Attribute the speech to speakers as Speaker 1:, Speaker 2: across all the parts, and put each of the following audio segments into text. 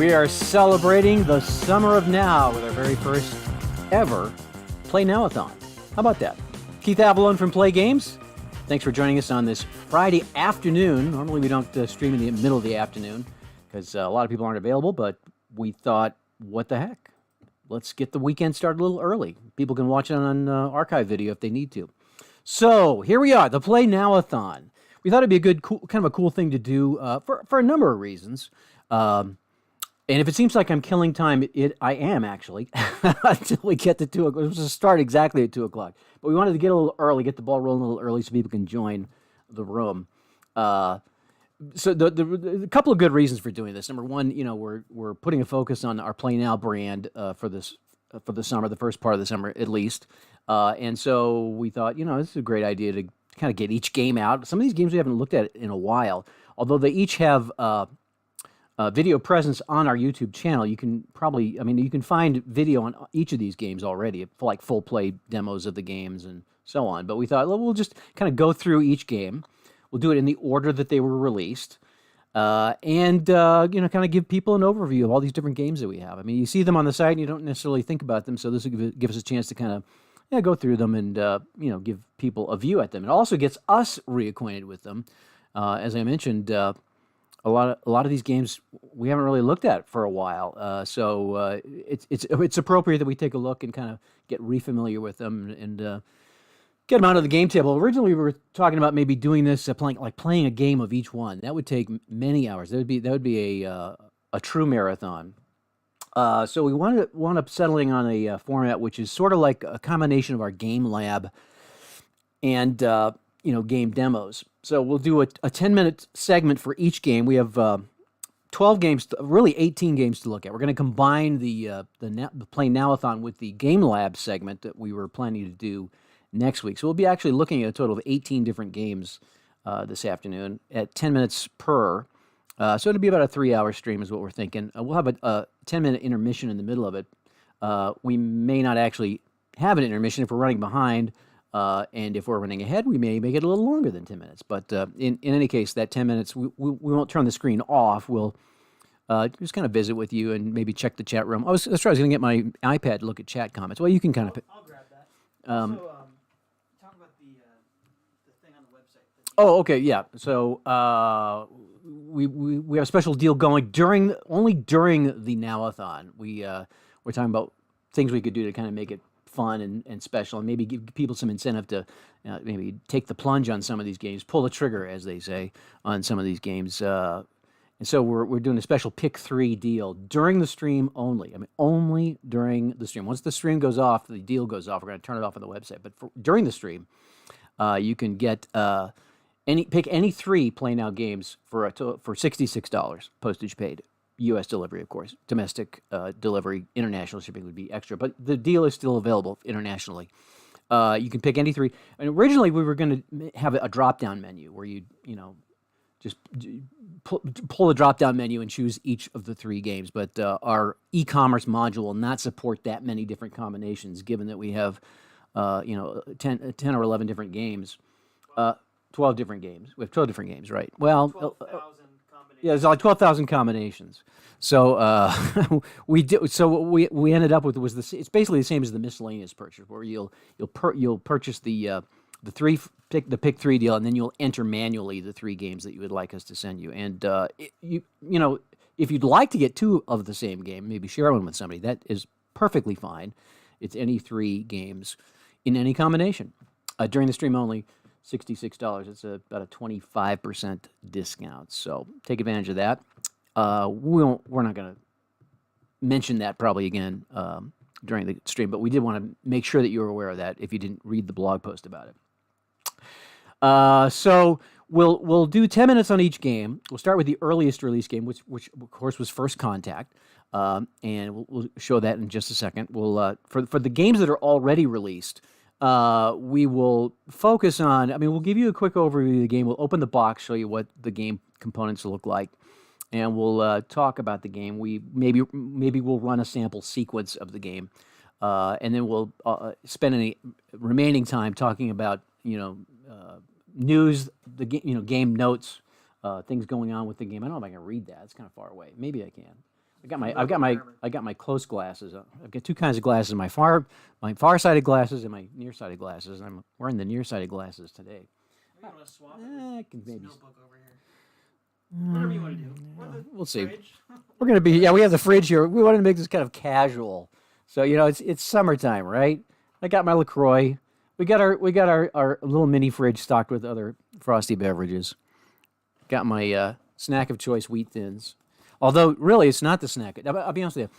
Speaker 1: We are celebrating the summer of now with our very first ever Play Now-A-Thon. How about that? Keith Avalon from Play Games. Thanks for joining us on this Friday afternoon. Normally we don't stream in the middle of the afternoon because a lot of people aren't available, but we thought, what the heck? Let's get the weekend started a little early. People can watch it on archive video if they need to. So here we are, the Play Now-A-Thon. We thought it'd be a good, kind of a cool thing to do for a number of reasons. And if it seems like I'm killing time, I am actually, until we get to 2 o'clock. It was to start exactly at 2 o'clock. But we wanted to get a little early, get the ball rolling a little early so people can join the room. So the couple of good reasons for doing this. Number one, we're putting a focus on our Play Now brand for the summer, the first part of the summer at least. And so we thought, this is a great idea to kind of get each game out. Some of these games we haven't looked at in a while, although they each have video presence on our YouTube channel. You can probably, you can find video on each of these games already, like full play demos of the games and so on. But we thought, well, we'll just kind of go through each game. We'll do it in the order that they were released, and kind of give people an overview of all these different games that we have. You see them on the site and you don't necessarily think about them, so this will give us a chance to kind of go through them and give people a view at them. It also gets us reacquainted with them. As I mentioned, a lot of these games we haven't really looked at for a while, so it's appropriate that we take a look and kind of get refamiliar with them and get them out of the game table. Originally, we were talking about maybe doing this playing a game of each one. That would take many hours. That would be a true marathon. So we wound up settling on a format which is sort of like a combination of our game lab and game demos. So we'll do a 10-minute segment for each game. We have 12 games, really 18 games to look at. We're going to combine the Play Now-A-Thon with the Game Lab segment that we were planning to do next week. So we'll be actually looking at a total of 18 different games this afternoon at 10 minutes per. So it'll be about a 3-hour stream is what we're thinking. We'll have a 10-minute intermission in the middle of it. We may not actually have an intermission if we're running behind. And if we're running ahead, we may make it a little longer than 10 minutes. But in any case, that 10 minutes, we won't turn the screen off. We'll just kind of visit with you and maybe check the chat room. I was going to get my iPad to look at chat comments. Well, you can kind of...
Speaker 2: I'll grab that. Talk about the thing on the website.
Speaker 1: Oh, okay, yeah. So we have a special deal going only during the Now-A-Thon. We're talking about things we could do to kind of make it fun and special, and maybe give people some incentive to maybe take the plunge on some of these games, pull the trigger, as they say, on some of these games. And so we're doing a special pick 3 deal during the stream only. Only during the stream. Once the stream goes off, the deal goes off. We're going to turn it off on the website. But during the stream, you can get pick any 3 Play Now games for $66, postage paid. U.S. delivery, of course. Domestic delivery, international shipping would be extra, but the deal is still available internationally. You can pick any 3. And originally, we were going to have a drop-down menu where you just pull the drop-down menu and choose each of the 3 games. But our e-commerce module will not support that many different combinations, given that we have 10 or 11 different games. 12 different games. We have 12 different games, right? Well,
Speaker 2: 12,000 combinations.
Speaker 1: Yeah, there's like 12,000 combinations. So we ended up with it's basically the same as the miscellaneous purchase, where you'll purchase the pick 3 deal, and then you'll enter manually the 3 games that you would like us to send you. And if you'd like to get 2 of the same game, maybe share one with somebody, that is perfectly fine. It's any 3 games in any combination. During the stream only, $66. It's about a 25% discount. So take advantage of that. We're not going to mention that probably again during the stream, but we did want to make sure that you were aware of that if you didn't read the blog post about it. So we'll do 10 minutes on each game. We'll start with the earliest release game, which of course was First Contact, and we'll show that in just a second. We'll for the games that are already released. We will focus on, we'll give you a quick overview of the game. We'll open the box, show you what the game components look like, and we'll talk about the game. Maybe we'll run a sample sequence of the game, and then we'll spend any remaining time talking about, news, game notes, things going on with the game. I don't know if I can read that. It's kind of far away. Maybe I can. I got my close glasses. I've got two kinds of glasses: my far-sighted glasses and my nearsighted glasses. And I'm wearing the nearsighted glasses today.
Speaker 2: You want to swap
Speaker 1: I can maybe.
Speaker 2: notebook over here. Whatever you want to do.
Speaker 1: We'll see.
Speaker 2: Fridge.
Speaker 1: We're gonna be we have the fridge here. We wanted to make this kind of casual, so it's summertime, right? I got my LaCroix. We got our little mini fridge stocked with other frosty beverages. Got my snack of choice wheat thins. Although really, it's not the snack. I'll be honest with you.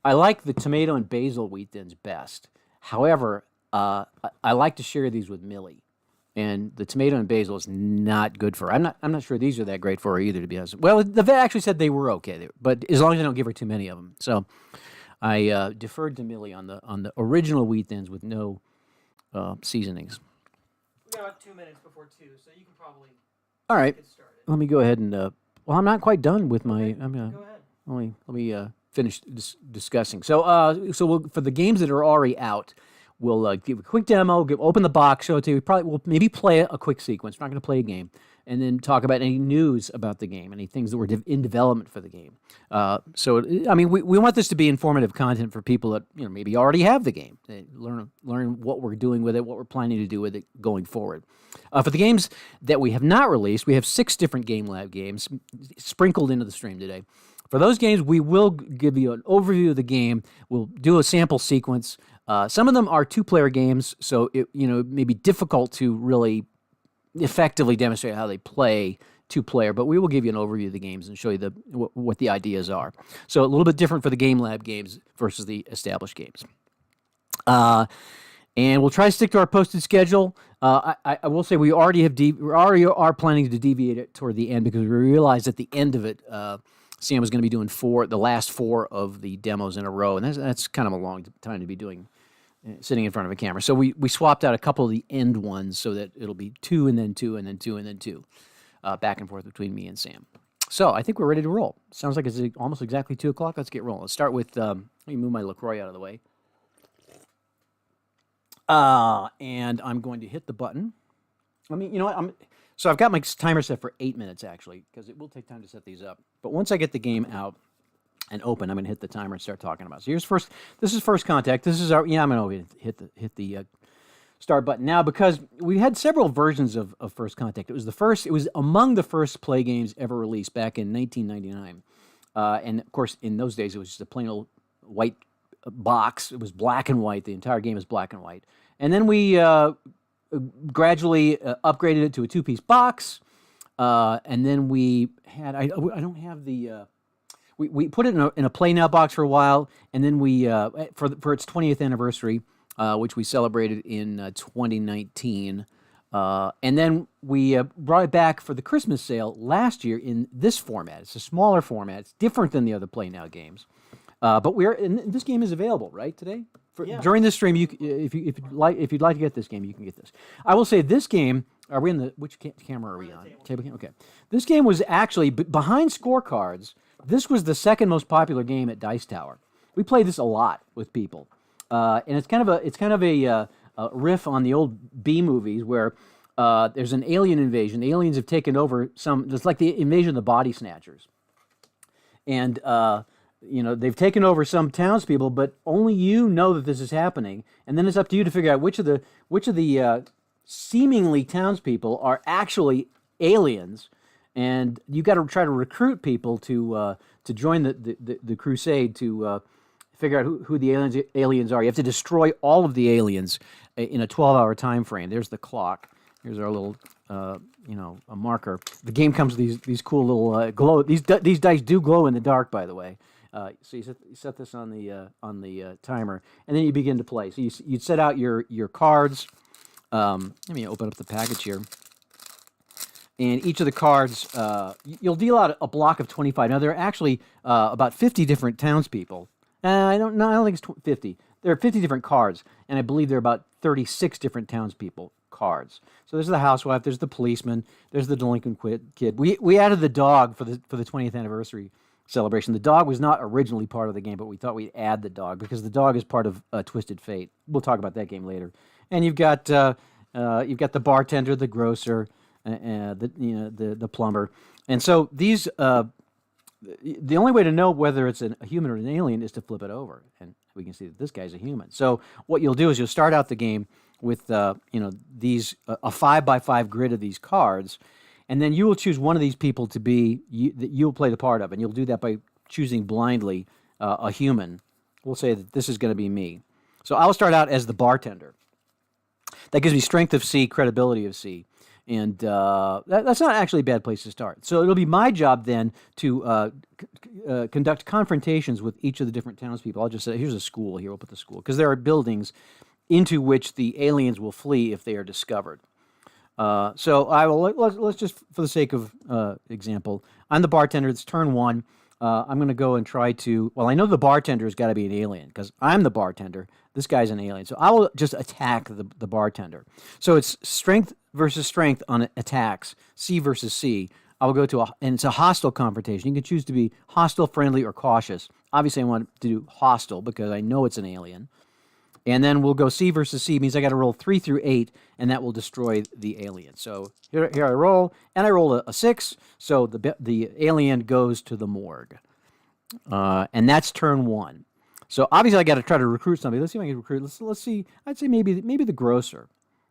Speaker 1: I like the tomato and basil wheat thins best. However, I like to share these with Millie. And the tomato and basil is not good for her. I'm not sure these are that great for her either, to be honest. Well, the vet actually said they were okay, but as long as I don't give her too many of them. So I deferred to Millie on the original wheat thins with no seasonings.
Speaker 2: We got about 2 minutes before 2, so you can probably
Speaker 1: All right.
Speaker 2: get started.
Speaker 1: Let me go ahead and. Well, I'm not quite done with my.
Speaker 2: Go ahead.
Speaker 1: Let me finish discussing. So for the games that are already out. We'll give a quick demo, open the box, show it to you. We'll maybe play a quick sequence. We're not going to play a game. And then talk about any news about the game, any things that were in development for the game. We want this to be informative content for people that maybe already have the game. They learn what we're doing with it, what we're planning to do with it going forward. For the games that we have not released, we have 6 different Game Lab games sprinkled into the stream today. For those games, we will give you an overview of the game. We'll do a sample sequence. Some of them are 2-player games, so it may be difficult to really effectively demonstrate how they play 2-player, but we will give you an overview of the games and show you what the ideas are. So a little bit different for the Game Lab games versus the established games. And we'll try to stick to our posted schedule. I will say we already are planning to deviate it toward the end because we realized at the end of it, Sam was going to be doing the last 4 of the demos in a row, and that's kind of a long time to be doing, sitting in front of a camera. So we swapped out a couple of the end ones so that it'll be 2 and then 2 and then 2 and then 2, back and forth between me and Sam. So I think we're ready to roll. Sounds like it's almost exactly 2 o'clock. Let's get rolling. Let's start with, let me move my LaCroix out of the way. And I'm going to hit the button. I mean, you know what? So I've got my timer set for 8 minutes, actually, because it will take time to set these up. But once I get the game out and open, I'm going to hit the timer and start talking about it. So this is First Contact. This is I'm going to hit the start button now because we had several versions of First Contact. It was among the first Play games ever released back in 1999. And of course, in those days, it was just a plain old white box. It was black and white. The entire game is black and white. And then we gradually upgraded it to a 2-piece box, and then we had I don't have the we put it in a Play Now box for a while, and then we for its 20th anniversary, which we celebrated in 2019, and then we brought it back for the Christmas sale last year in this format. It's a smaller format. It's different than the other Play Now games, but this game is available right today. During this stream, if you'd like to get this game, you can get this. I will say this game. Are we in which camera are we on? Table. Okay. This game was actually behind scorecards. This was the second most popular game at Dice Tower. We played this a lot with people, and it's kind of a riff on the old B movies where there's an alien invasion. The aliens have taken over it's like the invasion of the Body Snatchers, and they've taken over some townspeople, but only you know that this is happening, and then it's up to you to figure out which of the seemingly townspeople are actually aliens, and you got to try to recruit people to join the crusade to figure out who the aliens are. You have to destroy all of the aliens in a 12-hour time frame. There's the clock. Here's our little a marker. The game comes with these cool little glow. These dice do glow in the dark, by the way. So you set this on the timer, and then you begin to play. So you'd set out your cards. Let me open up the package here. And each of the cards, you'll deal out a block of 25. Now there are actually about 50 different townspeople. I don't think it's 50. There are 50 different cards, and I believe there are about 36 different townspeople cards. So there's the housewife, there's the policeman, there's the delinquent kid. We added the dog for the 20th anniversary celebration. The dog was not originally part of the game, but we thought we'd add the dog because the dog is part of Twisted Fate. We'll talk about that game later. And you've got the bartender, the grocer, the plumber, and so these the only way to know whether it's a human or an alien is to flip it over, and we can see that this guy's a human. So what you'll do is you'll start out the game with these a 5x5 grid of these cards, and then you will choose one of these people to be that you'll play the part of, and you'll do that by choosing blindly a human. We'll say that this is going to be me. So I'll start out as the bartender. That gives me strength of C, credibility of C. And that's not actually a bad place to start. So it'll be my job then to conduct confrontations with each of the different townspeople. I'll just say, here's a school. Here, we'll put the school. Because there are buildings into which the aliens will flee if they are discovered. So I will, let's just, for the sake of example, I'm the bartender. It's turn 1. I'm going to go and try to, well, I know the bartender has got to be an alien because I'm the bartender. This guy's an alien. So I will just attack the bartender. So it's strength versus strength on attacks, C versus C. I will go to and it's a hostile confrontation. You can choose to be hostile, friendly, or cautious. Obviously, I want to do hostile because I know it's an alien. And then we'll go C versus C, means I got to roll 3 through 8, and that will destroy the alien. So here I roll, and I roll a 6, so the alien goes to the morgue. And that's turn 1. So obviously I got to try to recruit somebody. Let's see if I can recruit. Let's see. I'd say maybe the grocer.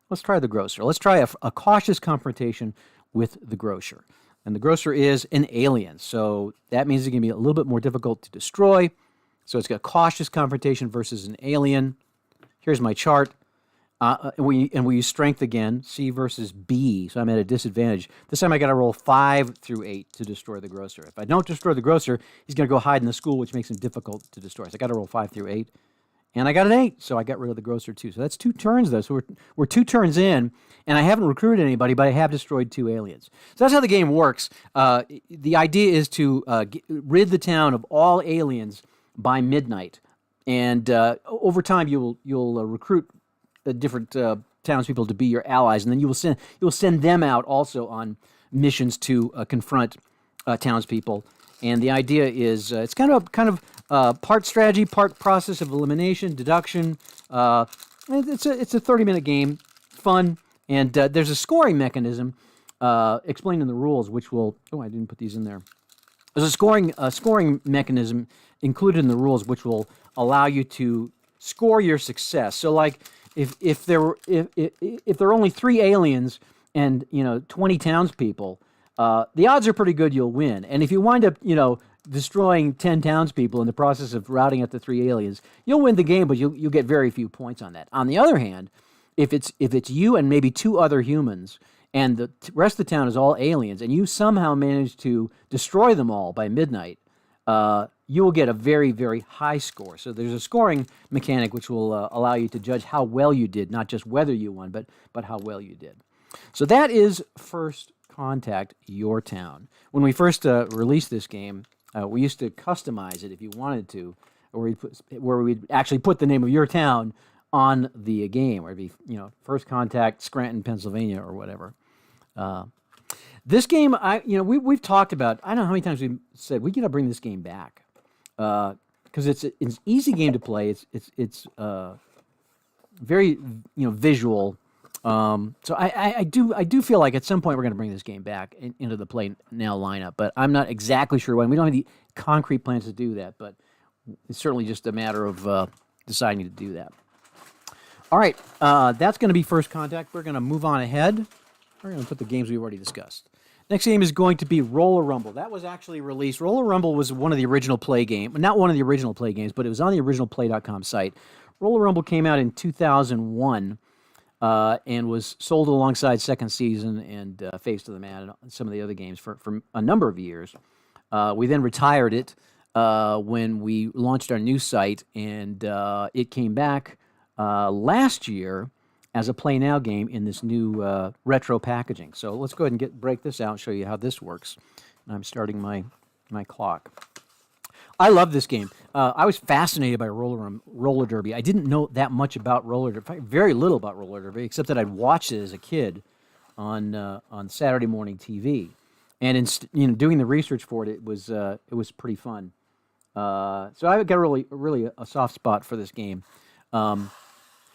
Speaker 1: Let's try the grocer. Let's try a cautious confrontation with the grocer. And the grocer is an alien, so that means it's going to be a little bit more difficult to destroy. So it's got a cautious confrontation versus an alien. Here's my chart. We use strength again, C versus B, so I'm at a disadvantage. This time I got to roll 5 through 8 to destroy the grocer. If I don't destroy the grocer, he's going to go hide in the school, which makes him difficult to destroy. So I got to roll 5 through 8. And I got an 8, so I got rid of the grocer too. So that's 2 turns, though. So we're 2 turns in, and I haven't recruited anybody, but I have destroyed 2 aliens. So that's how the game works. The idea is to rid the town of all aliens by midnight. And over time, you'll recruit different townspeople to be your allies, and then you will send them out also on missions to confront townspeople. And the idea is it's kind of part strategy, part process of elimination, deduction. It's a 30-minute game, fun, and there's a scoring mechanism explained in the rules, which will. Oh, I didn't put these in there. There's a scoring mechanism included in the rules, which will allow you to score your success. So, like, if there are only 3 aliens and 20 townspeople, the odds are pretty good you'll win. And if you wind up destroying 10 townspeople in the process of routing out the 3 aliens, you'll win the game, but you'll get very few points on that. On the other hand, if it's you and maybe 2 other humans, and the rest of the town is all aliens, and you somehow manage to destroy them all by midnight, you will get a very, very high score. So there's a scoring mechanic which will allow you to judge how well you did, not just whether you won, but how well you did. So that is First Contact, Your Town. When we first released this game, we used to customize it if you wanted to, where we'd actually put the name of your town on the game, or it'd be First Contact, Scranton, Pennsylvania, or whatever. This game, we've talked about. I don't know how many times we've said we got to bring this game back because it's an easy game to play. It's very visual. So I do feel like at some point we're going to bring this game back into the Play Now lineup, but I'm not exactly sure when. We don't have the concrete plans to do that, but it's certainly just a matter of deciding to do that. All right, that's going to be First Contact. We're going to move on ahead. We're going to put the games we've already discussed. Next game is going to be Roller Rumble. That was actually released. Roller Rumble was one of the original Play games. Not one of the original Play games, but it was on the original Play.com site. Roller Rumble came out in 2001 and was sold alongside Second Season and Face to the Mat and some of the other games for a number of years. We then retired it when we launched our new site, and it came back last year as a Play Now game in this new retro packaging. So let's go ahead and break this out and show you how this works. And I'm starting my clock. I love this game. I was fascinated by roller derby. I didn't know that much about roller derby, very little about roller derby, except that I'd watched it as a kid on Saturday morning TV. And in doing the research for it, it was pretty fun. So I've got really a soft spot for this game.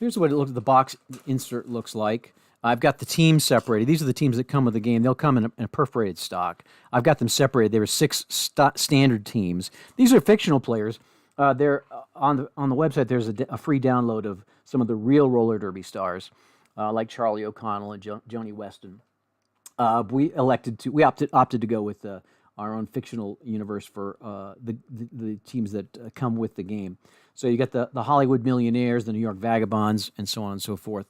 Speaker 1: Here's what the box insert looks like. I've got the teams separated. These are the teams that come with the game. They'll come in a perforated stock. I've got them separated. There were 6 standard teams. These are fictional players. They're on the website. There's a free download of some of the real roller derby stars, like Charlie O'Connell and Joni Weston. We opted to go with our own fictional universe for the teams that come with the game. So you got the Hollywood Millionaires, the New York Vagabonds, and so on and so forth.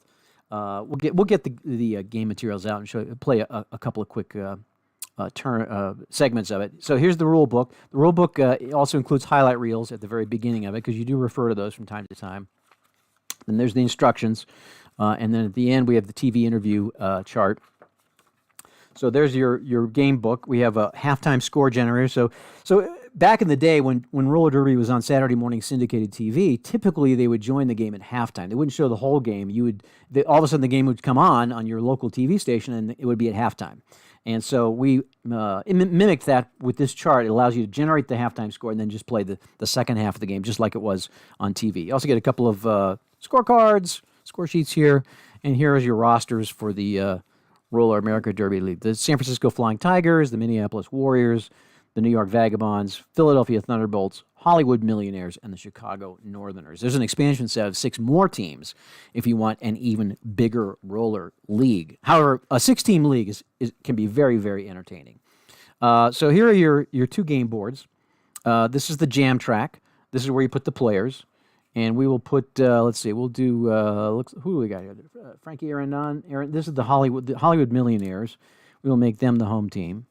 Speaker 1: We'll get the game materials out and play a couple of quick segments of it. So here's the rule book. The rule book also includes highlight reels at the very beginning of it, because you do refer to those from time to time. Then there's the instructions, and then at the end we have the TV interview chart. So there's your game book. We have a halftime score generator. So back in the day when roller derby was on Saturday morning syndicated TV, typically they would join the game at halftime. They wouldn't show the whole game. All of a sudden the game would come on your local TV station, and it would be at halftime. And so we mimicked that with this chart. It allows you to generate the halftime score and then just play the second half of the game, just like it was on TV. You also get a couple of scorecards, score sheets here, and here is your rosters for the Roller America Derby League. The San Francisco Flying Tigers, the Minneapolis Warriors, the New York Vagabonds, Philadelphia Thunderbolts, Hollywood Millionaires, and the Chicago Northerners. There's an expansion set of 6 more teams if you want an even bigger roller league. However, a 6-team league can be very, very entertaining. So here are your 2 game boards. This is the jam track. This is where you put the players. And we will put, let's see, we'll do, who do we got here? Frankie Aaron. This is the Hollywood Millionaires. We will make them the home team.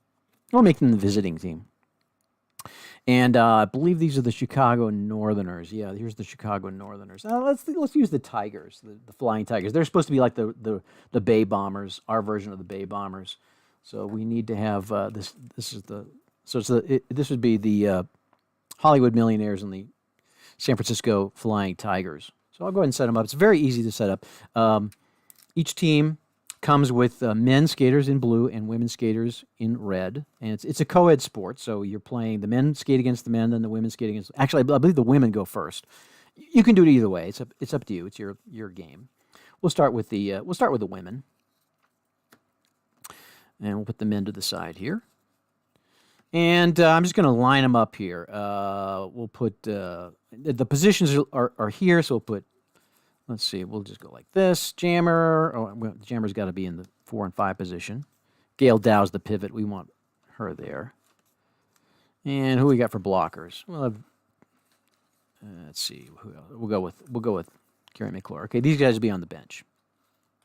Speaker 1: We'll make them the visiting team. And I believe these are the Chicago Northerners. Yeah, here's the Chicago Northerners. Let's use the Tigers, the Flying Tigers. They're supposed to be like the Bay Bombers, our version of the Bay Bombers. So we need to have this. This would be the Hollywood Millionaires and the San Francisco Flying Tigers. So I'll go ahead and set them up. It's very easy to set up. Each team comes with men skaters in blue and women skaters in red. And it's a co-ed sport, so you're playing, the men skate against the men, then the women skate against... Actually, I believe the women go first. You can do it either way. It's up to you. It's your game. We'll start with the women. And we'll put the men to the side here. And I'm just going to line them up here. We'll put... the positions are here, so we'll put... Let's see, we'll just go like this. Jammer. Oh, Jammer's got to be in the 4 and 5 position. Gail Dow's the pivot. We want her there. And who we got for blockers? Well, let's see. We'll go with Carrie McClure. Okay, these guys will be on the bench.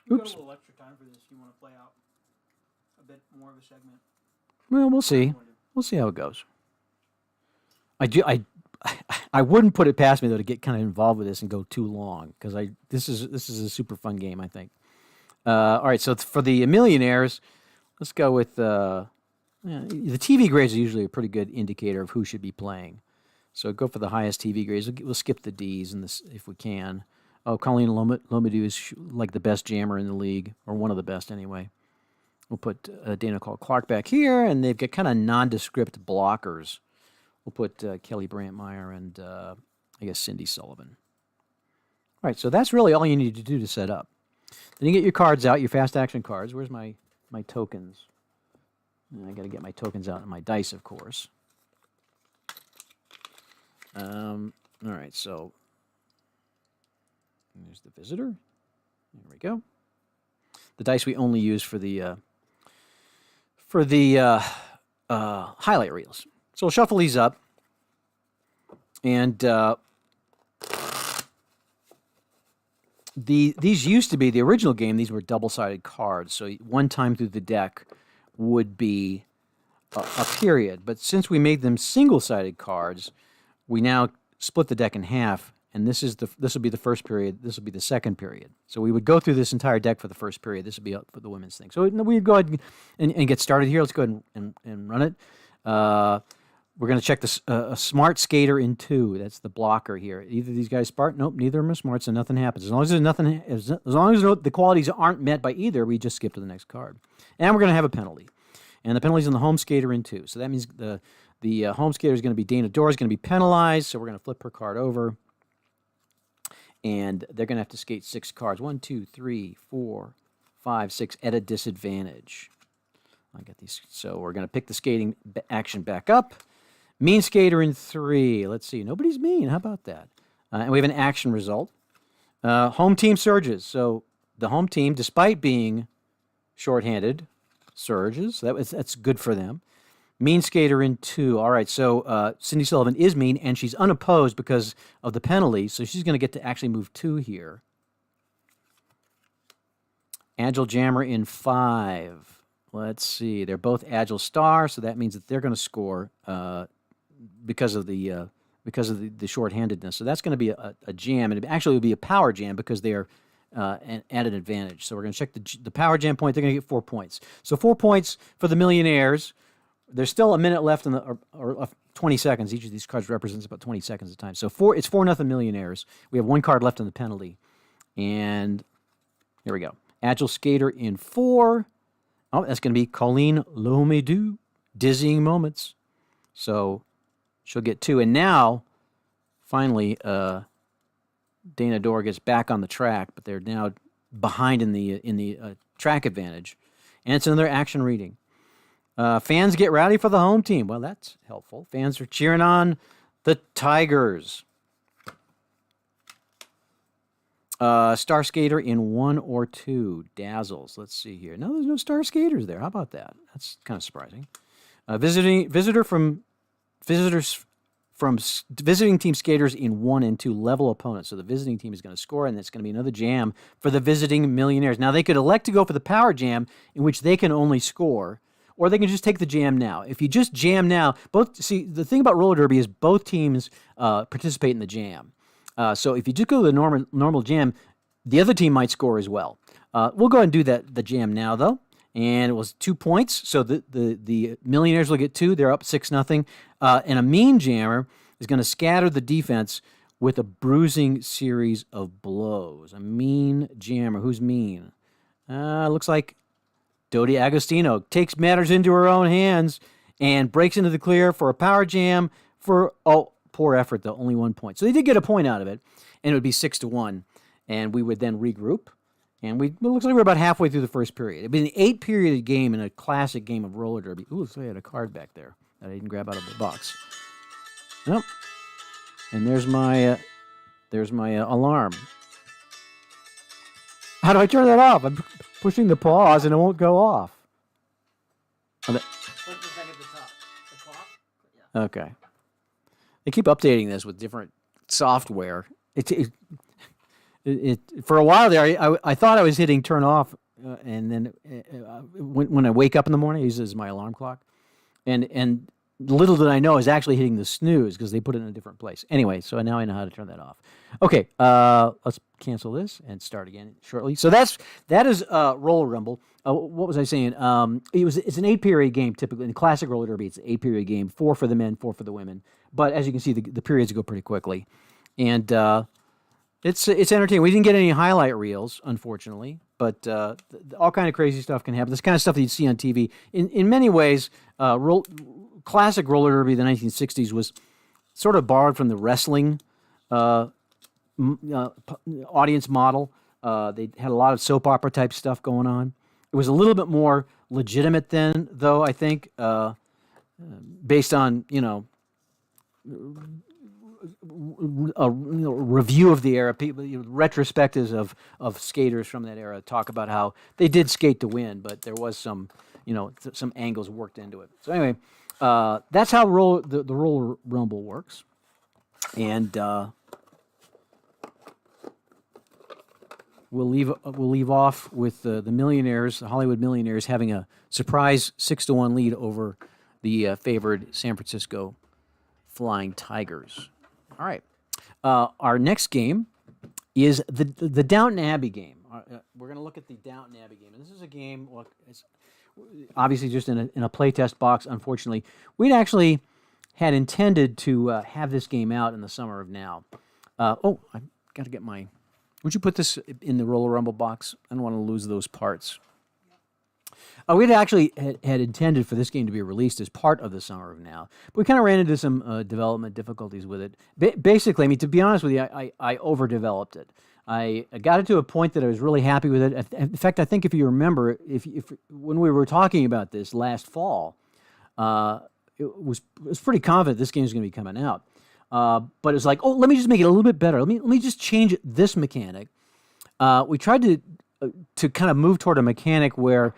Speaker 2: You've got a little extra time for this. You want to play out a bit more of a segment?
Speaker 1: Well, we'll see. We'll see how it goes. I wouldn't put it past me though to get kind of involved with this and go too long, because this is a super fun game, I think. All right, so for the Millionaires, let's go with the TV grades are usually a pretty good indicator of who should be playing. So go for the highest TV grades. We'll skip the D's in this if we can. Oh, Colleen Lomadou is like the best jammer in the league, or one of the best anyway. We'll put Dana Cole Clark back here, and they've got kind of nondescript blockers. We'll put Kelly Brantmeyer and, I guess, Cindy Sullivan. All right, so that's really all you need to do to set up. Then you get your cards out, your fast action cards. Where's my tokens? I got to get my tokens out and my dice, of course. All right, so there's the visitor. There we go. The dice we only use for the highlight reels. So we'll shuffle these up, and these used to be, the original game, these were double-sided cards, so one time through the deck would be a period. But since we made them single-sided cards, we now split the deck in half, and this will be the first period, this will be the second period. So we would go through this entire deck for the first period. This would be for the women's thing. So we'd go ahead and get started here. Let's go ahead and run it. We're going to check a smart skater in 2. That's the blocker here. Either these guys smart? Nope, neither of them are smart, so nothing happens. As long as the qualities aren't met by either, we just skip to the next card. And we're going to have a penalty. And the penalty's on the home skater in 2. So that means the home skater is going to be Dana Dorr, is going to be penalized, so we're going to flip her card over. And they're going to have to skate 6 cards. 1, 2, 3, 4, 5, 6 at a disadvantage. I got these. So we're going to pick the skating action back up. Mean skater in 3. Let's see. Nobody's mean. How about that? And we have an action result. Home team surges. So the home team, despite being shorthanded, surges. That's good for them. Mean skater in 2. All right, so Cindy Sullivan is mean, and she's unopposed because of the penalty, so she's going to get to actually move 2 here. Agile jammer in 5. Let's see. They're both agile stars, so that means that they're going to score because of the shorthandedness. So that's going to be a jam, and it actually would be a power jam because they are at an advantage. So we're going to check the power jam point. They're going to get 4 points. So 4 points for the Millionaires. There's still a minute left in or 20 seconds. Each of these cards represents about 20 seconds of time. So it's 4-0 Millionaires. We have 1 card left in the penalty. And here we go. Agile Skater in 4. Oh, that's going to be Colleen Lomedou. Dizzying Moments. So she'll get 2. And now, finally, Dana Dorr gets back on the track, but they're now behind in the track advantage. And it's another action reading. Fans get rowdy for the home team. Well, that's helpful. Fans are cheering on the Tigers. Star Skater in 1 or 2. Dazzles. Let's see here. No, there's no Star Skaters there. How about that? That's kind of surprising. Visiting team skaters in 1 and 2 level opponents. So the visiting team is going to score, and it's going to be another jam for the visiting Millionaires. Now, they could elect to go for the power jam, in which they can only score, or they can just take the jam now. If you just jam now, the thing about roller derby is both teams participate in the jam. So if you just go to the normal jam, the other team might score as well. We'll go ahead and do the jam now, though. And it was 2 points, so the Millionaires will get 2. They're up 6-0. And a mean jammer is going to scatter the defense with a bruising series of blows. A mean jammer. Who's mean? Looks like Dodi Agostino takes matters into her own hands and breaks into the clear for a power jam for, poor effort, though, only 1 point. So they did get a point out of it, and it would be 6-1. And we would then regroup. And it looks like we're about halfway through the first period. It'd be an 8-period game in a classic game of roller derby. Ooh, so I had a card back there that I didn't grab out of the box. Nope. And there's my alarm. How do I turn that off? I'm pushing the pause and it won't go off.
Speaker 2: Click the thing at the top. The clock? Yeah.
Speaker 1: Okay. They keep updating this with different software. For a while there, I thought I was hitting turn off, and then when I wake up in the morning, I use it as my alarm clock. And little did I know I was actually hitting the snooze because they put it in a different place. Anyway, so now I know how to turn that off. Okay, let's cancel this and start again shortly. So that is Roller Rumble. What was I saying? It's an 8-period game typically. In classic roller derby, it's an 8-period game. 4 for the men, 4 for the women. But as you can see, the periods go pretty quickly, and it's entertaining. We didn't get any highlight reels, unfortunately, but all kind of crazy stuff can happen. This kind of stuff that you'd see on TV. In many ways, classic roller derby of the 1960s was sort of borrowed from the wrestling audience model. They had a lot of soap opera type stuff going on. It was a little bit more legitimate then, though, I think, based on, a review of the era. People, retrospectives of skaters from that era talk about how they did skate to win, but there was some angles worked into it. So anyway, that's how the Roller Rumble works, and we'll leave off with the Millionaires, the Hollywood Millionaires, having a surprise 6-1 lead over the favored San Francisco Flying Tigers. All right. Our next game is the Downton Abbey game. We're going to look at the Downton Abbey game. And this is a game, it's obviously just in a playtest box, unfortunately. We'd actually had intended to have this game out in the summer of now. I've got to get my... Would you put this in the Roller Rumble box? I don't want to lose those parts. We'd actually had intended for this game to be released as part of the Summer of Now, but we kind of ran into some development difficulties with it. Basically, I mean, to be honest with you, I overdeveloped it. I got it to a point that I was really happy with it. In fact, I think if you remember, if when we were talking about this last fall, it was pretty confident this game is going to be coming out. But it's like, oh, let me just make it a little bit better. Let me just change this mechanic. We tried to kind of move toward a mechanic where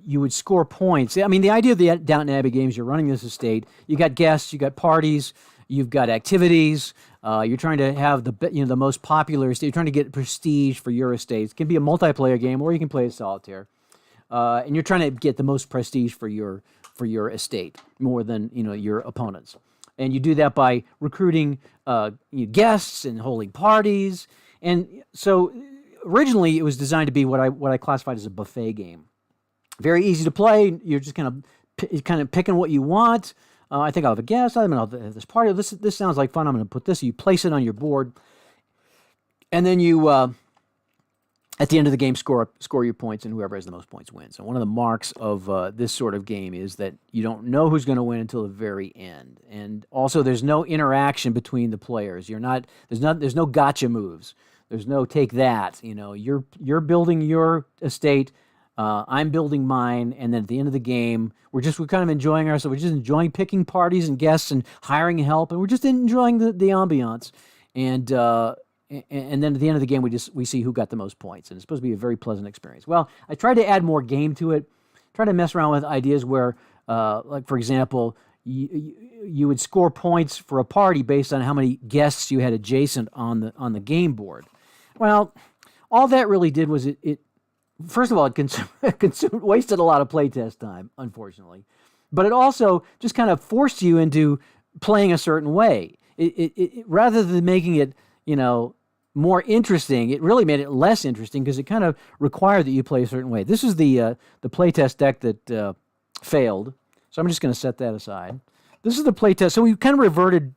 Speaker 1: you would score points. I mean, the idea of the Downton Abbey games, you're running this estate. You got guests, you got parties, you've got activities. You're trying to have the most popular estate. You're trying to get prestige for your estate. It can be a multiplayer game, or you can play a solitaire. And you're trying to get the most prestige for your estate more than your opponents. And you do that by recruiting guests and holding parties. And so originally it was designed to be what I classified as a buffet game. Very easy to play. You're just kind of picking what you want. I think I'll have a guest. I'm going to have this party. This sounds like fun. I'm going to put this. You place it on your board, and then you, at the end of the game, score your points, and whoever has the most points wins. And one of the marks of this sort of game is that you don't know who's going to win until the very end. And also, there's no interaction between the players. There's no gotcha moves. There's no take that. You're building your estate. I'm building mine, and then at the end of the game, we're kind of enjoying ourselves. We're just enjoying picking parties and guests and hiring help, and we're just enjoying the ambiance. And then at the end of the game, we see who got the most points, and it's supposed to be a very pleasant experience. Well, I tried to add more game to it. Try to mess around with ideas where, like for example, you would score points for a party based on how many guests you had adjacent on the game board. Well, all that really did was it first of all, it wasted a lot of playtest time, unfortunately. But it also just kind of forced you into playing a certain way. It rather than making it, more interesting, it really made it less interesting because it kind of required that you play a certain way. This is the playtest deck that failed, so I'm just going to set that aside. This is the playtest. So we kind of reverted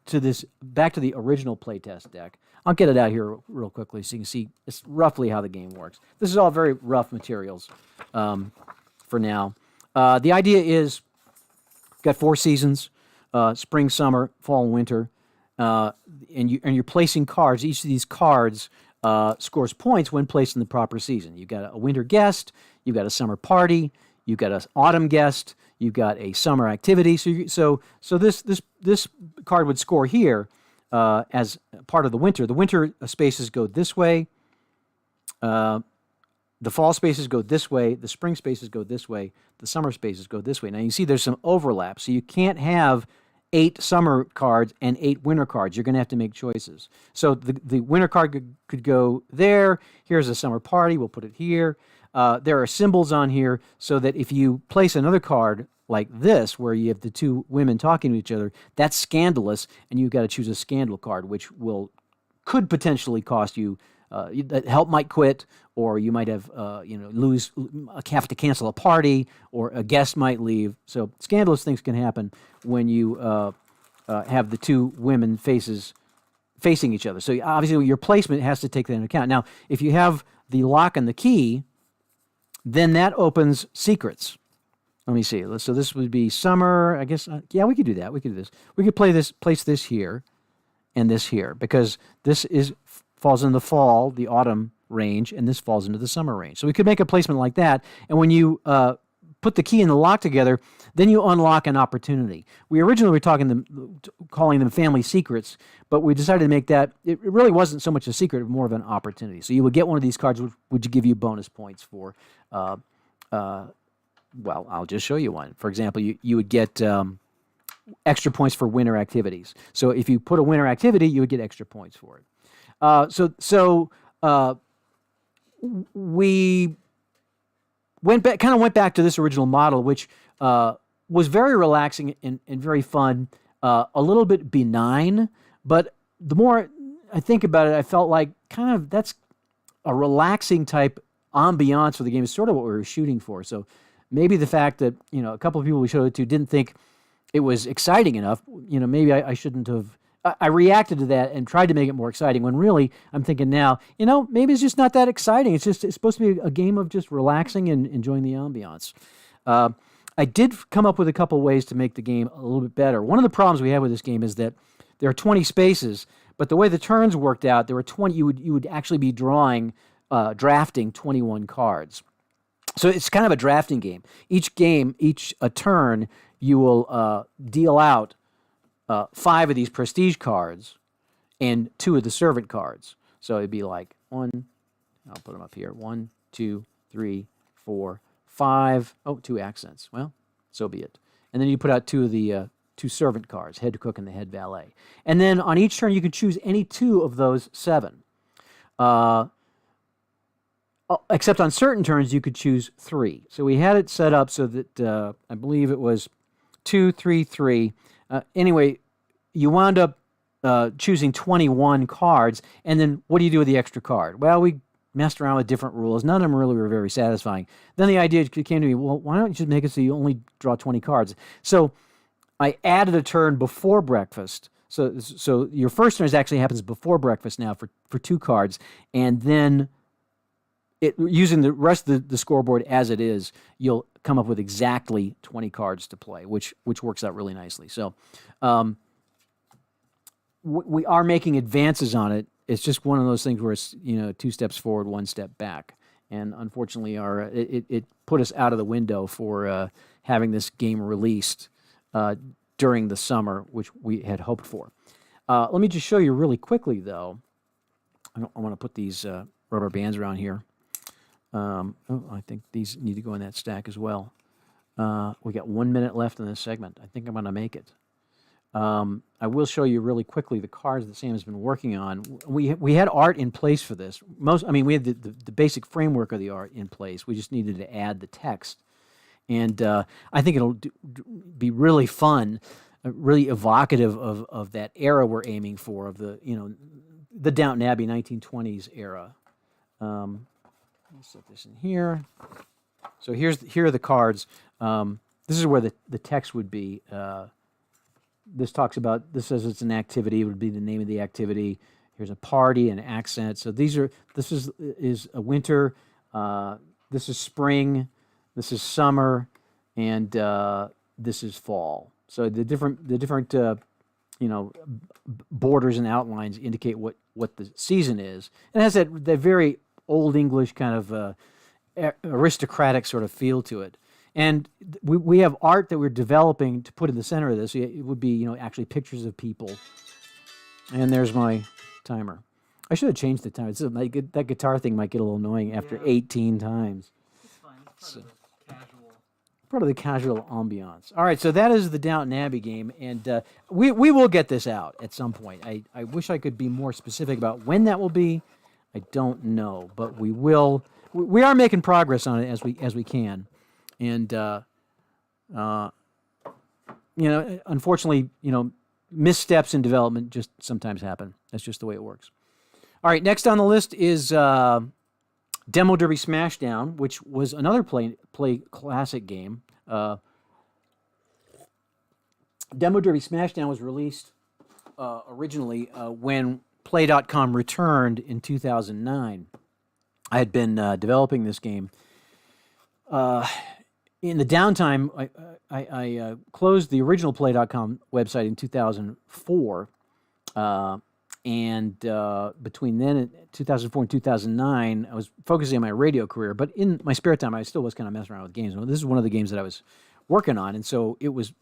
Speaker 1: back to the original playtest deck. I'll get it out here real quickly so you can see it's roughly how the game works. This is all very rough materials for now. The idea is got 4 seasons, spring, summer, fall, and winter, and you're placing cards. Each of these cards scores points when placed in the proper season. You've got a winter guest, you've got a summer party, you've got an autumn guest, you've got a summer activity. So this card would score here. As part of the winter. The winter spaces go this way. The fall spaces go this way. The spring spaces go this way. The summer spaces go this way. Now you see there's some overlap. So you can't have 8 summer cards and 8 winter cards. You're going to have to make choices. So the winter card could go there. Here's a summer party. We'll put it here. There are symbols on here so that if you place another card like this, where you have the 2 women talking to each other, that's scandalous, and you've got to choose a scandal card, which could potentially cost you. Help might quit, or you might have have to cancel a party, or a guest might leave. So scandalous things can happen when you have the 2 women facing each other. So obviously your placement has to take that into account. Now, if you have the lock and the key, then that opens secrets. Let me see. So this would be summer. I guess. Yeah, we could do that. We could do this. We could place this here, and this here, because this falls in the fall, the autumn range, and this falls into the summer range. So we could make a placement like that. And when you put the key and the lock together, then you unlock an opportunity. We originally were calling them family secrets, but we decided to make that. It really wasn't so much a secret, more of an opportunity. So you would get one of these cards, which would give you bonus points for. Well, I'll just show you one. For example, you would get extra points for winter activities. So if you put a winter activity, you would get extra points for it. So we went back to this original model, which was very relaxing and very fun, a little bit benign. But the more I think about it, I felt like kind of that's a relaxing type ambiance for the game is sort of what we were shooting for. So maybe the fact that, a couple of people we showed it to didn't think it was exciting enough, maybe I shouldn't have. I reacted to that and tried to make it more exciting when really I'm thinking now, maybe it's just not that exciting. It's supposed to be a game of just relaxing and enjoying the ambiance. I did come up with a couple ways to make the game a little bit better. One of the problems we have with this game is that there are 20 spaces, But the way the turns worked out, there were 20. You would actually be drafting 21 cards. So it's kind of a drafting game. Each turn, you will deal out 5 of these prestige cards and 2 of the servant cards. So it'd be like 1, I'll put them up here, 1, 2, 3, 4, 5. Oh, 2 accents. Well, so be it. And then you put out 2 of the 2 servant cards, head cook and the head valet. And then on each turn, you can choose any 2 of those 7. Except on certain turns, you could choose 3. So we had it set up so that I believe it was 2, 3, 3. Anyway, you wound up choosing 21 cards, and then what do you do with the extra card? Well, we messed around with different rules. None of them really were very satisfying. Then the idea came to me, well, why don't you just make it so you only draw 20 cards? So I added a turn before breakfast. So your first turn actually happens before breakfast now for 2 cards, and then using the rest of the scoreboard as it is, you'll come up with exactly 20 cards to play, which works out really nicely. So we are making advances on it. It's just one of those things where it's 2 steps forward, 1 step back, and unfortunately, it put us out of the window for having this game released during the summer, which we had hoped for. Let me just show you really quickly, though. I want to put these rubber bands around here. I think these need to go in that stack as well. We got 1 minute left in this segment. I think I'm going to make it. I will show you really quickly the cards that Sam has been working on. We had art in place for this. We had the basic framework of the art in place. We just needed to add the text. And I think it'll be really fun, really evocative of that era we're aiming for, of the Downton Abbey 1920s era. Let's set this in here. So here are the cards. This is where the text would be. This says it's an activity. It would be the name of the activity. Here's a party, an accent. So this is a winter. This is spring. This is summer, and this is fall. So the different borders and outlines indicate what the season is. And it has that very Old English kind of aristocratic sort of feel to it. And we have art that we're developing to put in the center of this. It would be, actually pictures of people. And there's my timer. I should have changed the timer. That guitar thing might get a little annoying after 18 times.
Speaker 2: It's fine. It's
Speaker 1: Part of the casual ambiance. All right, so that is the Downton Abbey game, and we will get this out at some point. I wish I could be more specific about when that will be. I don't know, but we will. We are making progress on it as we can. And, unfortunately, missteps in development just sometimes happen. That's just the way it works. All right, next on the list is Demo Derby Smashdown, which was another Play Classic game. Demo Derby Smashdown was released originally when Play.com returned in 2009. I had been developing this game. In the downtime, I closed the original Play.com website in 2004, and between then, 2004 and 2009, I was focusing on my radio career, but in my spare time, I still was kind of messing around with games. Well, this is one of the games that I was working on, and so it was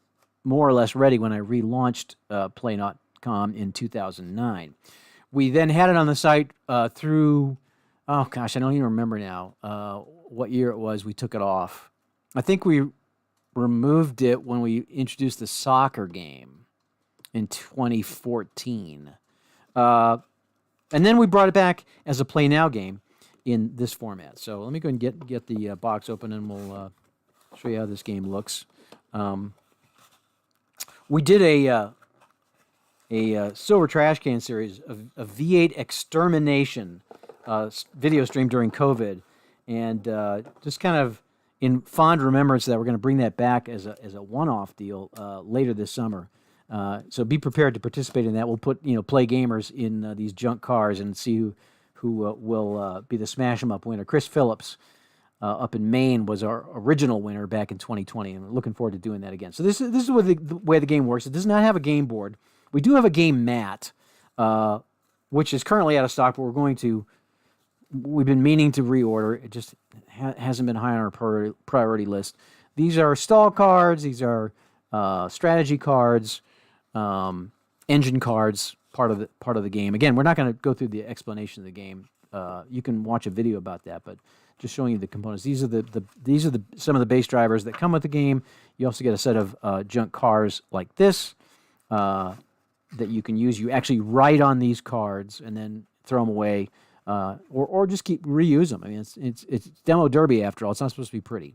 Speaker 1: more or less ready when I relaunched Play.com in 2009. We then had it on the site through, I don't even remember now what year it was we took it off. I think we removed it when we introduced the soccer game in 2014. And then we brought it back as a Play Now game in this format. So let me go and get the box open, and we'll show you how this game looks. We did a Silver Trash Can series of V8 Extermination video stream during COVID, and just kind of in fond remembrance that we're going to bring that back as a one-off deal later this summer. So be prepared to participate in that. We'll put Play Gamers in these junk cars and see who will be the Smash 'em Up winner. Chris Phillips up in Maine was our original winner back in 2020, and we're looking forward to doing that again. So this is the way the game works. It does not have a game board. We do have a game mat, which is currently out of stock, but we've been meaning to reorder. It just hasn't been high on our priority list. These are stall cards. These are strategy cards, engine cards, part of the game. Again, we're not going to go through the explanation of the game. You can watch a video about that, but just showing you the components. These are some of the base drivers that come with the game. You also get a set of junk cars like this that you can use. You actually write on these cards and then throw them away, or just reuse them. I mean, it's demo derby after all. It's not supposed to be pretty.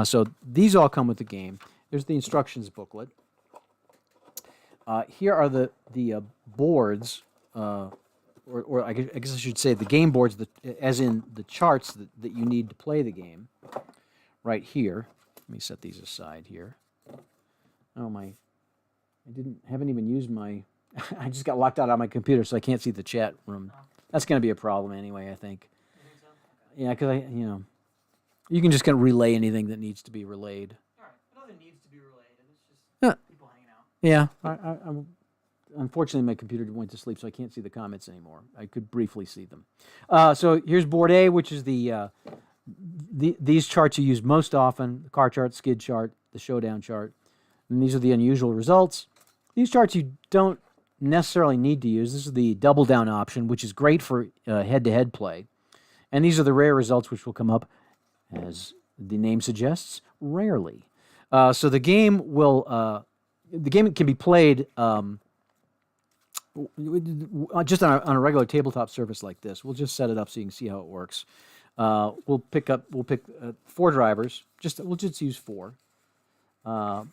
Speaker 1: So these all come with the game. There's the instructions booklet. Here are the boards, or I guess I should say the game boards, as in the charts that you need to play the game. Right here. Let me set these aside here. Oh my! haven't even used my. I just got locked out on my computer, so I can't see the chat room. That's going to be a problem anyway, I think. Yeah, because you can just kind of relay anything that needs to be relayed.
Speaker 2: All right, nothing needs to be relayed. It's just people hanging out.
Speaker 1: Yeah, I'm unfortunately my computer went to sleep, so I can't see the comments anymore. I could briefly see them. So here's board A, which is these charts you use most often: the car chart, skid chart, the showdown chart, and these are the unusual results. These charts you don't necessarily need to use. This is the double down option, which is great for head-to-head play. And these are the rare results, which will come up, as the name suggests, rarely. So the game can be played just on a regular tabletop surface like this. We'll just set it up so you can see how it works. We'll pick 4 drivers. We'll just use 4. Sean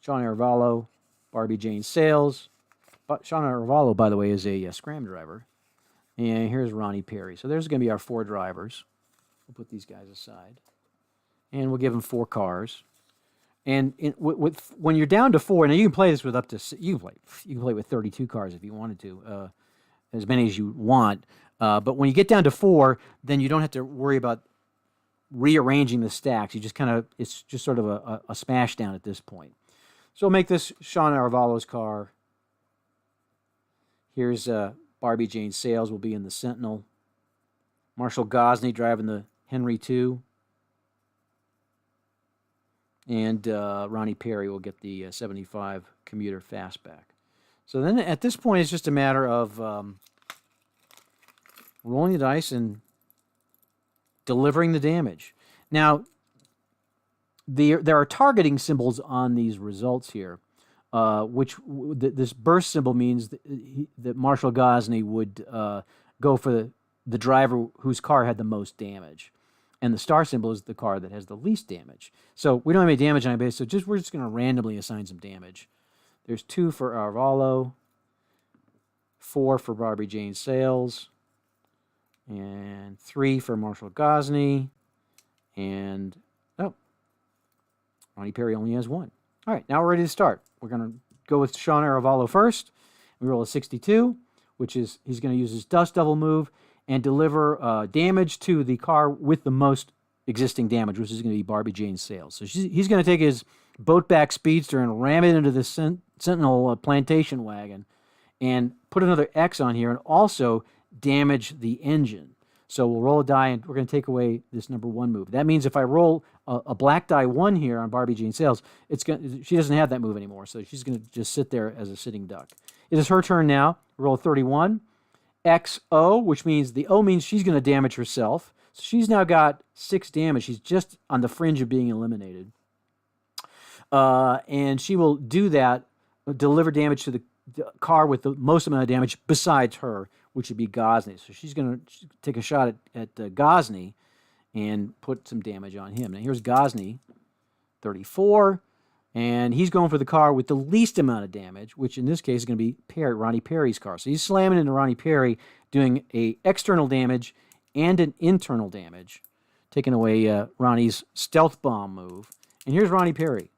Speaker 1: Arevalo, Barbie Jane Sales. Sean Arevalo, by the way, is a scram driver. And here's Ronnie Perry. So there's going to be our 4 drivers. We'll put these guys aside. And we'll give them 4 cars. And when you're down to 4, now you can play this with up to, you can play with 32 cars if you wanted to, as many as you want. But when you get down to 4, then you don't have to worry about rearranging the stacks. You just it's just sort of a smash down at this point. So we'll make this Sean Arevalo's car. Here's Barbie Jane Sales will be in the Sentinel. Marshall Gosney driving the Henry II. And Ronnie Perry will get the 75 commuter fastback. So then at this point, it's just a matter of rolling the dice and delivering the damage. Now, there are targeting symbols on these results here, which this burst symbol means that Marshall Gosney would go for the driver whose car had the most damage. And the star symbol is the car that has the least damage. So we don't have any damage on our base, so we're just going to randomly assign some damage. There's 2 for Arevalo, 4 for Barbie Jane Sales, and 3 for Marshall Gosney, and Ronnie Perry only has 1. All right, now we're ready to start. We're going to go with Sean Arevalo first. We roll a 62, which is he's going to use his Dust Devil move and deliver damage to the car with the most existing damage, which is going to be Barbie Jane Sales. So he's going to take his boat-back speedster and ram it into the Sentinel plantation wagon and put another X on here and also damage the engine. So we'll roll a die, and we're going to take away this number 1 move. That means if I roll a black die 1 here on Barbie Jane Sales, she doesn't have that move anymore, so she's going to just sit there as a sitting duck. It is her turn now. Roll a 31. XO, which means the O means she's going to damage herself. So she's now got 6 damage. She's just on the fringe of being eliminated. And she will do that, deliver damage to the car with the most amount of damage besides her, which would be Gosney. So she's going to take a shot at Gosney and put some damage on him. Now here's Gosney, 34. And he's going for the car with the least amount of damage, which in this case is going to be Ronnie Perry's car. So he's slamming into Ronnie Perry, doing an external damage and an internal damage, taking away Ronnie's stealth bomb move. And here's Ronnie Perry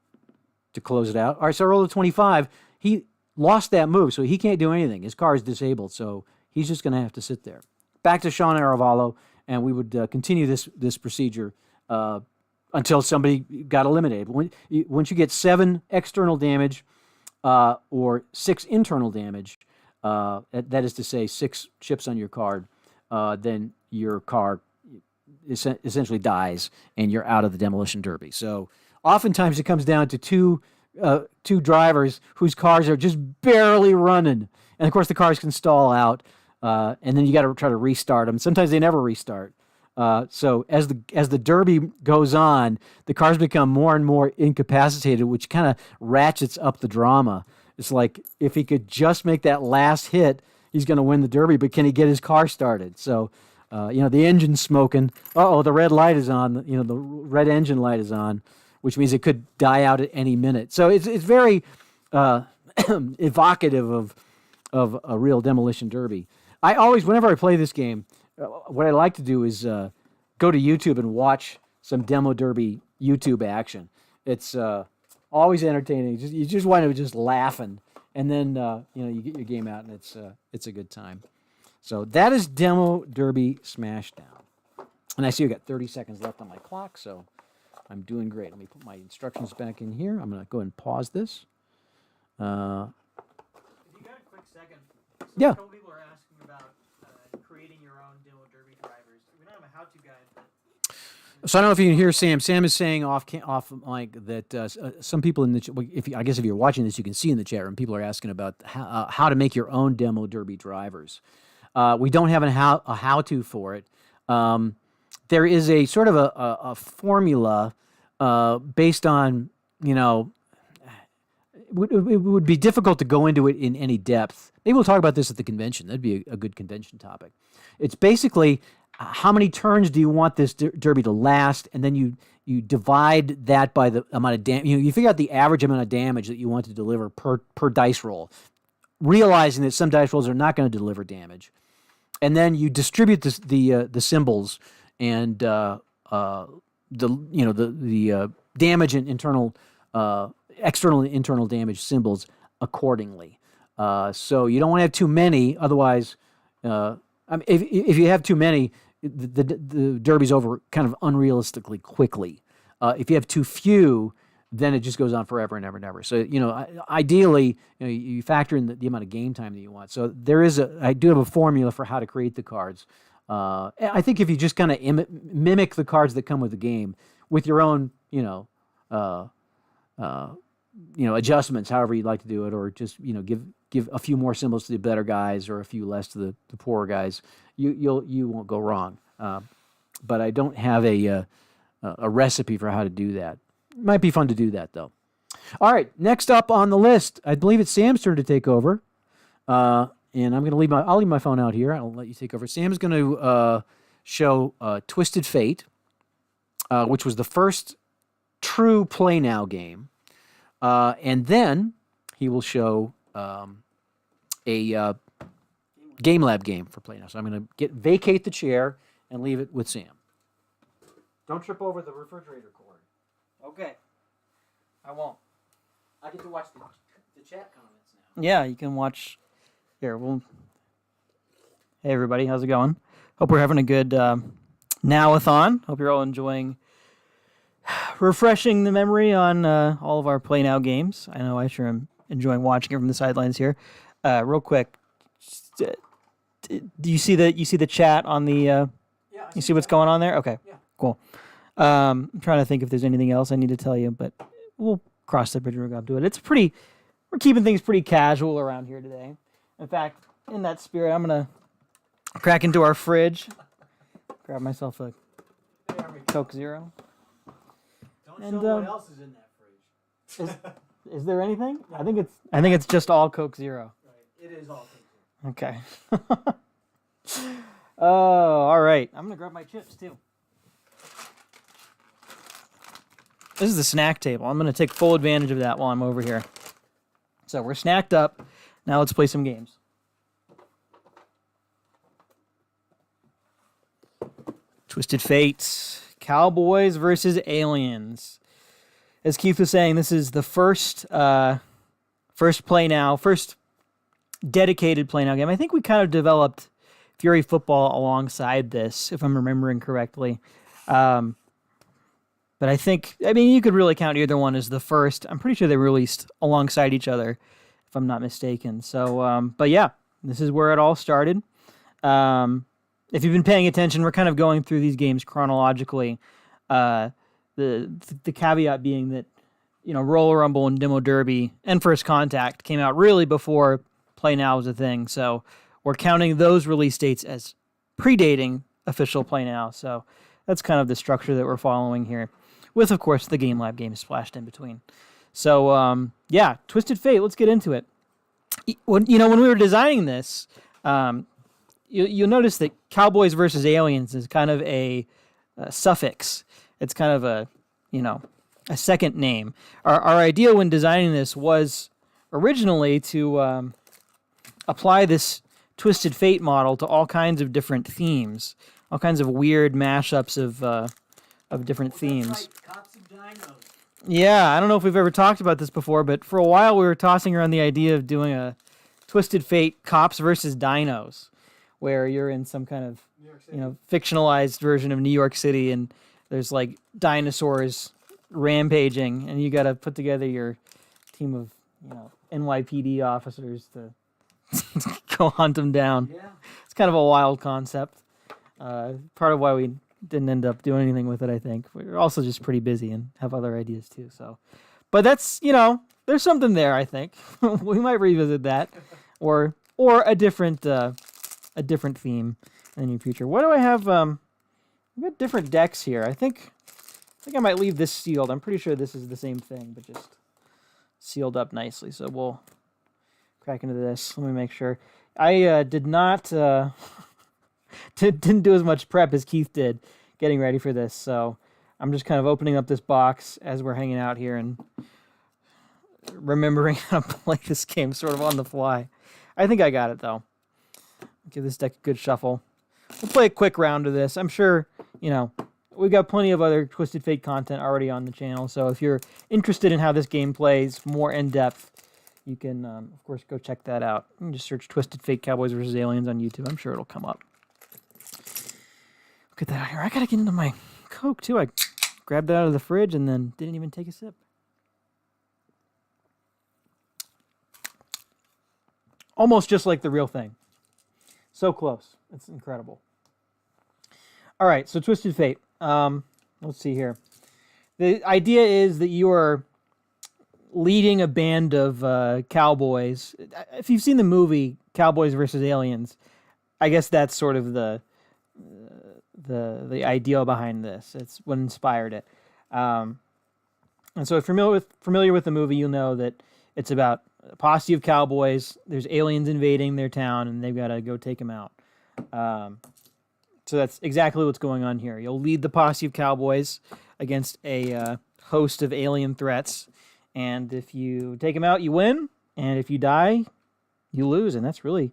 Speaker 1: to close it out. All right, so I rolled a 25. He lost that move, so he can't do anything. His car is disabled, so he's just going to have to sit there. Back to Sean Arevalo, and we would continue this procedure until somebody got eliminated. Once you get 7 external damage or 6 internal damage, that is to say 6 chips on your card, then your car essentially dies and you're out of the demolition derby. So oftentimes it comes down to two drivers whose cars are just barely running, and of course the cars can stall out, and then you got to try to restart them. Sometimes they never restart. So as the derby goes on, the cars become more and more incapacitated, which kind of ratchets up the drama. It's like if he could just make that last hit, he's going to win the derby, but can he get his car started? So, the engine's smoking. The red light is on. The red engine light is on, which means it could die out at any minute. So it's very evocative of a real demolition derby. I always, whenever I play this game, what I like to do is go to YouTube and watch some demo derby YouTube action. It's always entertaining. You just wind up just laughing, and then you get your game out, and it's a good time. So that is Demo Derby Smashdown. And I see we got 30 seconds left on my clock, so I'm doing great. Let me put my instructions back in here. I'm going to go ahead and pause this.
Speaker 2: If you got a quick second,
Speaker 1: yeah.
Speaker 2: A couple people are asking about creating your own Demo Derby drivers. We don't have a how-to guide, but...
Speaker 1: So I don't know if you can hear Sam. Sam is saying off mic that some people in the I guess if you're watching this, you can see in the chat room, people are asking about how to make your own Demo Derby drivers. We don't have a how-to for it. There is a sort of a formula based on, it would be difficult to go into it in any depth. Maybe we'll talk about this at the convention. That'd be a good convention topic. It's basically how many turns do you want this derby to last, and then you divide that by the amount of damage. You figure out the average amount of damage that you want to deliver per dice roll, realizing that some dice rolls are not going to deliver damage. And then you distribute the symbols and the damage and external and internal damage symbols accordingly. So you don't want to have too many, otherwise, if you have too many, the derby's over kind of unrealistically quickly. If you have too few, then it just goes on forever and ever and ever. So, ideally, you factor in the amount of game time that you want. So I do have a formula for how to create the cards. I think if you just kind of mimic the cards that come with the game with your own, adjustments, however you'd like to do it, or just, give a few more symbols to the better guys or a few less to the poorer guys, you won't go wrong. But I don't have a recipe for how to do that. Might be fun to do that, though. All right, next up on the list, I believe it's Sam's turn to take over. And I'm going to I'll leave my phone out here. I'll let you take over. Sam's going to show Twisted Fate, which was the first true Play Now game. And then he will show a Game Lab game for Play Now. So I'm going to vacate the chair and leave it with Sam. Don't trip over the refrigerator cord.
Speaker 2: Okay. I won't.
Speaker 1: I get to watch the chat comments now.
Speaker 2: Yeah, you can watch. Here, Hey, everybody. How's it going? Hope we're having a good Now-A-Thon. Hope you're all enjoying refreshing the memory on all of our Play Now games. I know I sure am enjoying watching it from the sidelines here. Real quick, do you see the chat on the?
Speaker 1: Yeah.
Speaker 2: You see what's going on there? Okay.
Speaker 1: Yeah.
Speaker 2: Cool. I'm trying to think if there's anything else I need to tell you, but we'll cross that bridge when we go up to it. We're keeping things pretty casual around here today. In fact, in that spirit, I'm gonna crack into our fridge, grab myself a Coke Zero.
Speaker 1: Don't show what else is in that fridge.
Speaker 2: Is there anything? I think it's just all Coke Zero.
Speaker 1: Right. It is all Coke
Speaker 2: Zero. Okay. Oh, all right. I'm gonna grab my chips too. This is the snack table. I'm going to take full advantage of that while I'm over here. So we're snacked up. Now let's play some games. Twisted Fates. Cowboys versus Aliens. As Keith was saying, this is the first Play Now, first dedicated Play Now game. I think we kind of developed Fury Football alongside this, if I'm remembering correctly. But you could really count either one as the first. I'm pretty sure they were released alongside each other, if I'm not mistaken. So, but yeah, This is where it all started. If you've been paying attention, we're kind of going through these games chronologically. The caveat being that, Roller Rumble and Demo Derby and First Contact came out really before Play Now was a thing. So we're counting those release dates as predating official Play Now. So that's kind of the structure that we're following here, with, of course, the Game Lab games splashed in between. So, Twisted Fate, let's get into it. When we were designing this, you'll notice that Cowboys versus Aliens is kind of a suffix. It's kind of a second name. Our idea when designing this was originally to apply this Twisted Fate model to all kinds of different themes, all kinds of weird mashups of different themes. Yeah, I don't know if we've ever talked about this before, but for a while we were tossing around the idea of doing a Twisted Fate Cops versus Dinos, where you're in some kind of fictionalized version of New York City, and there's like dinosaurs rampaging, and you got to put together your team of NYPD officers to go hunt them down. Yeah. It's kind of a wild concept. Part of why we didn't end up doing anything with it, I think. We're also just pretty busy and have other ideas too. So, but that's there's something there. I think we might revisit that, or a different theme in the near future. What do I have? We've got different decks here. I think I might leave this sealed. I'm pretty sure this is the same thing, but just sealed up nicely. So we'll crack into this. Let me make sure. I did not didn't do as much prep as Keith did getting ready for this. So I'm just kind of opening up this box as we're hanging out here and remembering how to play this game sort of on the fly. I think I got it though. Give this deck a good shuffle. We'll play a quick round of this. I'm sure, we've got plenty of other Twisted Fate content already on the channel. So if you're interested in how this game plays more in depth, you can, of course, go check that out. You can just search Twisted Fate Cowboys vs. Aliens on YouTube. I'm sure it'll come up. Get that out here. I gotta get into my Coke too. I grabbed that out of the fridge and then didn't even take a sip. Almost just like the real thing. So close. It's incredible. All right, so Twisted Fate. Let's see here. The idea is that you are leading a band of cowboys. If you've seen the movie Cowboys versus Aliens, I guess that's sort of the idea behind this. It's what inspired it. And so if you're familiar with the movie, you'll know that it's about a posse of cowboys. There's aliens invading their town, and they've got to go take them out. So that's exactly what's going on here. You'll lead the posse of cowboys against a host of alien threats, and if you take them out, you win, and if you die, you lose, and that's really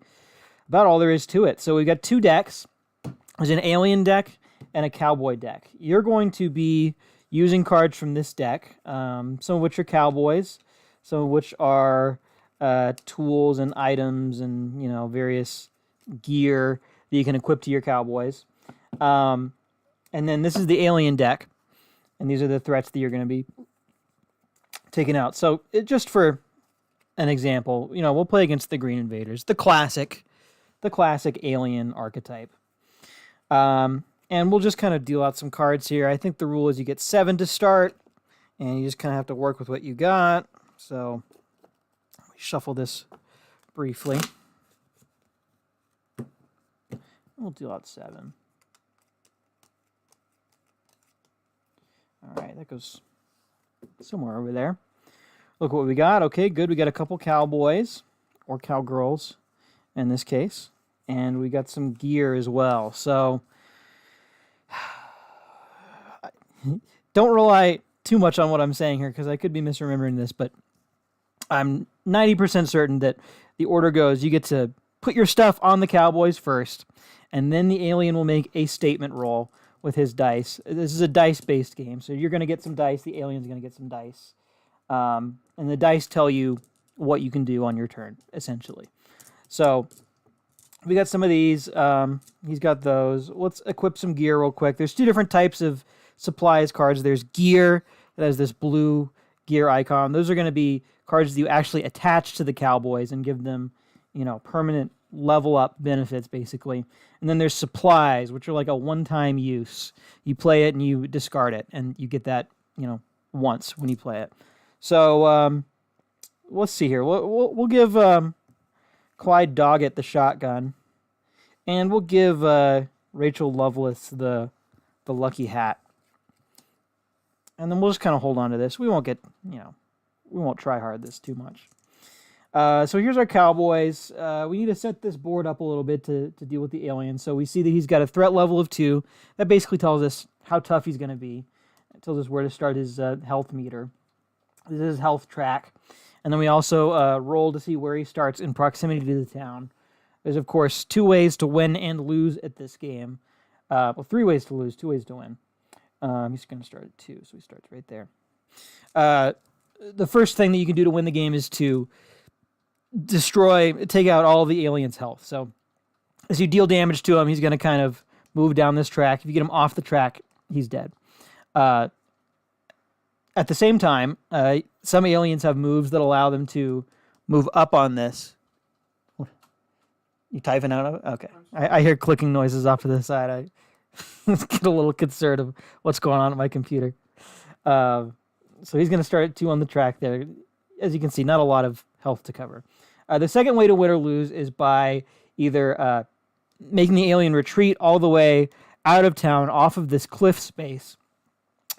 Speaker 2: about all there is to it. So we've got two decks. There's an alien deck and a cowboy deck. You're going to be using cards from this deck, some of which are cowboys, some of which are tools and items and various gear that you can equip to your cowboys. And then this is the alien deck, and these are the threats that you're going to be taking out. So just for an example, we'll play against the Green Invaders, the classic alien archetype. And we'll just kind of deal out some cards here. I think the rule is you get 7 to start, and you just kind of have to work with what you got. So let me shuffle this briefly. We'll deal out 7. All right, that goes somewhere over there. Look what we got. Okay, good. We got a couple cowboys, or cowgirls in this case. And we got some gear as well. So don't rely too much on what I'm saying here, because I could be misremembering this, but I'm 90% certain that the order goes, you get to put your stuff on the cowboys first, and then the alien will make a statement roll with his dice. This is a dice-based game, so you're going to get some dice, the alien's going to get some dice. And the dice tell you what you can do on your turn, essentially. So we got some of these. He's got those. Let's equip some gear real quick. There's 2 different types of supplies cards. There's gear that has this blue gear icon. Those are going to be cards that you actually attach to the cowboys and give them, permanent level up benefits, basically. And then there's supplies, which are like a one-time use. You play it and you discard it, and you get that, once when you play it. So let's see here. We'll give Clyde Doggett the shotgun, and we'll give Rachel Lovelace the lucky hat. And then we'll just kind of hold on to this. We won't get, we won't try hard this too much. So here's our Cowboys. We need to set this board up a little bit to deal with the aliens. So we see that he's got a threat level of 2. That basically tells us how tough he's going to be. It tells us where to start his health meter. This is his health track. And then we also roll to see where he starts in proximity to the town. There's, of course, 2 ways to win and lose at this game. 3 ways to lose, 2 ways to win. He's going to start at 2, so he starts right there. The first thing that you can do to win the game is to take out all the aliens' health. So as you deal damage to him, he's going to kind of move down this track. If you get him off the track, he's dead. At the same time, some aliens have moves that allow them to move up on this. You typing out of it? Okay. I hear clicking noises off to the side. I get a little concerned of what's going on at my computer. So he's going to start at 2 on the track there. As you can see, not a lot of health to cover. The second way to win or lose is by either making the alien retreat all the way out of town off of this cliff space,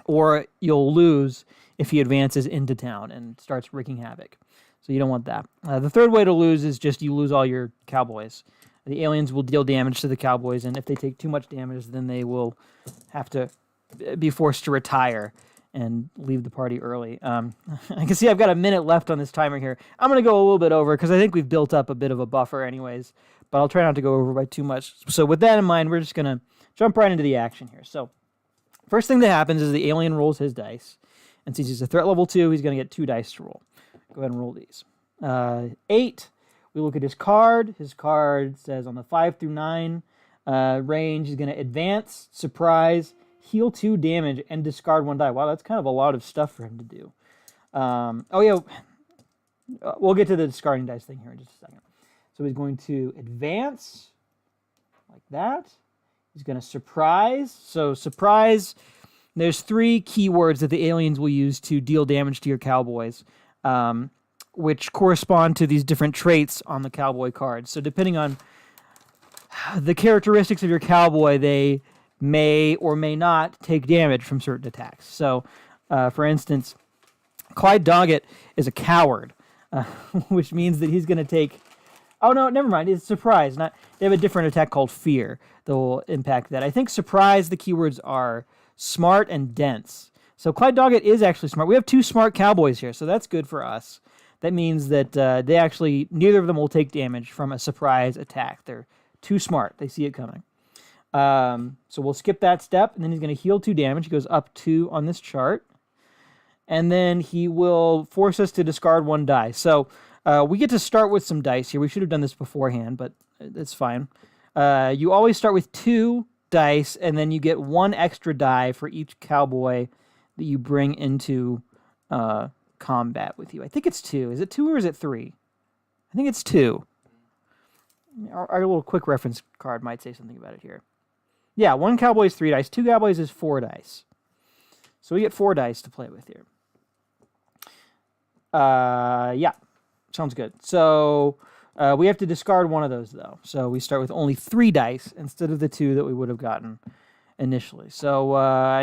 Speaker 2: or you'll lose if he advances into town and starts wreaking havoc. So you don't want that. The third way to lose is just you lose all your Cowboys. The aliens will deal damage to the Cowboys, and if they take too much damage, then they will have to be forced to retire and leave the party early. I can see I've got a minute left on this timer here. I'm going to go a little bit over because I think we've built up a bit of a buffer anyways, but I'll try not to go over by too much. So with that in mind, we're just going to jump right into the action here. So first thing that happens is the alien rolls his dice, and since he's a threat level 2, he's going to get 2 dice to roll. Go ahead and roll these. 8. We look at his card. His card says on the 5 through 9 range, he's going to advance, surprise, heal 2 damage, and discard 1 die. Wow, that's kind of a lot of stuff for him to do. We'll get to the discarding dice thing here in just a second. So he's going to advance like that. He's going to surprise. So surprise, there's 3 keywords that the aliens will use to deal damage to your Cowboys, which correspond to these different traits on the Cowboy card. So depending on the characteristics of your Cowboy, they may or may not take damage from certain attacks. So, for instance, Clyde Doggett is a coward, which means that he's going to take... Oh, no, never mind. It's surprise. They have a different attack called fear that will impact that. I think surprise, the keywords are smart and dense. So Clyde Doggett is actually smart. We have 2 smart Cowboys here, so that's good for us. That means that neither of them will take damage from a surprise attack. They're too smart. They see it coming. So we'll skip that step, and then he's going to heal 2 damage. He goes up 2 on this chart. And then he will force us to discard 1 die. So we get to start with some dice here. We should have done this beforehand, but it's fine. You always start with 2 dice, and then you get 1 extra die for each Cowboy that you bring into combat with you. I think it's 2. Is it 2 or is it 3? I think it's 2. Our little quick reference card might say something about it here. Yeah, 1 Cowboy is 3 dice. 2 Cowboys is 4 dice. So we get 4 dice to play with here. Yeah, sounds good. So we have to discard 1 of those, though. So we start with only 3 dice instead of the 2 that we would have gotten initially. So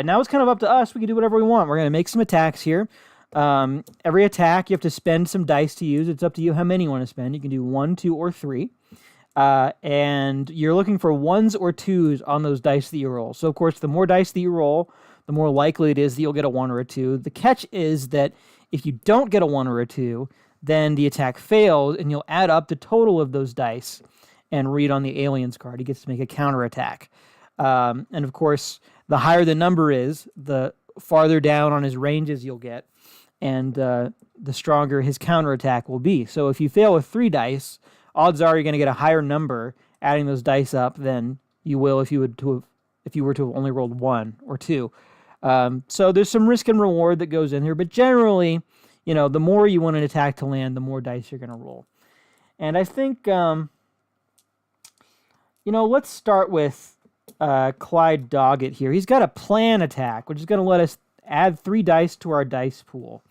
Speaker 2: now it's kind of up to us. We can do whatever we want. We're going to make some attacks here. Every attack, you have to spend some dice to use. It's up to you how many you want to spend. You can do 1, 2, or 3. And you're looking for 1s or 2s on those dice that you roll. So, of course, the more dice that you roll, the more likely it is that you'll get a 1 or a 2. The catch is that if you don't get a 1 or a 2, then the attack fails, and you'll add up the total of those dice and read on the alien's card. He gets to make a counterattack. And, of course, the higher the number is, the farther down on his ranges you'll get, and the stronger his counterattack will be. So if you fail with 3 dice, odds are you're going to get a higher number adding those dice up than you will if you were to have only rolled 1 or 2. So there's some risk and reward that goes in here, but generally, the more you want an attack to land, the more dice you're going to roll. And I think let's start with Clyde Doggett here. He's got a plan attack, which is going to let us add 3 dice to our dice pool.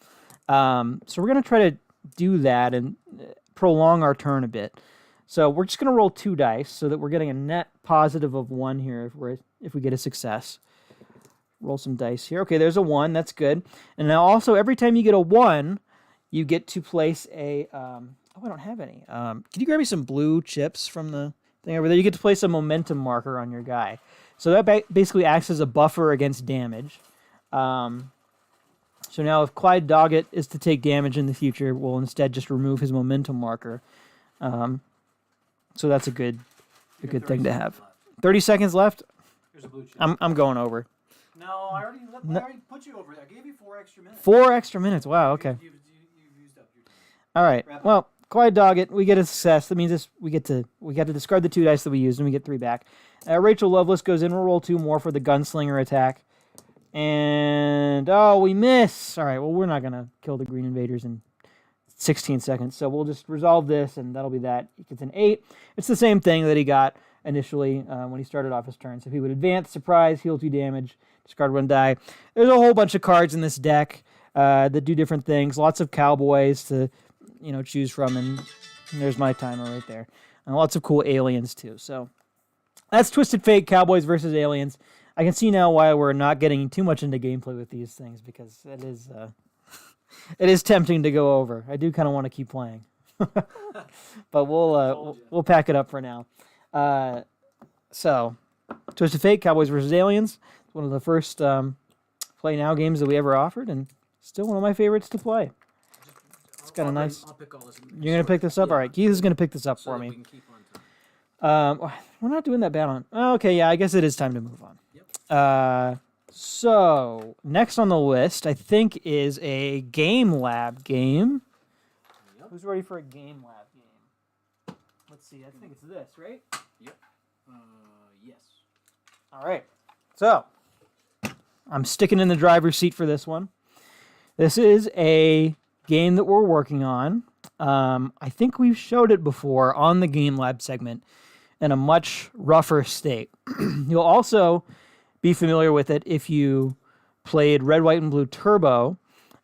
Speaker 2: So we're going to try to do that and prolong our turn a bit. So we're just going to roll 2 dice so that we're getting a net positive of 1 here if we get a success. Roll some dice here. Okay, there's a 1. That's good. And now also, every time you get a 1, you get to place a... I don't have any. Can you grab me some blue chips from the thing over there? You get to place a momentum marker on your guy. So that basically acts as a buffer against damage. So now if Clyde Doggett is to take damage in the future, we'll instead just remove his momentum marker. So that's a good thing to have. 30 seconds left.
Speaker 1: Here's a blue chip.
Speaker 2: I'm going over.
Speaker 1: No, I already put you over there. I gave you 4 extra minutes.
Speaker 2: 4 extra minutes. Wow. Okay.
Speaker 1: You've used up your time.
Speaker 2: All right. Well, Clyde Doggett, we get a success. That means we got to discard the 2 dice that we used, and we get 3 back. Rachel Lovelace goes in. We'll roll 2 more for the gunslinger attack. And we miss. All right. Well, we're not gonna kill the Green Invaders in 16 seconds, so we'll just resolve this, and that'll be that. He gets an 8. It's the same thing that he got initially when he started off his turn. So if he would advance, surprise, heal 2 damage, discard 1 die. There's a whole bunch of cards in this deck that do different things. Lots of Cowboys to choose from, and there's my timer right there. And lots of cool aliens too. So that's Twisted Fate, Cowboys versus Aliens. I can see now why we're not getting too much into gameplay with these things, because it is tempting to go over. I do kind of want to keep playing, but we'll pack it up for now. So, Twisted Fate, Cowboys versus Aliens. It's one of the first Play Now games that we ever offered, and still one of my favorites to play. It's got a nice... You're going to pick this up? Yeah. All right, Keith is going to pick this up for me. We can keep on time. We're not doing that bad on... Okay, yeah, I guess it is time to move on. Yep. So, next on the list, I think, is a Game Lab game. Yep. Who's ready for a Game Lab game? Let's see, I think it's this, right?
Speaker 1: Yep. Yes.
Speaker 2: All right. So, I'm sticking in the driver's seat for this one. This is a game that we're working on. I think we've showed it before on the Game Lab segment in a much rougher state. You'll also be familiar with it if you played Red, White, and Blue Turbo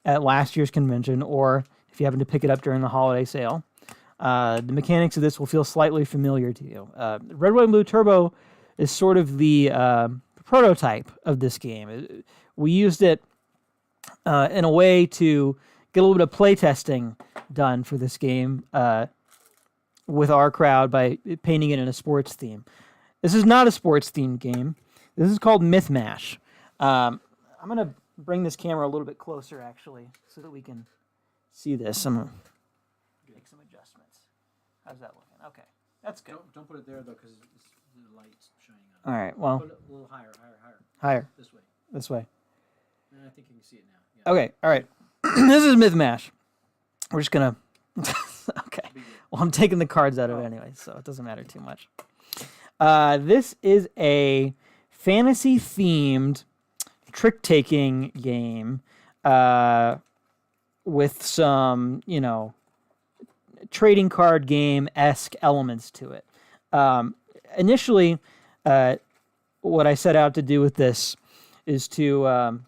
Speaker 2: at last year's convention, or if you happen to pick it up during the holiday sale. The mechanics of this will feel slightly familiar to you. Red, White, and Blue Turbo is sort of the prototype of this game. We used it in a way to get a little bit of playtesting done for this game with our crowd by painting it in a sports theme. This is not a sports-themed game. This is called Mythmash. I'm going to bring this camera a little bit closer, actually, so that we can see this. I'm going to make some adjustments. How's that looking? Okay, that's good.
Speaker 1: Don't put it there, though, because the light's shining on it.
Speaker 2: All right, well...
Speaker 1: Put it a little higher.
Speaker 2: Higher.
Speaker 1: This way.
Speaker 2: This way.
Speaker 1: I think you can see it now. Yeah.
Speaker 2: Okay, all right. This is Mythmash. We're just going to... Okay. Well, I'm taking the cards out of it anyway, so it doesn't matter too much. This is a fantasy-themed trick-taking game with some, trading card game-esque elements to it. Initially, what I set out to do with this is to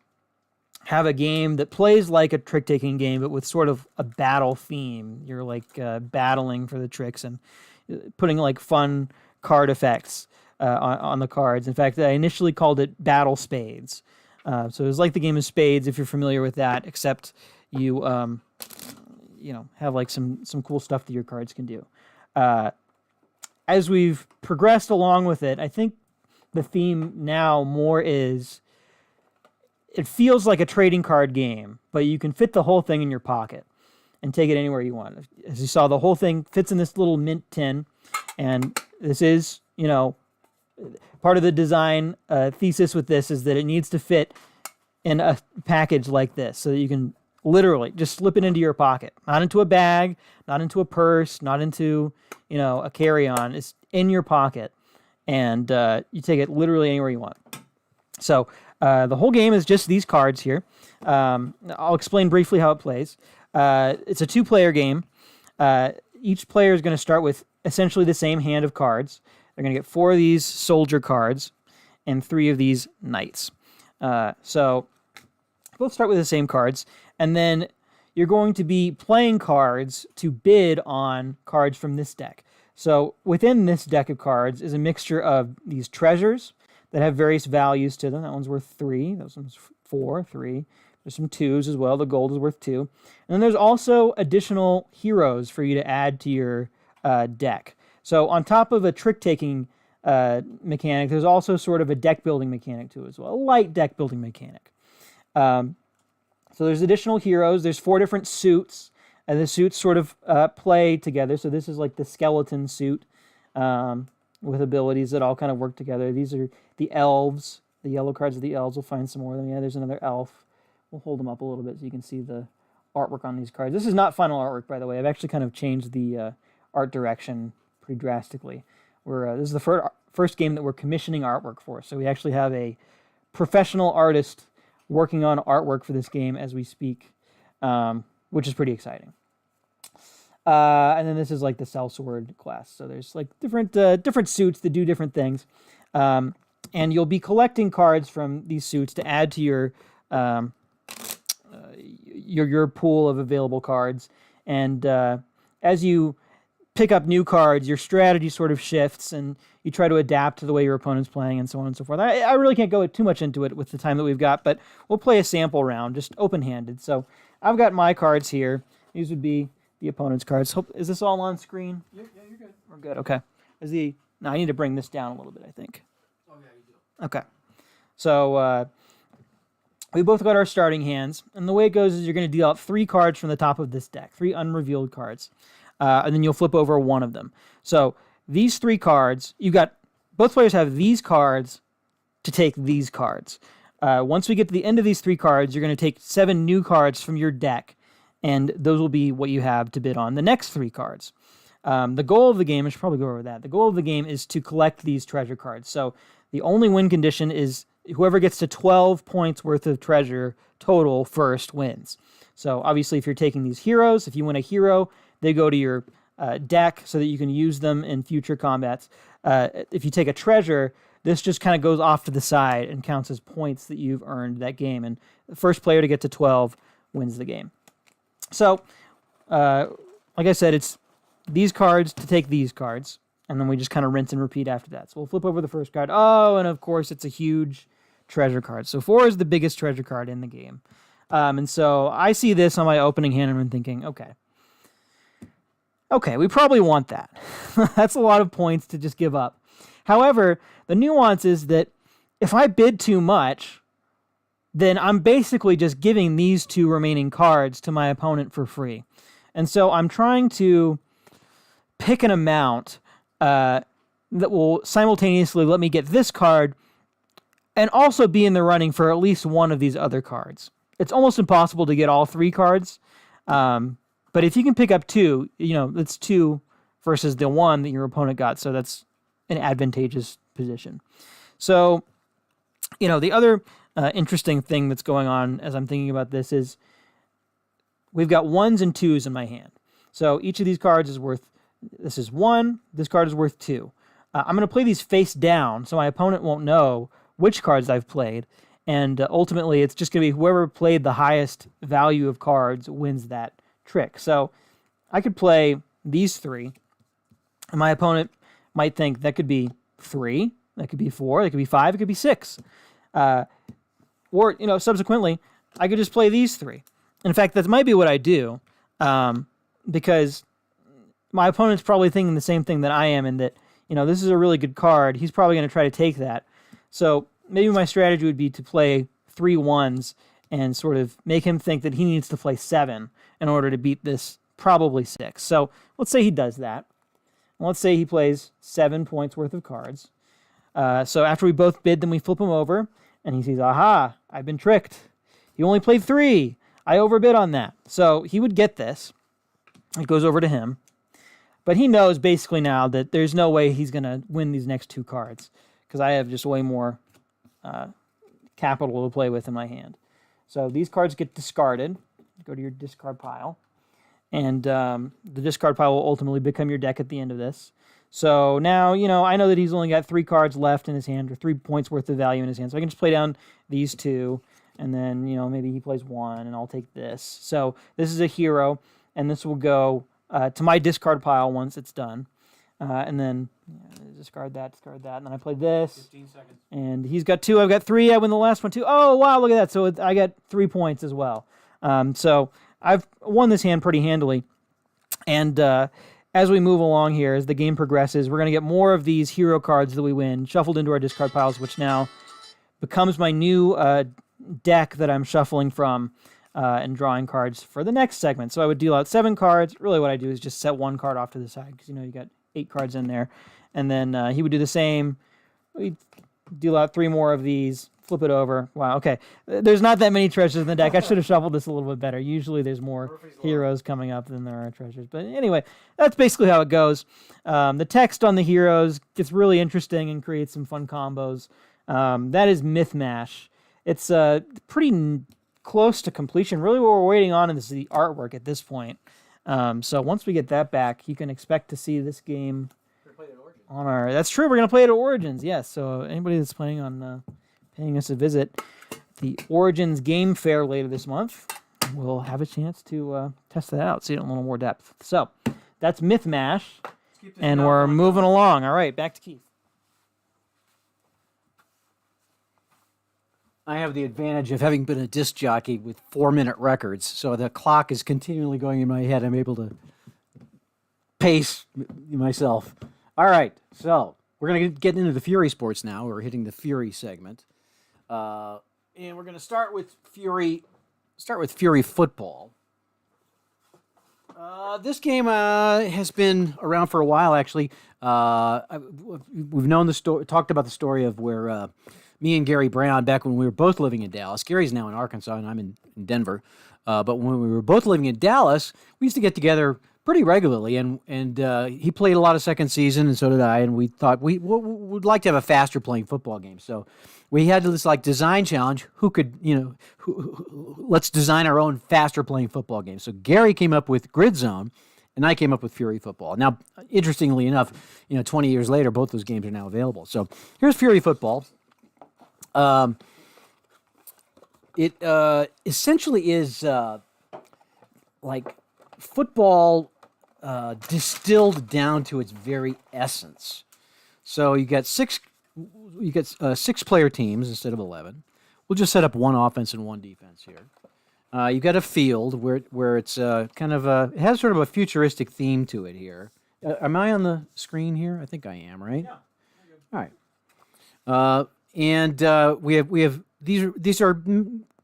Speaker 2: have a game that plays like a trick-taking game, but with sort of a battle theme. You're like battling for the tricks and putting like fun card effects on the cards. In fact, I initially called it Battle Spades. So it was like the game of Spades, if you're familiar with that, except you have like some cool stuff that your cards can do. As we've progressed along with it, I think the theme now more is, it feels like a trading card game, but you can fit the whole thing in your pocket and take it anywhere you want. As you saw, the whole thing fits in this little mint tin, and this is, part of the design thesis with this is that it needs to fit in a package like this, so that you can literally just slip it into your pocket, not into a bag, not into a purse, not into, a carry-on. It's in your pocket, and you take it literally anywhere you want. So the whole game is just these cards here. I'll explain briefly how it plays. It's a 2-player game. Each player is going to start with essentially the same hand of cards. They're going to get 4 of these soldier cards and 3 of these knights. So both start with the same cards, and then you're going to be playing cards to bid on cards from this deck. So within this deck of cards is a mixture of these treasures that have various values to them. That one's worth 3. That one's 4, 3. There's some 2s as well. The gold is worth 2. And then there's also additional heroes for you to add to your deck. So on top of a trick-taking mechanic, there's also sort of a deck-building mechanic to it as well. A light deck-building mechanic. So there's additional heroes. There's 4 different suits. And the suits sort of play together. So this is like the skeleton suit with abilities that all kind of work together. These are the elves. The yellow cards are the elves. We'll find some more of them. Yeah, there's another elf. We'll hold them up a little bit so you can see the artwork on these cards. This is not final artwork, by the way. I've actually kind of changed the art direction pretty drastically. This is the first game that we're commissioning artwork for. So we actually have a professional artist working on artwork for this game as we speak, which is pretty exciting. And then this is like the sellsword class. So there's like different suits that do different things. And you'll be collecting cards from these suits to add to your pool of available cards. And as you pick up new cards, your strategy sort of shifts and you try to adapt to the way your opponent's playing and so on and so forth. I really can't go too much into it with the time that we've got, but we'll play a sample round, just open-handed. So I've got my cards here. These would be the opponent's cards. Is this all on screen?
Speaker 3: Yeah, you're good.
Speaker 2: We're good, okay. No, I need to bring this down a little bit, I think.
Speaker 3: Oh, yeah, you do.
Speaker 2: Okay. So we both got our starting hands, and the way it goes is you're going to deal out 3 cards from the top of this deck, 3 unrevealed cards, and then you'll flip over one of them. So these 3 cards, both players have these cards to take these cards. Once we get to the end of these 3 cards, you're going to take 7 new cards from your deck, and those will be what you have to bid on the next 3 cards. The goal of the game, I should probably go over that. The goal of the game is to collect these treasure cards. So the only win condition is whoever gets to 12 points worth of treasure total first wins. So obviously if you're taking these heroes, if you win a hero, they go to your deck so that you can use them in future combats. If you take a treasure, this just kind of goes off to the side and counts as points that you've earned that game. And the first player to get to 12 wins the game. So, like I said, it's these cards to take these cards. And then we just kind of rinse and repeat after that. So we'll flip over the first card. Oh, and of course it's a huge treasure card. So 4 is the biggest treasure card in the game. And so I see this on my opening hand and I'm thinking, okay, we probably want that. That's a lot of points to just give up. However, the nuance is that if I bid too much, then I'm basically just giving these 2 remaining cards to my opponent for free. And so I'm trying to pick an amount that will simultaneously let me get this card and also be in the running for at least one of these other cards. It's almost impossible to get all 3 cards, but if you can pick up 2, that's 2 versus the 1 that your opponent got, so that's an advantageous position. So, the other interesting thing that's going on as I'm thinking about this is we've got 1s and 2s in my hand. So each of these cards is worth, this is 1, this card is worth 2. I'm going to play these face down so my opponent won't know which cards I've played, and ultimately it's just going to be whoever played the highest value of cards wins that trick. So I could play these 3, and my opponent might think that could be 3, that could be 4, that could be 5, it could be 6. Or, subsequently, I could just play these 3. In fact, that might be what I do, because my opponent's probably thinking the same thing that I am, and that, this is a really good card. He's probably going to try to take that. So maybe my strategy would be to play 3 1s and sort of make him think that he needs to play 7 in order to beat this probably 6. So let's say he does that. And let's say he plays 7 points worth of cards. So after we both bid, then we flip him over, and he sees, aha, I've been tricked. He only played 3. I overbid on that. So he would get this. It goes over to him. But he knows basically now that there's no way he's going to win these next 2 cards because I have just way more capital to play with in my hand. So these cards get discarded. Go to your discard pile. And the discard pile will ultimately become your deck at the end of this. So now, I know that he's only got 3 cards left in his hand, or 3 points worth of value in his hand. So I can just play down these 2, and then, maybe he plays 1, and I'll take this. So this is a hero, and this will go to my discard pile once it's done. And then discard that, and then I play this.
Speaker 3: 15 seconds.
Speaker 2: And he's got 2, I've got 3, I win the last one too. Oh, wow, look at that. So I got 3 points as well. So I've won this hand pretty handily. And as we move along here, as the game progresses, we're going to get more of these hero cards that we win shuffled into our discard piles, which now becomes my new deck that I'm shuffling from and drawing cards for the next segment. So I would deal out 7 cards. Really what I do is just set 1 card off to the side because, you got 8 cards in there. And then he would do the same. We deal out 3 more of these, flip it over. Wow, okay. There's not that many treasures in the deck. I should have shuffled this a little bit better. Usually there's more heroes coming up than there are treasures. But anyway, that's basically how it goes. The text on the heroes gets really interesting and creates some fun combos. That is Mythmash. It's pretty close to completion. Really what we're waiting on is the artwork at this point. So once we get that back, you can expect to see this game on our... That's true, we're going to play it at Origins, yes. So anybody that's planning on paying us a visit, the Origins Game Fair later this month, will have a chance to test that out, see it in a little more depth. So that's Mythmash, and we're moving along. All right, back to Keith.
Speaker 1: I have the advantage of having been a disc jockey with 4-minute records, so the clock is continually going in my head. I'm able to pace myself. All right, so we're going to get into the Fury sports now. We're hitting the Fury segment, and we're going to start with Fury football. This game has been around for a while, actually. We've known the story, talked about the story of where me and Gary Brown, back when we were both living in Dallas. Gary's now in Arkansas, and I'm in Denver. But when we were both living in Dallas, we used to get together pretty regularly, and he played a lot of second season, and so did I, and we thought we would like to have a faster playing football game. So we had this design challenge. Who could, let's design our own faster playing football game. So Gary came up with Grid Zone, and I came up with Fury Football. Now, interestingly enough, 20 years later, both those games are now available. So here's Fury Football. It essentially is like football distilled down to its very essence. So you get 6 player teams instead of 11. We'll just set up 1 offense and 1 defense here. You got a field where it's kind of it has sort of a futuristic theme to it here. Am I on the screen here? I think I am, right?
Speaker 3: Yeah.
Speaker 1: All right. And we have these are,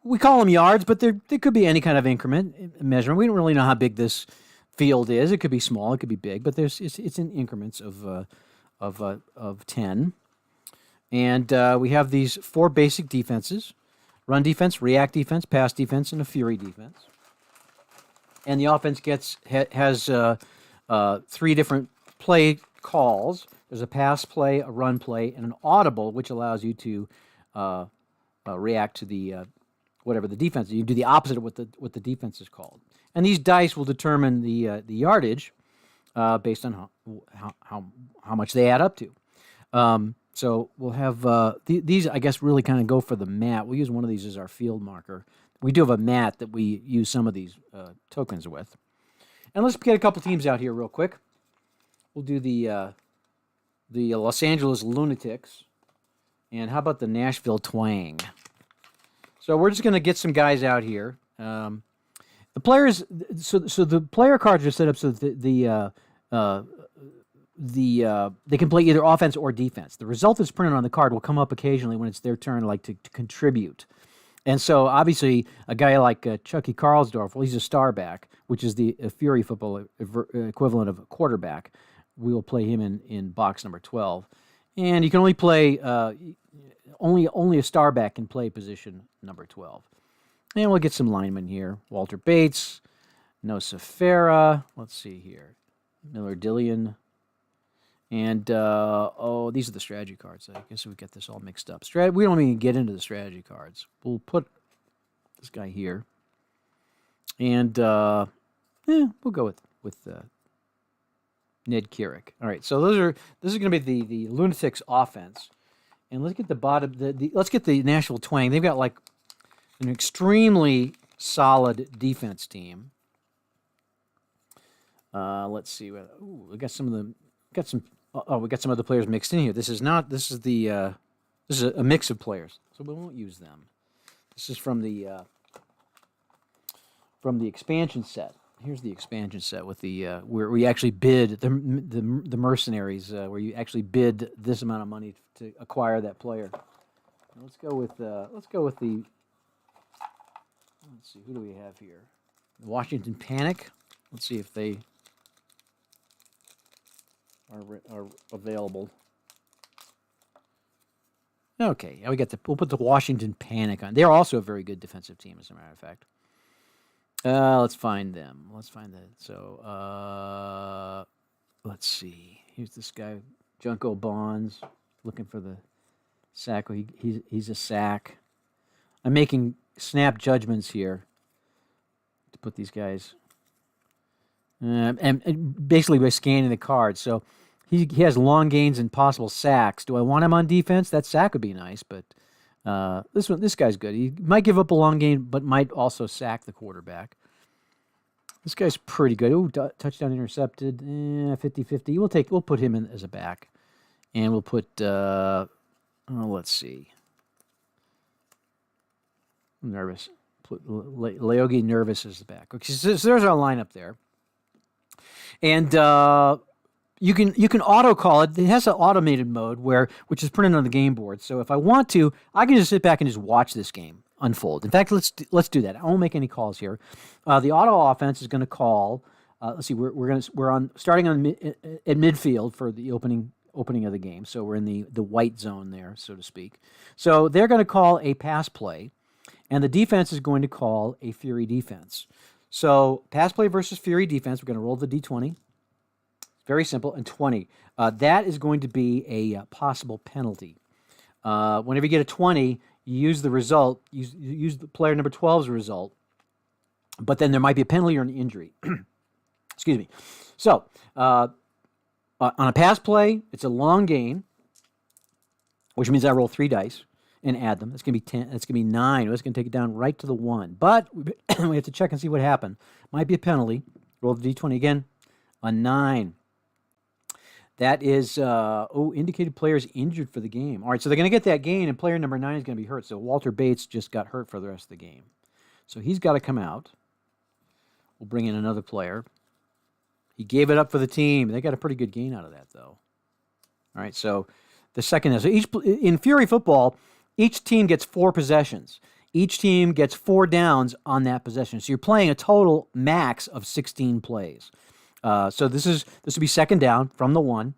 Speaker 1: we call them yards, but they could be any kind of increment measurement. We don't really know how big this field is. It could be small, it could be big, but it's in increments of 10. And we have these 4 basic defenses: run defense, react defense, pass defense, and a fury defense. And the offense has 3 different play calls. There's a pass play, a run play, and an audible, which allows you to react to the whatever the defense is. You do the opposite of what the defense is called. And these dice will determine the yardage based on how much they add up to. So we'll have these, I guess, really kind of go for the mat. We'll use one of these as our field marker. We do have a mat that we use some of these tokens with. And let's get a couple teams out here real quick. We'll do the Los Angeles Lunatics, and how about the Nashville Twang? So we're just going to get some guys out here. The players, so the player cards are set up so that they can play either offense or defense. The result that's printed on the card will come up occasionally when it's their turn, to contribute. And so obviously a guy like Chucky Karlsdorf, well, he's a star back, which is the Fury Football equivalent of a quarterback. We will play him in box number 12. And you can only play, only a star back can play position number 12. And we'll get some linemen here. Walter Bates, Nosafera, let's see here, Miller Dillion. And, these are the strategy cards. I guess we get this all mixed up. We don't even get into the strategy cards. We'll put this guy here. And, we'll go with Ned Kierick. All right, so this is going to be the Lunatics offense, and let's get the bottom. Let's get the Nashville Twang. They've got like an extremely solid defense team. Let's see. Ooh, we got some of the we got some other players mixed in here. This is a mix of players, so we won't use them. This is from the expansion set. Here's the expansion set with the where we actually bid the mercenaries, where you actually bid this amount of money to acquire that player. Let's go with the. Let's see, who do we have here? Washington Panic. Let's see if they are available. Okay, we'll put the Washington Panic on. They're also a very good defensive team, as a matter of fact. Let's find them. Let's find that. So, let's see. Here's this guy, Junko Bonds, looking for the sack. He's a sack. I'm making snap judgments here to put these guys, and basically by scanning the cards. So he has long gains and possible sacks. Do I want him on defense? That sack would be nice, but this guy's good. He might give up a long gain, but might also sack the quarterback. This guy's pretty good. Ooh, touchdown intercepted. 50-50. We'll put him in as a back, and we'll put. Let's see. I'm nervous. Put Leogi Nervous as the back. Okay, so there's our lineup there, and you can auto call it. It has an automated mode which is printed on the game board. So if I want to, I can just sit back and just watch this game unfold. In fact, let's do that. I won't make any calls here. The auto offense is going to call. Let's see. We're starting at midfield for the opening of the game. So we're in the white zone there, so to speak. So they're going to call a pass play, and the defense is going to call a Fury defense. So pass play versus Fury defense. We're going to roll the D20. Very simple, and 20. That is going to be a possible penalty. Whenever you get a 20, you use the result. Use the player number 12's result, but then there might be a penalty or an injury. Excuse me. So on a pass play, it's a long gain, which means I roll 3 dice and add them. It's going to be 10. It's going to be 9. It's going to take it down right to the 1. But we have to check and see what happened. Might be a penalty. Roll the D20 again. A 9. That is, indicated players injured for the game. All right, so they're going to get that gain, and player number 9 is going to be hurt. So Walter Bates just got hurt for the rest of the game. So he's got to come out. We'll bring in another player. He gave it up for the team. They got a pretty good gain out of that, though. All right, so the second is, in Fury football, each team gets 4 possessions. Each team gets 4 downs on that possession. So you're playing a total max of 16 plays. So this will be second down from the 1.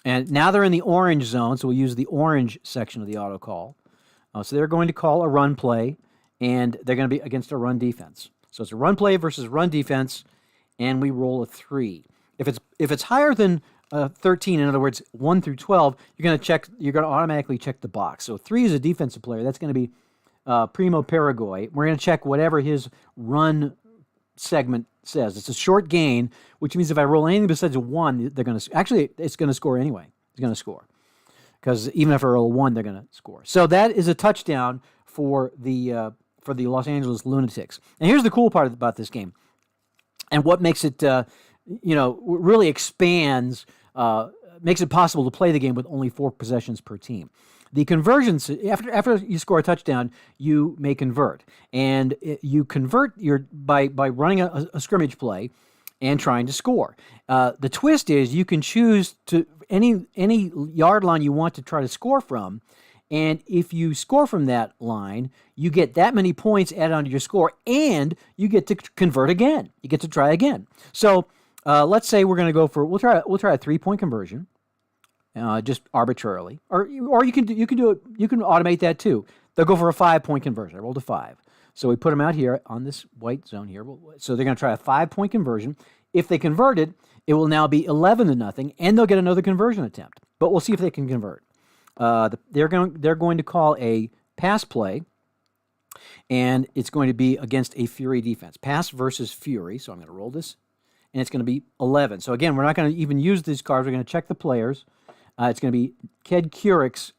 Speaker 1: And now they're in the orange zone, so we'll use the orange section of the auto call. So they're going to call a run play, and they're going to be against a run defense. So it's a run play versus run defense, and we roll a 3. If it's higher than 13, in other words, 1 through 12, you're going to automatically check the box. So 3 is a defensive player. That's going to be Primo Paraguay. We're going to check whatever his run segment says. It's a short gain, which means if I roll anything besides a 1, they're going to it's going to score anyway. It's going to score because even if I roll a 1, they're going to score. So that is a touchdown for the Los Angeles Lunatics. And here's the cool part about this game, and what makes it really expands, makes it possible to play the game with only 4 possessions per team. The conversions, after you score a touchdown, you may convert. And you convert by running a scrimmage play and trying to score. The twist is you can choose to any yard line you want to try to score from. And if you score from that line, you get that many points added onto your score, and you get to convert again. You get to try again. So let's say we're going to go we'll try a 3-point conversion. Just arbitrarily, or you can do it. You can automate that too. They'll go for a 5-point conversion. I rolled a 5, so we put them out here on this white zone here. So they're going to try a 5-point conversion. If they convert it, it will now be 11-0, and they'll get another conversion attempt. But we'll see if they can convert. They're going to call a pass play, and it's going to be against a Fury defense. Pass versus Fury. So I'm going to roll this, and it's going to be 11. So again, we're not going to even use these cards. We're going to check the players. It's going to be Ked Couric's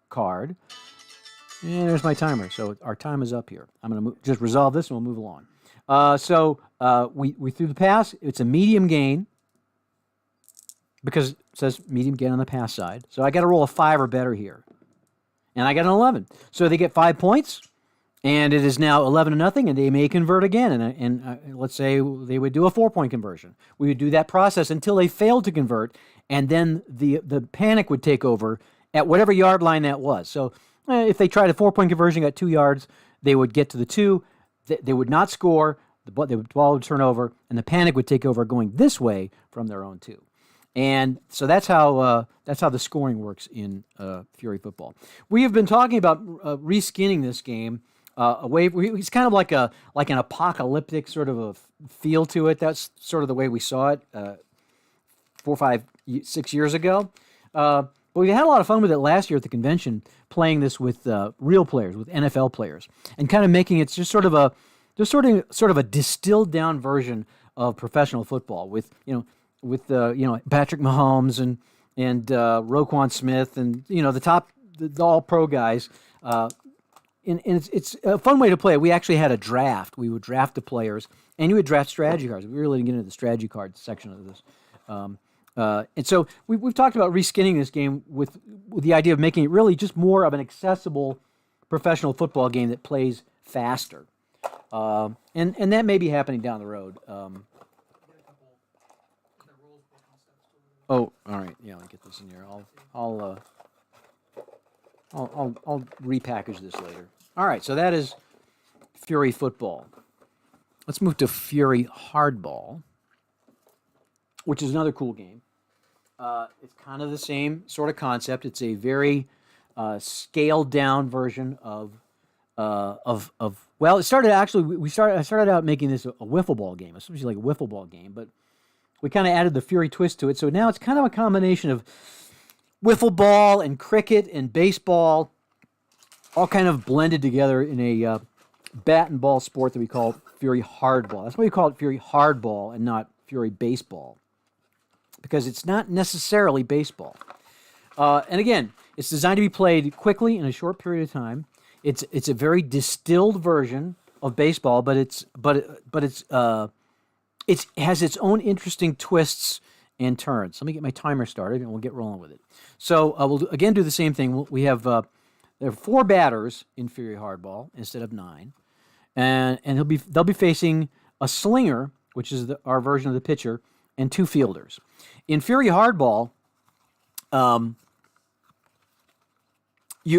Speaker 1: card. And there's my timer. So our time is up here. I'm going to just resolve this and we'll move along. We threw the pass. It's a medium gain because it says medium gain on the pass side. So I got to roll a 5 or better here. And I got an 11. So they get 5 points. And it is now 11-0, and they may convert again. And let's say they would do a 4-point conversion. We would do that process until they failed to convert, and then the panic would take over at whatever yard line that was. So if they tried a 4-point conversion, got 2 yards, they would get to the 2. They would not score. The ball would turn over, and the panic would take over going this way from their own 2. And so that's how the scoring works in Fury Football. We have been talking about reskinning this game. It's kind of like an apocalyptic sort of a feel to it. That's sort of the way we saw it 4, 5, 6 years ago. But we had a lot of fun with it last year at the convention, playing this with real players, with NFL players, and kind of making it just sort of a distilled down version of professional football with Patrick Mahomes and Roquan Smith and the all pro guys. And it's a fun way to play. We actually had a draft. We would draft the players, and you would draft strategy cards. We really didn't get into the strategy card section of this. And so we've talked about reskinning this game with the idea of making it really just more of an accessible professional football game that plays faster. And that may be happening down the road. All right. Yeah, let me get this in here. I'll repackage this later. All right, so that is Fury Football. Let's move to Fury Hardball, which is another cool game. It's kind of the same sort of concept. It's a very scaled down version of it started actually. I started out making this a wiffle ball game, especially like a wiffle ball game, but we kind of added the Fury twist to it. So now it's kind of a combination of wiffle ball and cricket and baseball, all kind of blended together in a bat and ball sport that we call Fury Hardball. That's why we call it Fury Hardball and not Fury Baseball, because it's not necessarily baseball. And again, it's designed to be played quickly in a short period of time. It's a very distilled version of baseball, but it has its own interesting twists and turns. Let me get my timer started, and we'll get rolling with it. So we'll again do the same thing. We have there are 4 batters in Fury Hardball instead of 9, and they'll be facing a slinger, which is our version of the pitcher, and 2 fielders. In Fury Hardball,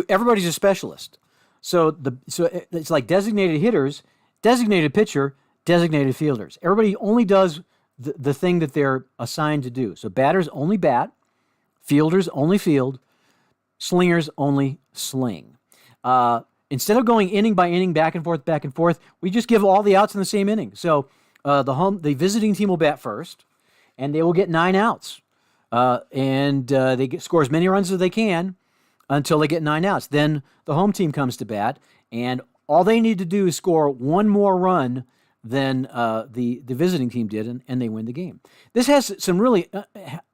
Speaker 1: everybody's a specialist. So it's like designated hitters, designated pitcher, designated fielders. Everybody only does the thing that they're assigned to do. So batters only bat, fielders only field, slingers only sling. Instead of going inning by inning, back and forth, we just give all the outs in the same inning. So the visiting team will bat first, and they will get 9 outs. And they score as many runs as they can until they get 9 outs. Then the home team comes to bat, and all they need to do is score 1 more run than the visiting team did, and they win the game. This has some really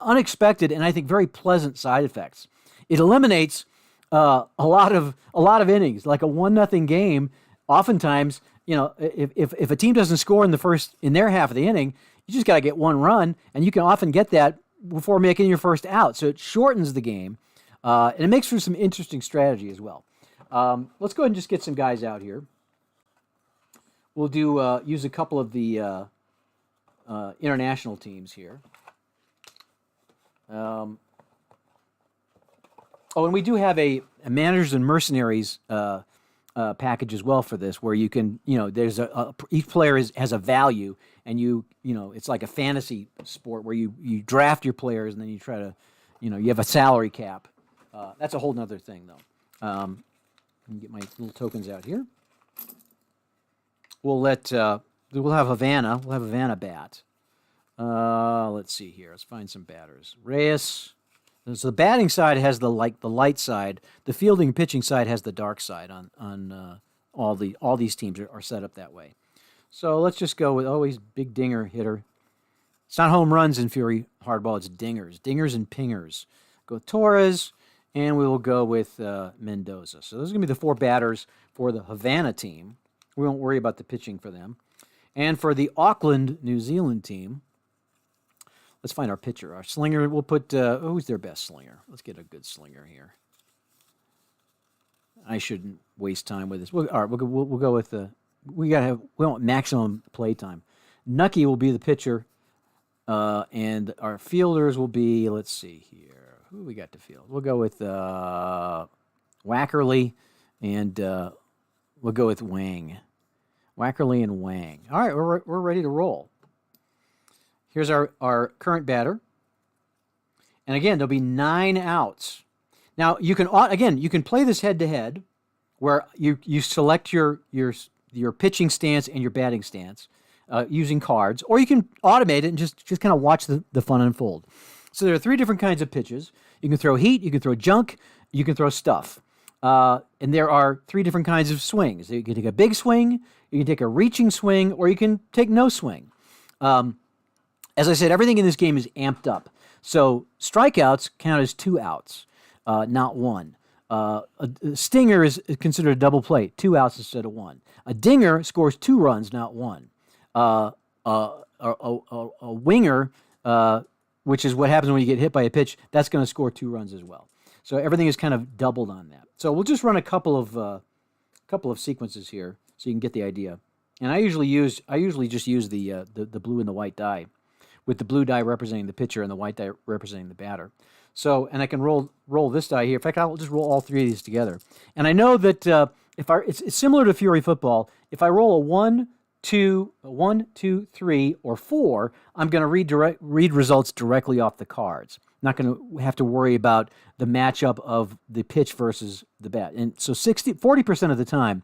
Speaker 1: unexpected and I think very pleasant side effects. It eliminates a lot of innings, like a 1-0 game. Oftentimes, if a team doesn't score in their half of the inning, you just got to get 1 run, and you can often get that before making your first out. So it shortens the game, and it makes for some interesting strategy as well. Let's go ahead and just get some guys out here. We'll use a couple of the international teams here. And we do have a managers and mercenaries package as well for this, where you can, there's each player has a value, and it's like a fantasy sport where you draft your players and then you try to, you have a salary cap. That's a whole nother thing though. Let me get my little tokens out here. We'll have Havana. We'll have Havana bat. Let's see here. Let's find some batters. Reyes. So the batting side has the light side. The fielding and pitching side has the dark side. On all these teams are set up that way. So let's just go with always big dinger hitter. It's not home runs in Fury Hardball, it's dingers. Dingers and pingers. Go with Torres, and we will go with Mendoza. So those are going to be the 4 batters for the Havana team. We won't worry about the pitching for them. And for the Auckland, New Zealand team, let's find our pitcher. Our slinger, we'll put, who's their best slinger? Let's get a good slinger here. I shouldn't waste time with this. All right, we'll go with we want maximum play time. Nucky will be the pitcher, and our fielders will be, let's see here, who we got to field? We'll go with Wackerly, and we'll go with Wang. Wackerly and Wang. All right, we're ready to roll. Here's our current batter, and again there'll be 9 outs. Now you can play this head to head, where you select your pitching stance and your batting stance using cards, or you can automate it and just kind of watch the fun unfold. So there are 3 different kinds of pitches. You can throw heat, you can throw junk, you can throw stuff, and there are 3 different kinds of swings. You can take a big swing, you can take a reaching swing, or you can take no swing. As I said, everything in this game is amped up. So strikeouts count as 2 outs. Not 1. A stinger is considered a double play, 2 outs instead of 1. A dinger scores 2 runs, not 1. A winger, which is what happens when you get hit by a pitch, that's going to score 2 runs as well. So everything is kind of doubled on that. So we'll just run a couple of sequences here so you can get the idea. And I usually just use the blue and the white die, with the blue die representing the pitcher and the white die representing the batter. So, and I can roll this die here. In fact, I'll just roll all 3 of these together. And I know that it's similar to Fury Football. If I roll a 1, 2, 3, or 4, I'm going to read results directly off the cards. I'm not going to have to worry about the matchup of the pitch versus the bat. And so 40% of the time,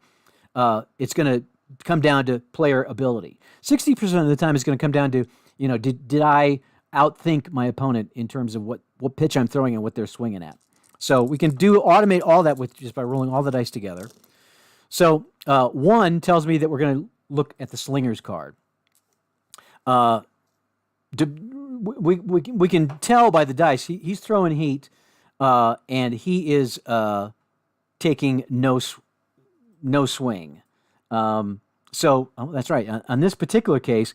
Speaker 1: it's going to come down to player ability. 60% of the time, it's going to come down to, did I outthink my opponent in terms of what pitch I'm throwing and what they're swinging at. So we can automate all that with just by rolling all the dice together. So 1 tells me that we're going to look at the slinger's card. We can tell by the dice he's throwing heat, and he is taking no swing. That's right. On this particular case,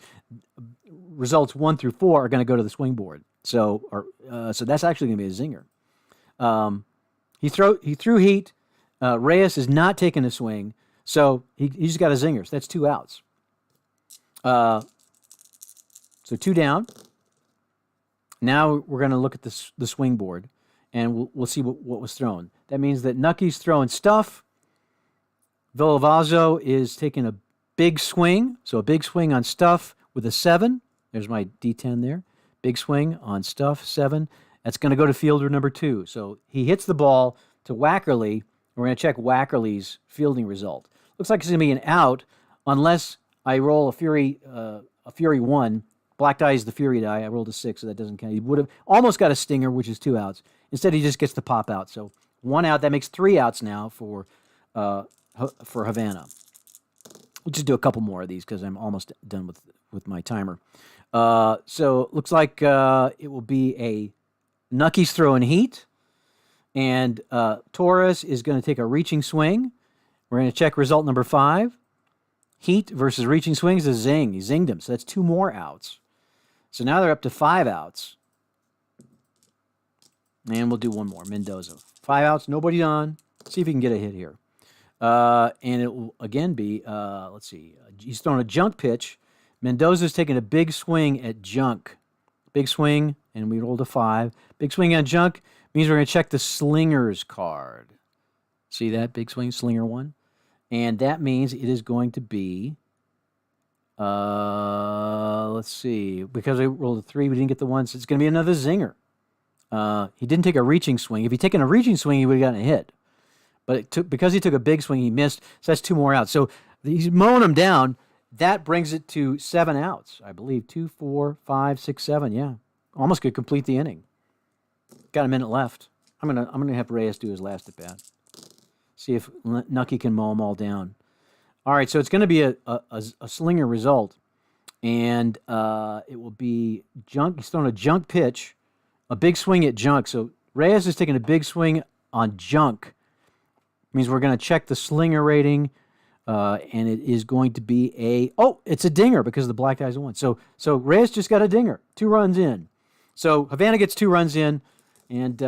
Speaker 1: results 1 through 4 are going to go to the swing board. So that's actually going to be a zinger. He threw heat. Reyes is not taking a swing, so he just got a zinger. So that's 2 outs. So 2 down. Now we're going to look at the swing board, and we'll see what was thrown. That means that Nucky's throwing stuff. Villavazzo is taking a big swing, so a big swing on stuff with a 7. There's my D10 there. Big swing on stuff, 7. That's going to go to fielder number 2. So he hits the ball to Wackerly, and we're going to check Wackerly's fielding result. Looks like it's going to be an out unless I roll a Fury 1. Black die is the Fury die. I rolled a 6, so that doesn't count. He would have almost got a stinger, which is 2 outs. Instead, he just gets the pop out. So 1 out. That makes 3 outs now for Havana. We'll just do a couple more of these because I'm almost done with my timer. So looks like it will be a Nucky's throwing heat, and Torres is going to take a reaching swing. We're going to check result number 5. Heat versus reaching swing is a zing. He zinged him, so that's 2 more outs. So now they're up to 5 outs. And we'll do 1 more, Mendoza. 5 outs, nobody on. Let's see if he can get a hit here. And it will again be, let's see, he's throwing a junk pitch. Mendoza's taking a big swing at junk. Big swing, and we rolled a 5. Big swing on junk means we're going to check the slinger's card. See that? Big swing, slinger 1. And that means it is going to be, let's see, because I rolled a 3, we didn't get the 1, so it's going to be another zinger. He didn't take a reaching swing. If he'd taken a reaching swing, he would have gotten a hit. But because he took a big swing, he missed, so that's 2 more outs. So he's mowing them down. That brings it to 7 outs, I believe. 2, 4, 5, 6, 7, yeah. Almost could complete the inning. Got a minute left. I'm gonna have Reyes do his last at bat. See if Nucky can mow them all down. All right, so it's going to be a slinger result. and it will be junk. He's throwing a junk pitch, a big swing at junk. So Reyes is taking a big swing on junk. Means we're going to check the slinger rating, and it is going to be it's a dinger because the black guys won. So Reyes just got a dinger, 2 runs in. So Havana gets 2 runs in, and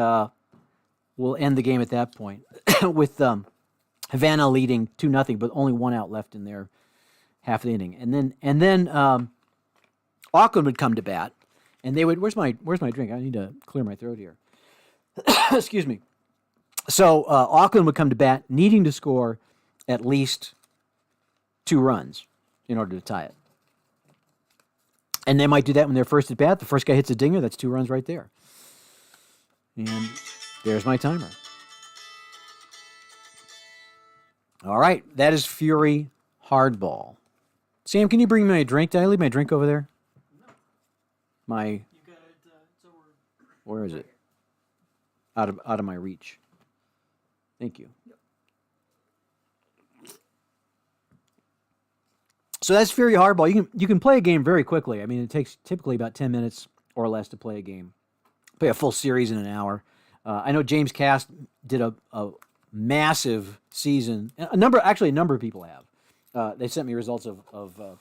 Speaker 1: we'll end the game at that point with Havana leading 2-0, but only 1 out left in their half of the inning. And then Auckland would come to bat, and they would. Where's my drink? I need to clear my throat here. Excuse me. So Auckland would come to bat, needing to score at least 2 runs in order to tie it. And they might do that when they're first at bat. The first guy hits a dinger, that's 2 runs right there. And there's my timer. All right, that is Fury Hardball. Sam, can you bring me my drink? Did I leave my drink over there? No. You got it. It's over. Where is it? Out of my reach. Thank you. Yep. So that's Fury Hardball. You can play a game very quickly. I mean, it takes typically about 10 minutes or less to play a game. Play a full series in an hour. I know James Cast did a massive season. A number of people have. They sent me results of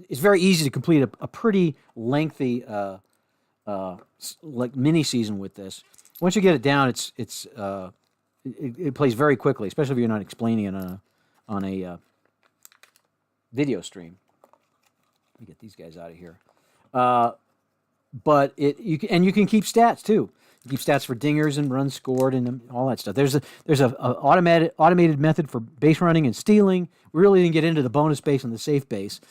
Speaker 1: it's very easy to complete a pretty lengthy like mini season with this. Once you get it down, it plays very quickly, especially if you're not explaining it on a video stream. Let me get these guys out of here. But you can keep stats too. You keep stats for dingers and runs scored and all that stuff. There's a automated method for base running and stealing. We really didn't get into the bonus base and the safe base.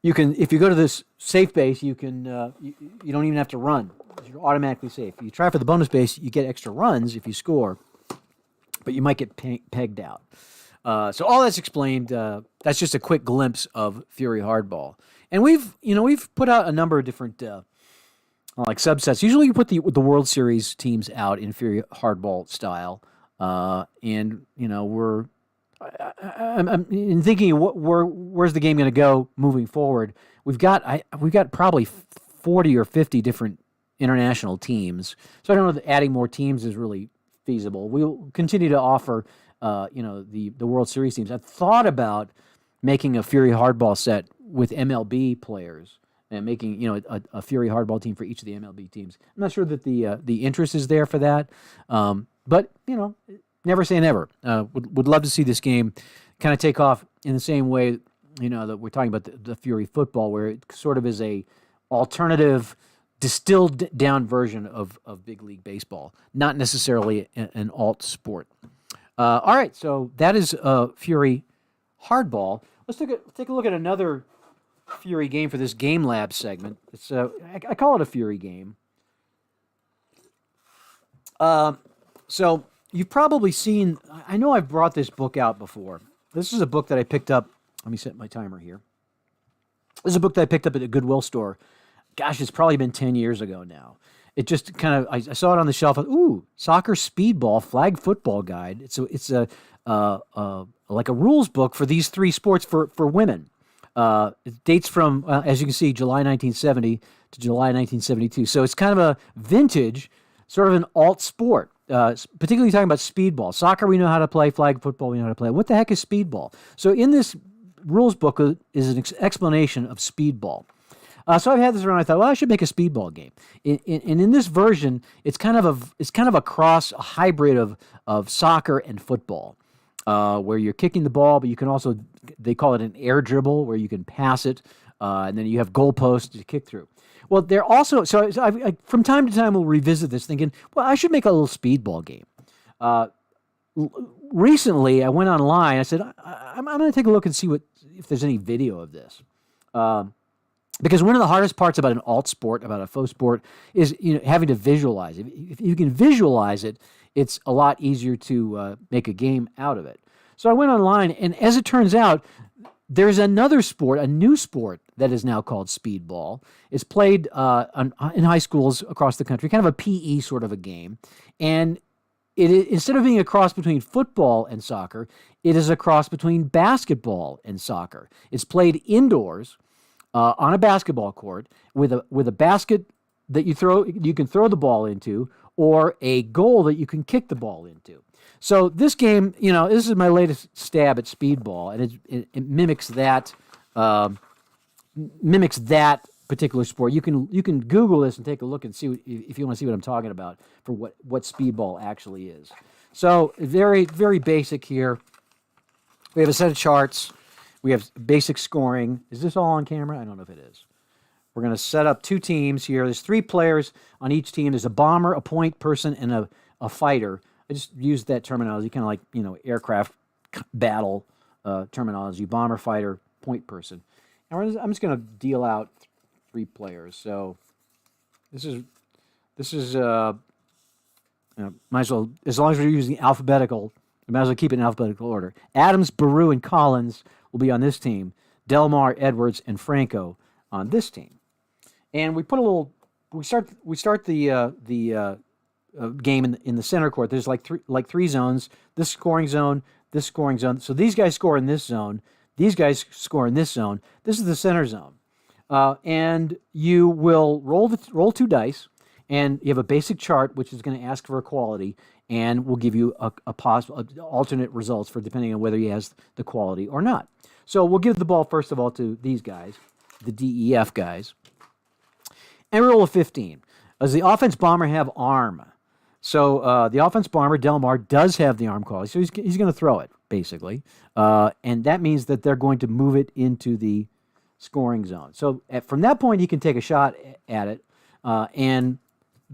Speaker 1: You can, if you go to this safe base, you can you don't even have to run. You're automatically safe. If you try for the bonus base, you get extra runs if you score, but you might get pegged out. So all that's explained. That's just a quick glimpse of Fury Hardball, and we've put out a number of different like subsets. Usually, you put the World Series teams out in Fury Hardball style, and I'm thinking where's the game going to go moving forward. We've got probably 40 or 50 different international teams, so I don't know that adding more teams is really feasible. We'll continue to offer the World Series teams. I've thought about making a Fury Hardball set with MLB players and making a Fury Hardball team for each of the MLB teams. I'm not sure that the interest is there for that, but never say never. Would love to see this game kind of take off in the same way that we're talking about the Fury Football, where it sort of is a alternative, distilled down version of Big League Baseball, not necessarily an alt sport. All right, so that is Fury Hardball. Let's take a look at another Fury game for this Game Lab segment. It's I call it a Fury game. So you've probably seen. I know I've brought this book out before. This is a book that I picked up. Let me set my timer here. This is a book that I picked up at a Goodwill store. Gosh, it's probably been 10 years ago now. It just kind of, I saw it on the shelf. Ooh, soccer speedball flag football guide. It's a like a rules book for these 3 sports for women. It dates from, as you can see, July 1970 to July 1972. So it's kind of a vintage, sort of an alt sport. Particularly talking about speedball. Soccer we know how to play. Flag football we know how to play. What the heck is speedball? So in this rules book is an explanation of speedball. So I've had this around. I thought, well, I should make a speedball game. And in this version, it's kind of a hybrid of soccer and football, where you're kicking the ball, but you can also, they call it an air dribble, where you can pass it, and then you have goalposts to kick through. Well, they're also, so I from time to time we'll revisit this, thinking, well, I should make a little speedball game. Recently, I went online. I said, I'm going to take a look and see if there's any video of this. Because one of the hardest parts about an alt sport, about a faux sport, is having to visualize it. If you can visualize it, it's a lot easier to make a game out of it. So I went online, and as it turns out, there's another sport, a new sport, that is now called speedball. It's played in high schools across the country, kind of a PE sort of a game. And instead of being a cross between football and soccer, it is a cross between basketball and soccer. It's played indoors. on a basketball court with a basket that you can throw the ball into, or a goal that you can kick the ball into. So this game, this is my latest stab at speedball, and it mimics that particular sport. You can Google this and take a look and see if you want to see what I'm talking about for what speedball actually is. So very, very basic here. We have a set of charts. We have basic scoring. Is this all on camera? I don't know if it is. We're going to set up 2 teams here. There's 3 players on each team. There's a bomber, a point person, and a fighter. I just used that terminology, kind of like, aircraft battle terminology, bomber, fighter, point person. And I'm just going to deal out 3 players. So this is might as well, as long as we're using alphabetical, we might as well keep it in alphabetical order. Adams, Baru, and Collins will be on this team. Delmar, Edwards, and Franco on this team. And we put a little. We start the game in the center court. There's like three zones. This scoring zone, this scoring zone. So these guys score in this zone. These guys score in this zone. This is the center zone. And you will roll 2 dice, and you have a basic chart which is going to ask for a quality, and will give you a possible alternate results for depending on whether he has the quality or not. So we'll give the ball first of all to these guys, the DEF guys, and roll a 15. Does the offense bomber have arm? So the offense bomber, Delmar, does have the arm quality, so he's going to throw it, basically. And that means that they're going to move it into the scoring zone. So from that point, he can take a shot at it, and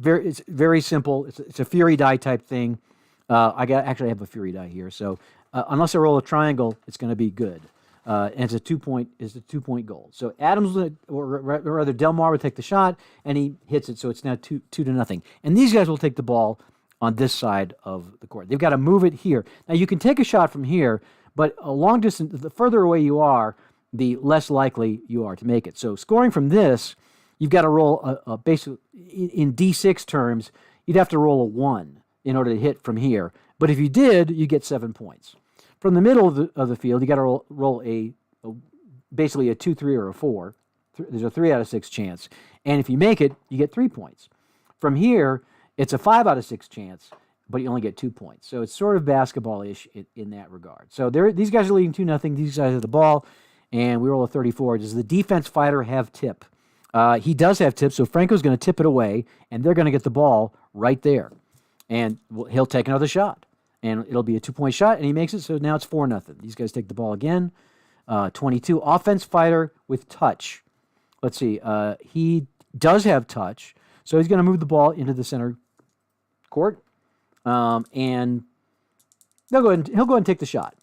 Speaker 1: it's very simple. It's a Fury die type thing. Actually, I have a Fury die here, so unless I roll a triangle, it's going to be good. And it's a 2-point goal. So Adams, or rather Delmar, would take the shot, and he hits it, so it's now 2-0. And these guys will take the ball on this side of the court. They've got to move it here. Now you can take a shot from here, but a long distance, the further away you are, the less likely you are to make it. So scoring from this, you've got to roll basically in D6 terms, you'd have to roll a 1 in order to hit from here. But if you did, you get 7 points. From the middle of the field, you got to roll basically a 2, 3, or a 4. There's a 3 out of 6 chance, and if you make it, you get 3 points. From here, it's a 5 out of 6 chance, but you only get 2 points. So it's sort of basketball-ish in that regard. So these guys are leading 2-0. These guys have the ball, and we roll a 34. Does the defense fighter have tip? He does have tip, so Franco's going to tip it away, and they're going to get the ball right there, and he'll take another shot. And it'll be a 2-point shot, and he makes it, so now it's 4-0. These guys take the ball again. 22. Offense fighter with touch. Let's see. He does have touch, so he's going to move the ball into the center court, and he'll go ahead and take the shot.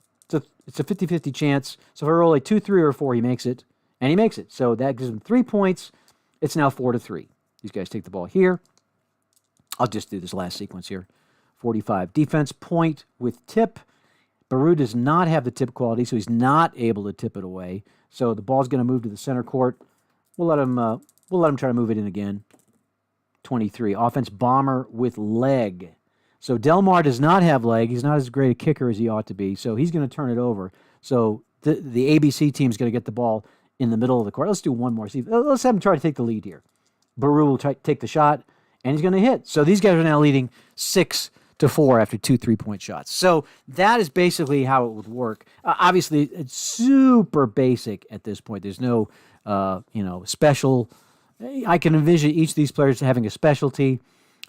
Speaker 1: It's a 50-50 chance. So if I roll a 2, 3, or a 4, he makes it, and he makes it. So that gives him 3 points. It's now 4-3. These guys take the ball here. I'll just do this last sequence here. 45. Defense point with tip. Baru does not have the tip quality, so he's not able to tip it away. So the ball's going to move to the center court. We'll let him try to move it in again. 23. Offense bomber with leg. So Delmar does not have leg. He's not as great a kicker as he ought to be, so he's going to turn it over. So the ABC team is going to get the ball in the middle of the court. Let's do one more. Let's have him try to take the lead here. Baru will take the shot, and he's going to hit. So these guys are now leading 6-4 after 2 3-point shots. So that is basically how it would work. Obviously, it's super basic at this point. There's no, special. I can envision each of these players having a specialty.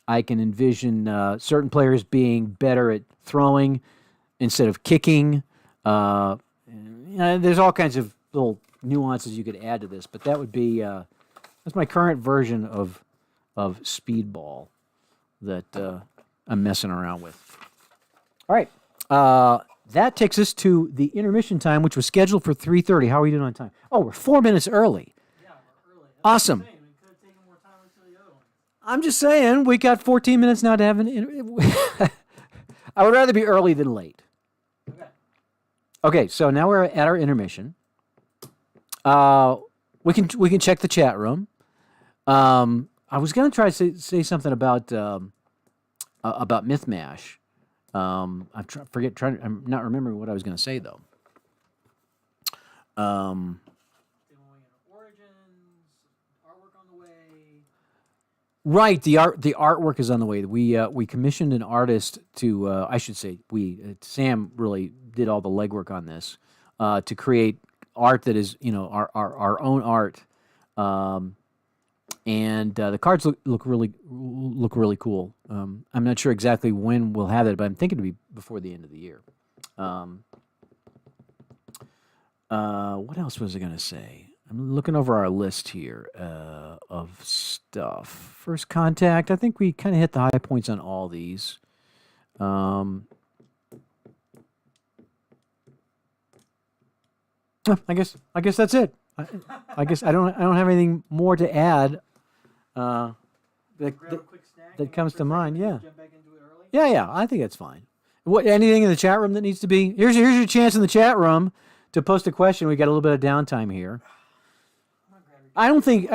Speaker 1: I can envision certain players being better at throwing instead of kicking. There's all kinds of little nuances you could add to this, but that would be that's my current version of speedball that I'm messing around with. All right. That takes us to the intermission time, which was scheduled for 3:30. How are we doing on time? Oh, we're 4 minutes early.
Speaker 3: Yeah, we're early.
Speaker 1: Awesome.
Speaker 3: We could have taken more time until the other one.
Speaker 1: I'm just saying, we got 14 minutes now to have an I would rather be early than late.
Speaker 3: Okay.
Speaker 1: Okay, so now we're at our intermission. We can check the chat room. I was going to try to say something about Mythmash. I'm not remembering what I was going to say though.
Speaker 3: Origin.
Speaker 1: Right, the artwork is on the way. We commissioned an artist to I should say Sam really did all the legwork on this to create art that is our own art, and the cards look really cool. I'm not sure exactly when we'll have it, but I'm thinking to be before the end of the year. What else was I gonna say? I'm looking over our list here of stuff. First Contact. I think we kind of hit the high points on all these. I guess that's it. I guess I don't have anything more to add.
Speaker 3: Grab a quick snack.
Speaker 1: that comes to mind. Yeah.
Speaker 3: Jump back into it early.
Speaker 1: Yeah. I think that's fine. What anything in the chat room that needs to be? Here's your chance in the chat room to post a question. We got a little bit of downtime here. I don't think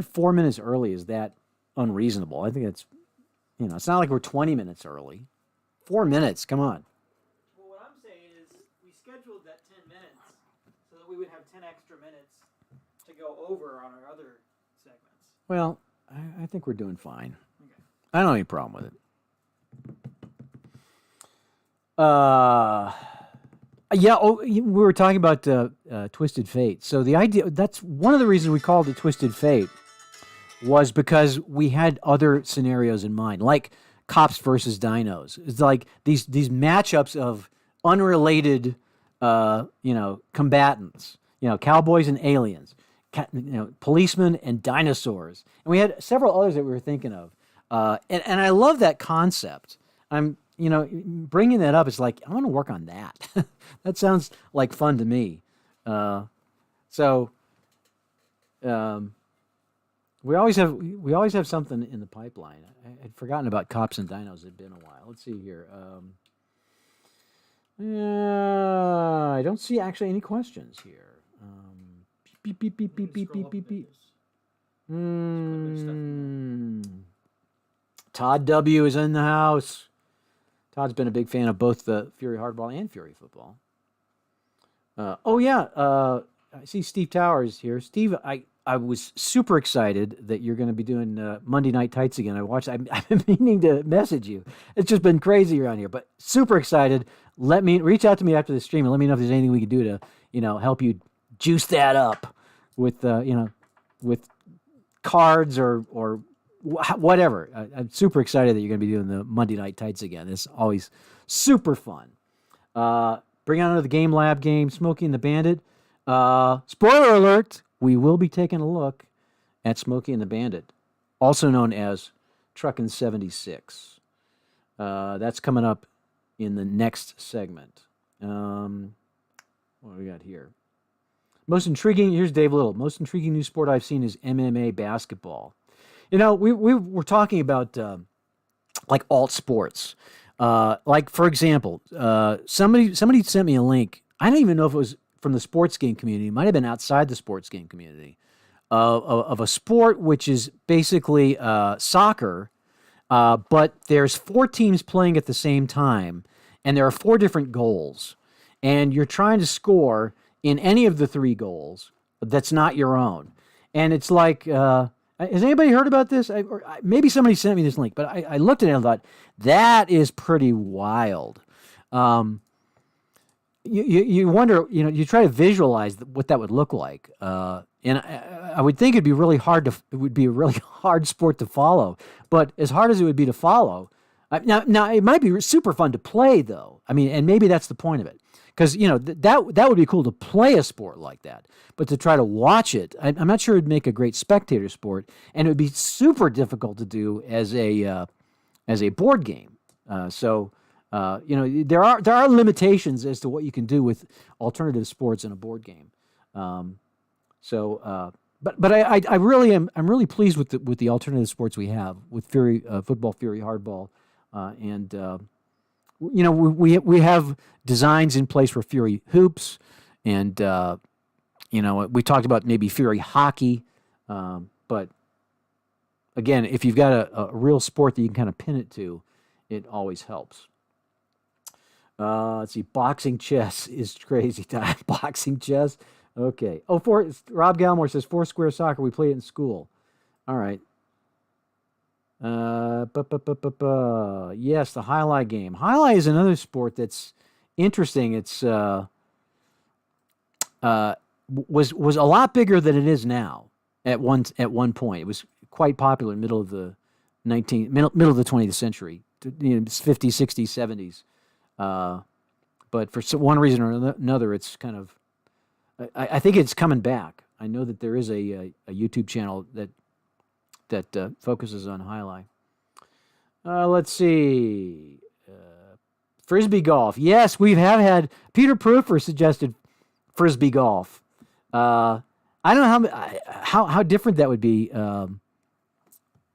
Speaker 1: 4 minutes early is that unreasonable. I think it's it's not like we're 20 minutes early. 4 minutes, come on.
Speaker 3: Well, what I'm saying is we scheduled that 10 minutes so that we would have 10 extra minutes to go over on our other segments.
Speaker 1: Well, I think we're doing fine.
Speaker 3: Okay.
Speaker 1: I don't have any problem with it. Yeah, we were talking about Twisted Fate. So the idea, that's one of the reasons we called it Twisted Fate, was because we had other scenarios in mind, like cops versus dinos. It's like these matchups of unrelated, combatants, cowboys and aliens, policemen and dinosaurs. And we had several others that we were thinking of. And I love that concept. Bringing that up is like, I want to work on that. That sounds like fun to me. We always have something in the pipeline. I had forgotten about cops and dinos. It had been a while. Let's see here. I don't see actually any questions here. Beep beep beep beep beep beep beep beep. Todd W is in the house. Todd's been a big fan of both the Fury Hardball and Fury Football. I see Steve Towers here. Steve, I was super excited that you're going to be doing Monday Night Tights again. I've been meaning to message you. It's just been crazy around here, but super excited. Reach out to me after the stream and let me know if there's anything we can do to, help you juice that up with, with cards or whatever. I'm super excited that you're going to be doing the Monday Night Tights again. It's always super fun. Bring on another Game Lab game, Smokey and the Bandit. Spoiler alert, we will be taking a look at Smokey and the Bandit, also known as Truckin' 76. That's coming up in the next segment. What do we got here? Here's Dave Little. Most intriguing new sport I've seen is MMA basketball. We were talking about like alt sports. Like, for example, somebody sent me a link. I don't even know if it was from the sports game community. It might have been outside the sports game community of a sport which is basically soccer, but there's 4 teams playing at the same time, and there are 4 different goals, and you're trying to score in any of the 3 goals that's not your own. And it's like, has anybody heard about this? Maybe somebody sent me this link, but I looked at it and thought, that is pretty wild. You wonder, you try to visualize what that would look like. And I would think it would be a really hard sport to follow. But as hard as it would be to follow, now it might be super fun to play, though. I mean, and maybe that's the point of it. Because, that would be cool to play a sport like that. But to try to watch it, I'm not sure it would make a great spectator sport. And it would be super difficult to do as a board game. There are limitations as to what you can do with alternative sports in a board game. But I really am. I'm really pleased with the alternative sports we have with Fury Football, Fury Hardball, and we have designs in place for Fury Hoops, and we talked about maybe Fury Hockey, but again, if you've got a real sport that you can kind of pin it to, it always helps. Let's see. Boxing chess is crazy time. Boxing chess. Okay. Rob Galmore says 4 square soccer. We played it in school. All right. Yes, the highlight game. Highlight is another sport that's interesting. It's was a lot bigger than it is now. At one point, it was quite popular in middle of the middle of the 20th century, 50s, 60s, 70s. But for one reason or another, it's kind of. I think it's coming back. I know that there is a YouTube channel that focuses on highlight. Let's see. Frisbee golf. Yes, we have had Peter Proofer suggested frisbee golf. I don't know how different that would be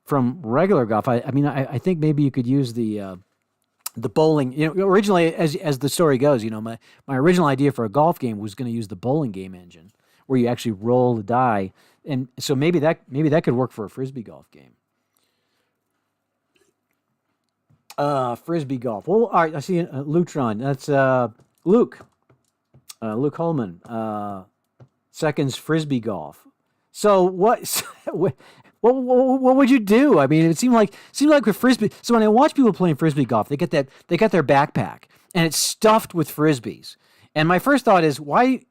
Speaker 1: from regular golf. I mean, I think maybe you could use the bowling. Originally, as the story goes, my original idea for a golf game was going to use the bowling game engine, where you actually roll the die, and so maybe that could work for a frisbee golf game. Frisbee golf. Well, all right. I see Lutron. That's Luke. Luke Holman. Seconds frisbee golf. So what? What would you do? I mean, it seemed like with frisbee. So when I watch people playing frisbee golf, they got their backpack and it's stuffed with frisbees. And my first thought is, why?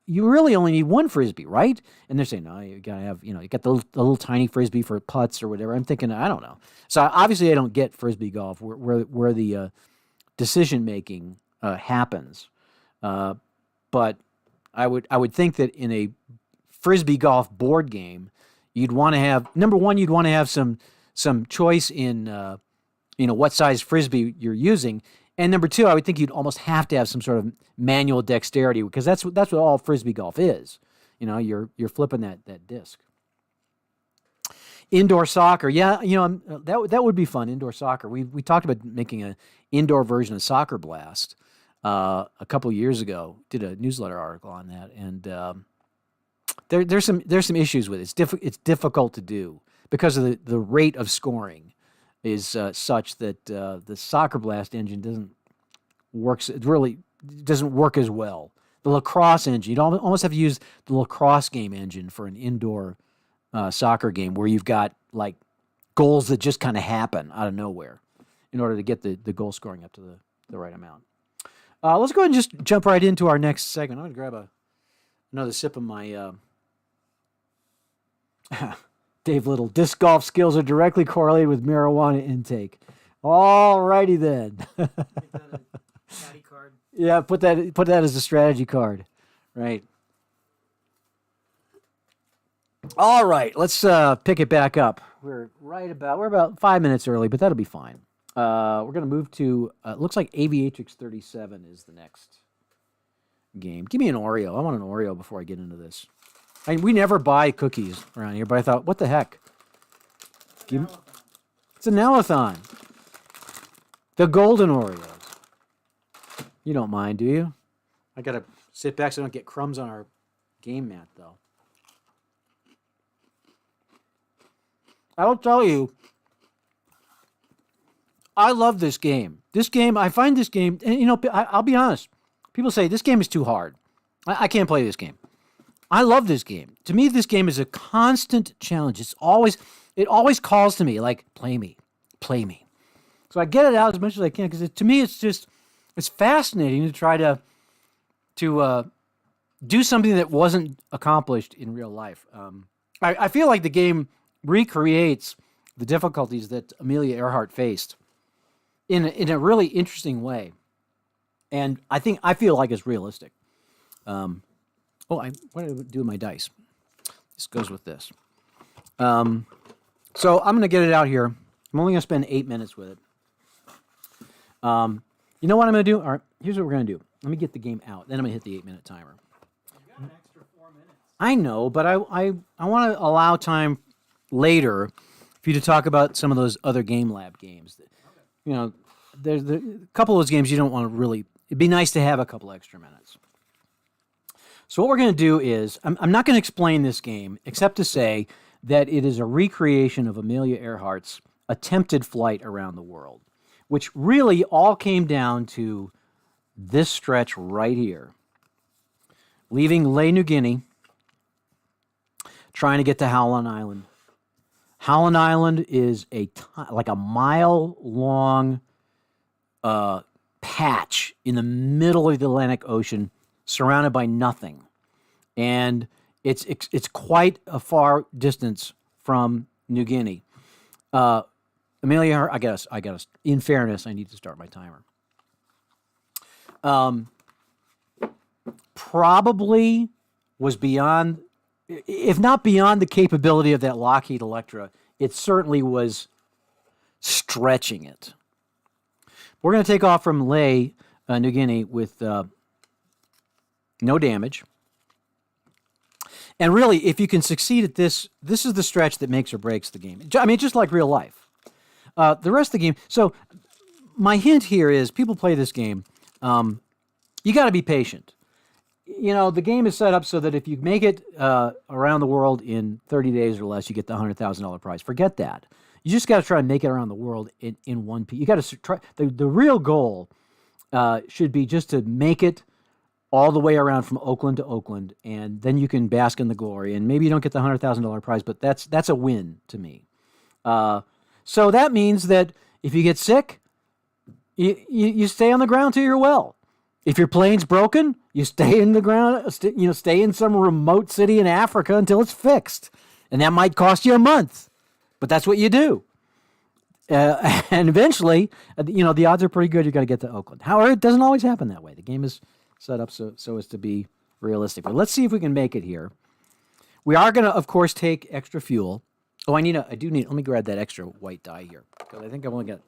Speaker 1: You really only need one frisbee, right? And they're saying, no, you gotta have, you got the little tiny frisbee for putts or whatever. I'm thinking, I don't know. So obviously, I don't get frisbee golf where the decision making happens. But I would think that in a frisbee golf board game, you'd want to have, number one, you'd want to have some choice in what size frisbee you're using. And number two, I would think you'd almost have to have some sort of manual dexterity, because that's what all frisbee golf is. You're flipping that disc. Indoor soccer, yeah, that would be fun. Indoor soccer. We talked about making an indoor version of Soccer Blast a couple years ago. Did a newsletter article on that, and there's some issues with it. It's difficult to do because of the rate of scoring is such that the Soccer Blast engine doesn't work as well. The lacrosse engine, you'd almost have to use the lacrosse game engine for an indoor soccer game, where you've got like goals that just kind of happen out of nowhere in order to get the goal scoring up to the right amount. Let's go ahead and just jump right into our next segment. I'm going to grab another sip of my Dave Little. Disc golf skills are directly correlated with marijuana intake. All righty then.
Speaker 3: Make that a caddy card.
Speaker 1: Yeah, put that as a strategy card. Right. All right, let's pick it back up. We're about 5 minutes early, but that'll be fine. We're going to move to looks like Aviatrix 37 is the next game. Give me an Oreo. I want an Oreo before I get into this. We never buy cookies around here, but I thought, what the heck? It's a NOW-A-Thon. The golden Oreos. You don't mind, do you? I got to sit back so I don't get crumbs on our game mat, though. I'll tell you, I love this game. I find this game, and I'll be honest. People say this game is too hard. I can't play this game. I love this game. To me, this game is a constant challenge. It always calls to me like, play me. So I get it out as much as I can, because to me, it's fascinating to try to do something that wasn't accomplished in real life. I feel like the game recreates the difficulties that Amelia Earhart faced in a really interesting way, and I feel like it's realistic. What did I do with my dice? This goes with this. So I'm going to get it out here. I'm only going to spend 8 minutes with it. You know what I'm going to do? All right, here's what we're going to do. Let me get the game out. Then I'm going to hit the 8-minute timer.
Speaker 3: You've got an extra 4 minutes.
Speaker 1: I know, but I want to allow time later for you to talk about some of those other Game Lab games. Okay. There's a couple of those games you don't want to really. It'd be nice to have a couple extra minutes. So what we're going to do is, I'm not going to explain this game, except to say that it is a recreation of Amelia Earhart's attempted flight around the world, which really all came down to this stretch right here. Leaving Lae, New Guinea, trying to get to Howland Island, Howland Island is like a mile-long patch in the middle of the Atlantic Ocean, surrounded by nothing, and it's quite a far distance from New Guinea. Amelia, I guess. In fairness, I need to start my timer. Probably was beyond, if not beyond the capability of that Lockheed Electra, it certainly was stretching it. We're going to take off from Labe, New Guinea, with no damage. And really, if you can succeed at this, this is the stretch that makes or breaks the game. I mean, just like real life. The rest of the game, so my hint here is people play this game, you got to be patient. You know, the game is set up so that if you make it around the world in 30 days or less, you get the $100,000 prize. Forget that. You just got to try and make it around the world in one piece. You got to try. The real goal should be just to make it all the way around from Oakland to Oakland, and then you can bask in the glory. And maybe you don't get the $100,000 prize, but that's a win to me. So that means that if you get sick, you stay on the ground till you're well. If your plane's broken, you stay in the ground, stay in some remote city in Africa until it's fixed. And that might cost you a month, but that's what you do. And eventually, the odds are pretty good you're going to get to Oakland. However, it doesn't always happen that way. The game is set up so as to be realistic. But let's see if we can make it here. We are going to, of course, take extra fuel. Oh, let me grab that extra white die here, because I think I've only got,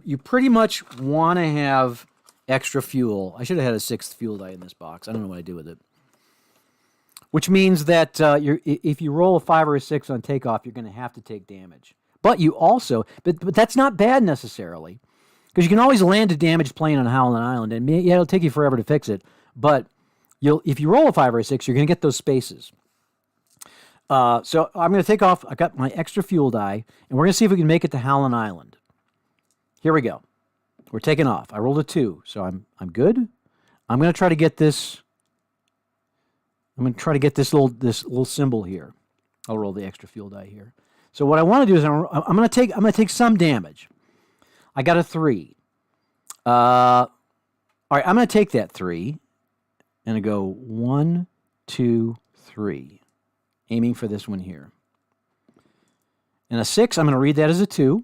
Speaker 1: you pretty much want to have extra fuel. I should have had a 6th fuel die in this box. I don't know what I do with it. Which means that if you roll a 5 or a 6 on takeoff, you're going to have to take damage. But you also, but that's not bad necessarily, because you can always land a damaged plane on Howland Island, and it'll take you forever to fix it. But if you roll a 5 or a 6, you're going to get those spaces. So I'm going to take off. I got my extra fuel die, and we're going to see if we can make it to Howland Island. Here we go. We're taking off. I rolled a 2, so I'm good. I'm going to try to get this. I'm going to try to get this little symbol here. I'll roll the extra fuel die here. So what I want to do is I'm going to take some damage. I got a 3. All right, I'm going to take that 3 and I go 1, 2, 3. Aiming for this one here. And a 6, I'm going to read that as a 2.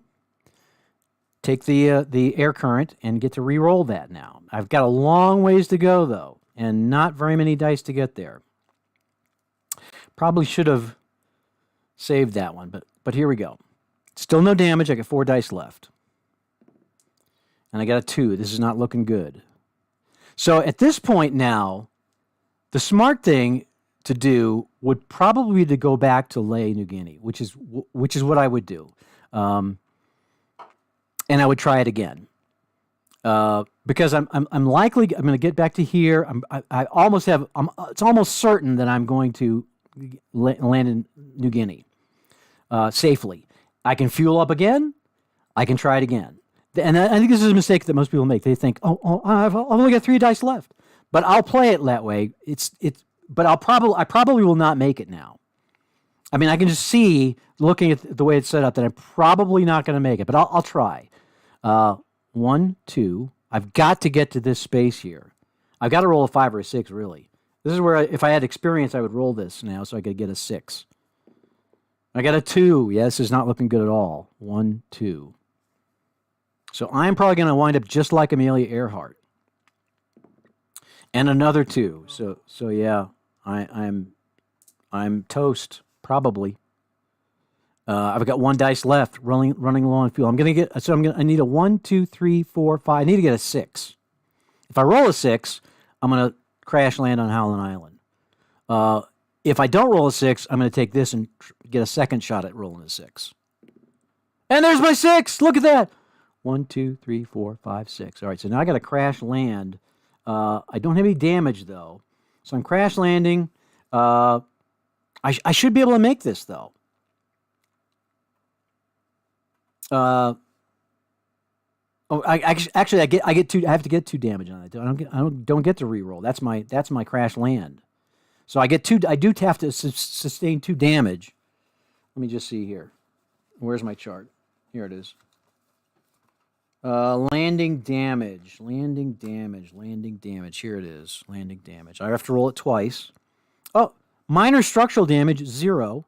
Speaker 1: Take the air current and get to re-roll that now. I've got a long ways to go, though, and not very many dice to get there. Probably should have saved that one, but here we go. Still no damage. I got 4 dice left. And I got a 2. This is not looking good. So at this point now, the smart thing to do would probably be to go back to Labe, New Guinea, which is what I would do, and I would try it again, because I'm likely going to get back to here. I almost have. It's almost certain that I'm going to land in New Guinea safely. I can fuel up again. I can try it again, and I think this is a mistake that most people make. They think, oh, I've only got 3 dice left, but I'll play it that way. But I probably will not make it now. I mean, I can just see, looking at the way it's set up, that I'm probably not going to make it, but I'll try. 1, 2. I've got to get to this space here. I've got to roll a 5 or a 6, really. This is where, if I had experience, I would roll this now so I could get a 6. I got a 2. Yeah, this is not looking good at all. 1, 2. So I'm probably going to wind up just like Amelia Earhart. And another 2. So yeah, I'm toast, probably. I've got 1 dice left, running low on fuel. I need a 1, 2, 3, 4, 5. I need to get a 6. If I roll a 6, I'm going to crash land on Howland Island. If I don't roll a 6, I'm going to take this and get a second shot at rolling a 6. And there's my 6. Look at that. 1, 2, 3, 4, 5, 6. All right, so now I got to crash land. I don't have any damage, though. So I'm crash landing. I should be able to make this, though. I get 2. I have to get 2 damage on it. I don't get to reroll. That's my crash land. So I get 2. I do have to sustain 2 damage Let me just see here. Where's my chart? Here it is. Landing damage. Landing damage. Landing damage. Here it is. Landing damage. I have to roll it twice. Oh, minor structural damage, 0.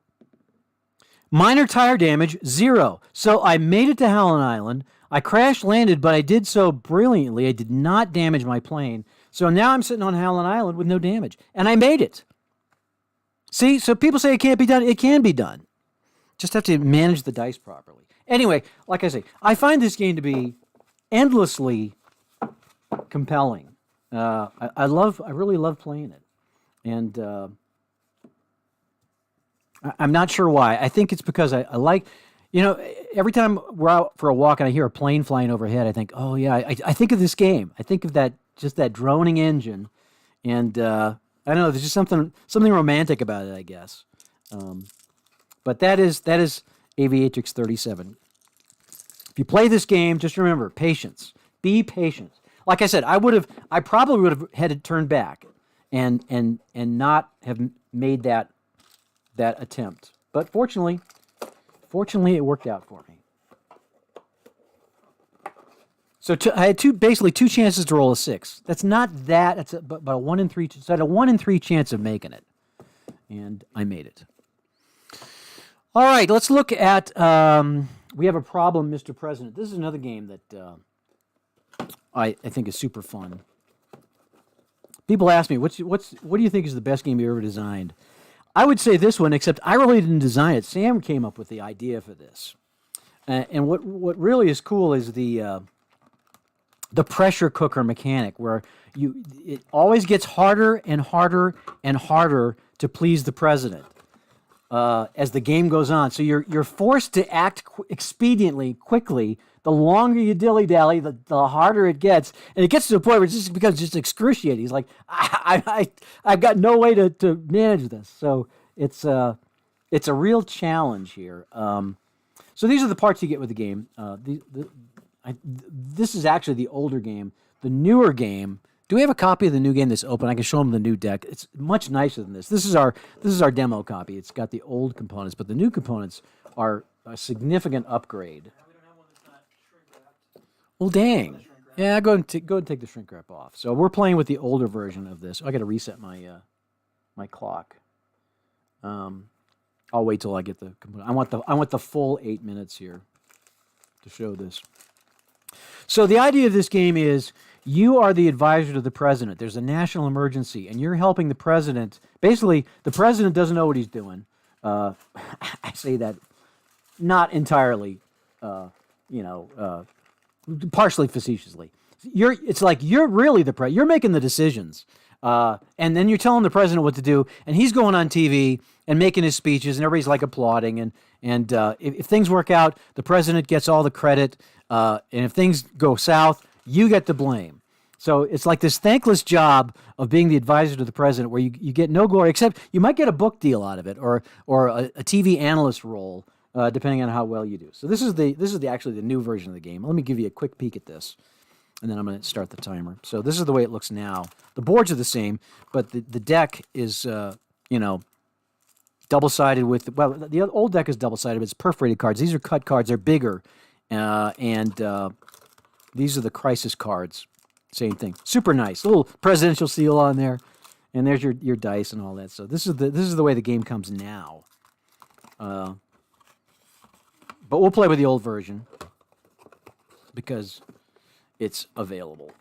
Speaker 1: Minor tire damage, 0. So I made it to Howland Island. I crash landed, but I did so brilliantly. I did not damage my plane. So now I'm sitting on Howland Island with no damage. And I made it. See, so people say it can't be done. It can be done. Just have to manage the dice properly. Anyway, like I say, I find this game to be endlessly compelling. I really love playing it. And I'm not sure why. I think it's because I like, every time we're out for a walk and I hear a plane flying overhead, I think, oh yeah, I think of this game. I think of that droning engine. And I don't know, there's just something romantic about it, I guess. But that is Aviatrix 37. If you play this game, just remember, patience. Be patient. Like I said, I probably would have had it turned back and not have made that attempt. But fortunately, it worked out for me. So I had basically two chances to roll a 6. That's not that. That's but a 1 in 3. So I had a 1 in 3 chance of making it, and I made it. All right, let's look at. We have a problem, Mr. President. This is another game that I think is super fun. People ask me, what do you think is the best game you ever designed? I would say this one, except I really didn't design it. Sam came up with the idea for this. And what really is cool is the pressure cooker mechanic, where it always gets harder and harder and harder to please the president as the game goes on. So you're forced to act expediently, quickly. The longer you dilly-dally, the harder it gets. And it gets to the point where it just becomes just excruciating. He's like, I've got no way to manage this. So it's a real challenge here. So these are the parts you get with the game. This is actually the older game. The newer game, do we have a copy of the new game that's open? I can show them the new deck. It's much nicer than this. This is our demo copy. It's got the old components, but the new components are a significant upgrade. Well, dang. Yeah, go and take the shrink wrap off. So we're playing with the older version of this. I got to reset my my clock. I'll wait till I get the component. I want the full 8 minutes here to show this. So the idea of this game is you are the advisor to the president. There's a national emergency, and you're helping the president. Basically, the president doesn't know what he's doing. I say that not entirely, partially facetiously. It's like you're really the you're making the decisions, and then you're telling the president what to do, and he's going on TV and making his speeches, and everybody's like applauding, and if things work out, the president gets all the credit, and if things go south, you get the blame. So it's like this thankless job of being the advisor to the president, where you get no glory, except you might get a book deal out of it, or a TV analyst role. Depending on how well you do. So this is actually the new version of the game. Let me give you a quick peek at this, and then I'm going to start the timer. So this is the way it looks now. The boards are the same, but the deck is double-sided with. Well, the old deck is double-sided, but it's perforated cards. These are cut cards. They're bigger, and these are the crisis cards. Same thing. Super nice. Little presidential seal on there, and there's your dice and all that. So this is the way the game comes now. But we'll play with the old version because it's available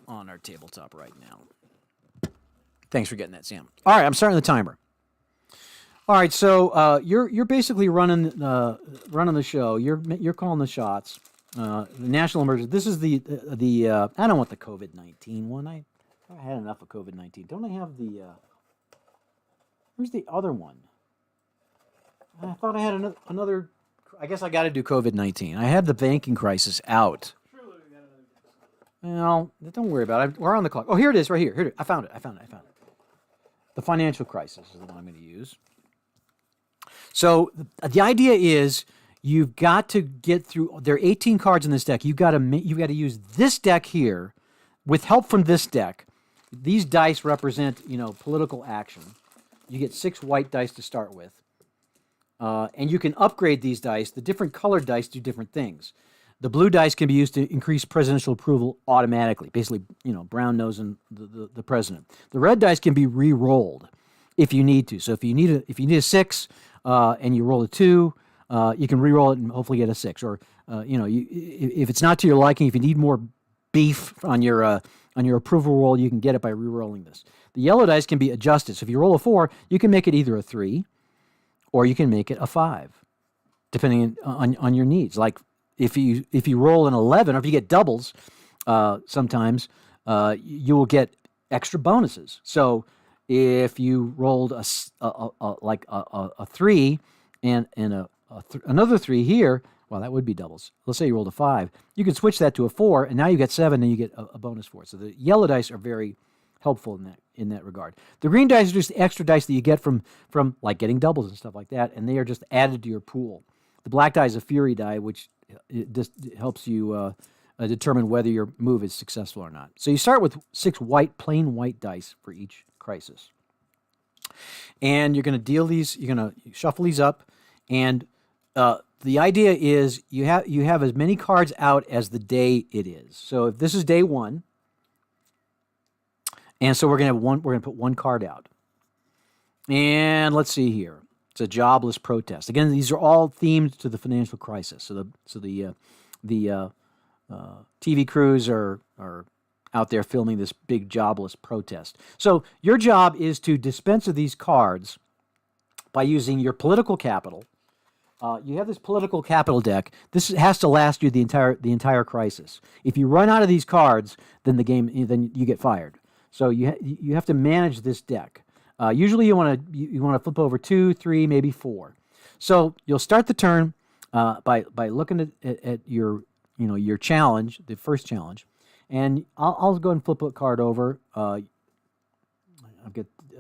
Speaker 1: on our tabletop right now. Thanks for getting that, Sam. All right, I'm starting the timer. All right, so you're basically running the show. You're calling the shots. The national emergency. This is the I don't want the COVID-19 one. I had enough of COVID-19. Don't I have the? Where's the other one? I thought I had another. I guess I got to do COVID-19. I had the banking crisis out. Well, don't worry about it. We're on the clock. Oh, here it is, right here. Here it is. I found it. The financial crisis is the one I'm going to use. So the idea is you've got to get through. There are 18 cards in this deck. You've got to use this deck here with help from this deck. These dice represent political action. You get 6 white dice to start with. And you can upgrade these dice. The different colored dice do different things. The blue dice can be used to increase presidential approval automatically, basically, brown nosing the president. The red dice can be re-rolled if you need to. So if you need a 6 and you roll a 2, you can re-roll it and hopefully get a 6. Or if it's not to your liking, if you need more beef on your approval roll, you can get it by re-rolling this. The yellow dice can be adjusted. So if you roll a 4, you can make it either a 3 or you can make it a 5, depending on your needs. Like if you roll an 11, or if you get doubles, sometimes you will get extra bonuses. So if you rolled a 3 and another 3 here, well, that would be doubles. Let's say you rolled a 5. You can switch that to a 4, and now you get 7, and you get a bonus for it. So the yellow dice are very helpful in that regard. The green dice are just extra dice that you get from like getting doubles and stuff like that, and they are just added to your pool. The black die is a fury die, which just helps you determine whether your move is successful or not. So you start with 6 plain white dice for each crisis. And you're going to deal these, you're going to shuffle these up, and the idea is you have as many cards out as the day it is. So if this is day 1, and so we're going to put 1 card out. And let's see here. It's a jobless protest. Again, these are all themed to the financial crisis. So the TV crews are out there filming this big jobless protest. So your job is to dispense of these cards by using your political capital. You have this political capital deck. This has to last you the entire crisis. If you run out of these cards, then then you get fired. So you have to manage this deck. Usually you want to flip over 2, 3, maybe 4. So you'll start the turn by looking at your challenge, the first challenge, and I'll go ahead and flip a card over. I'll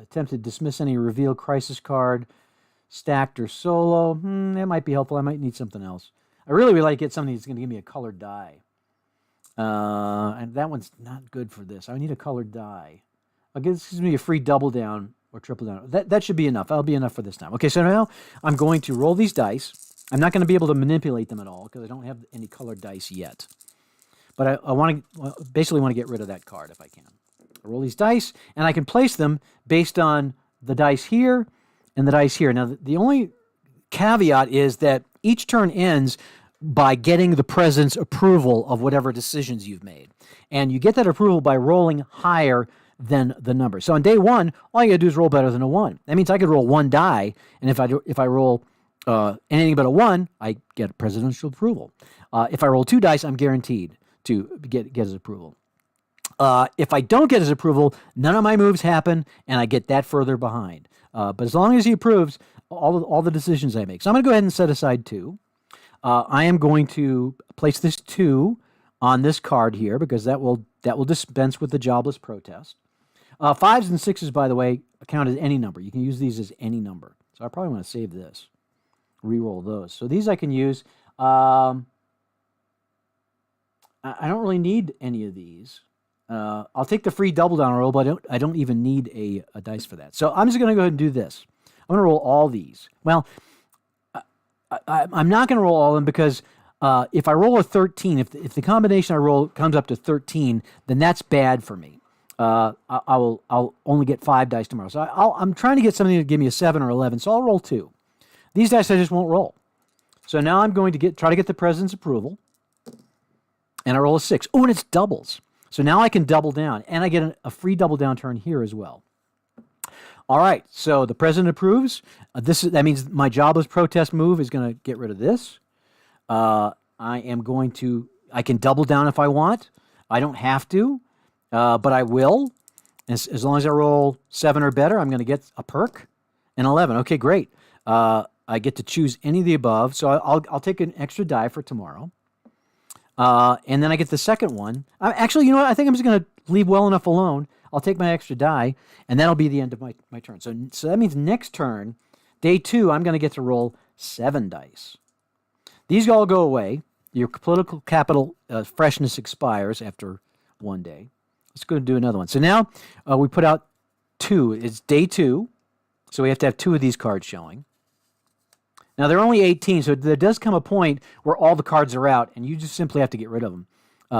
Speaker 1: attempt to dismiss any reveal crisis card, stacked or solo. That might be helpful. I might need something else. I really would like to get something that's going to give me a colored die. And that one's not good for this. I need a colored die. This gives me a free double down or triple down. That should be enough. That'll be enough for this time. Okay, so now I'm going to roll these dice. I'm not going to be able to manipulate them at all because I don't have any colored dice yet. But I basically want to get rid of that card if I can. I roll these dice, and I can place them based on the dice here and the dice here. Now, the only caveat is that each turn ends by getting the president's approval of whatever decisions you've made. And you get that approval by rolling higher than the number. So on day 1, all you got to do is roll better than a 1. That means I could roll 1 die, and if I roll anything but a 1, I get presidential approval. If I roll 2 dice, I'm guaranteed to get his approval. If I don't get his approval, none of my moves happen, and I get that further behind. But as long as he approves all the decisions I make. So I'm going to go ahead and set aside 2. I am going to place this 2 on this card here because that will dispense with the jobless protest. 5s and 6s, by the way, count as any number. You can use these as any number. So I probably want to save this. Reroll those. So these I can use. I don't really need any of these. I'll take the free double down roll, but I don't even need a dice for that. So I'm just going to go ahead and do this. I'm going to roll all these. Well, I'm not going to roll all of them because if I roll a 13, if the combination I roll comes up to 13, then that's bad for me. I'll only get 5 dice tomorrow. So I'm trying to get something to give me a 7 or 11, so I'll roll 2. These dice I just won't roll. So now I'm going to try to get the president's approval, and I roll a 6. Oh, and it's doubles. So now I can double down, and I get a free double down turn here as well. All right, so the president approves. That means my jobless protest move is going to get rid of this. I can double down if I want. I don't have to, but I will. As long as I roll 7 or better, I'm going to get a perk. And 11. Okay, great. I get to choose any of the above, so I'll take an extra die for tomorrow. And then I get the second one. Actually, you know what? I think I'm just going to leave well enough alone. I'll take my extra die, and that'll be the end of my turn. So that means next turn, day 2, I'm going to get to roll 7 dice. These all go away. Your political capital freshness expires after 1 day. Let's go and do another one. So now we put out 2. It's day 2, so we have to have 2 of these cards showing. Now there are only 18, so there does come a point where all the cards are out, and you just simply have to get rid of them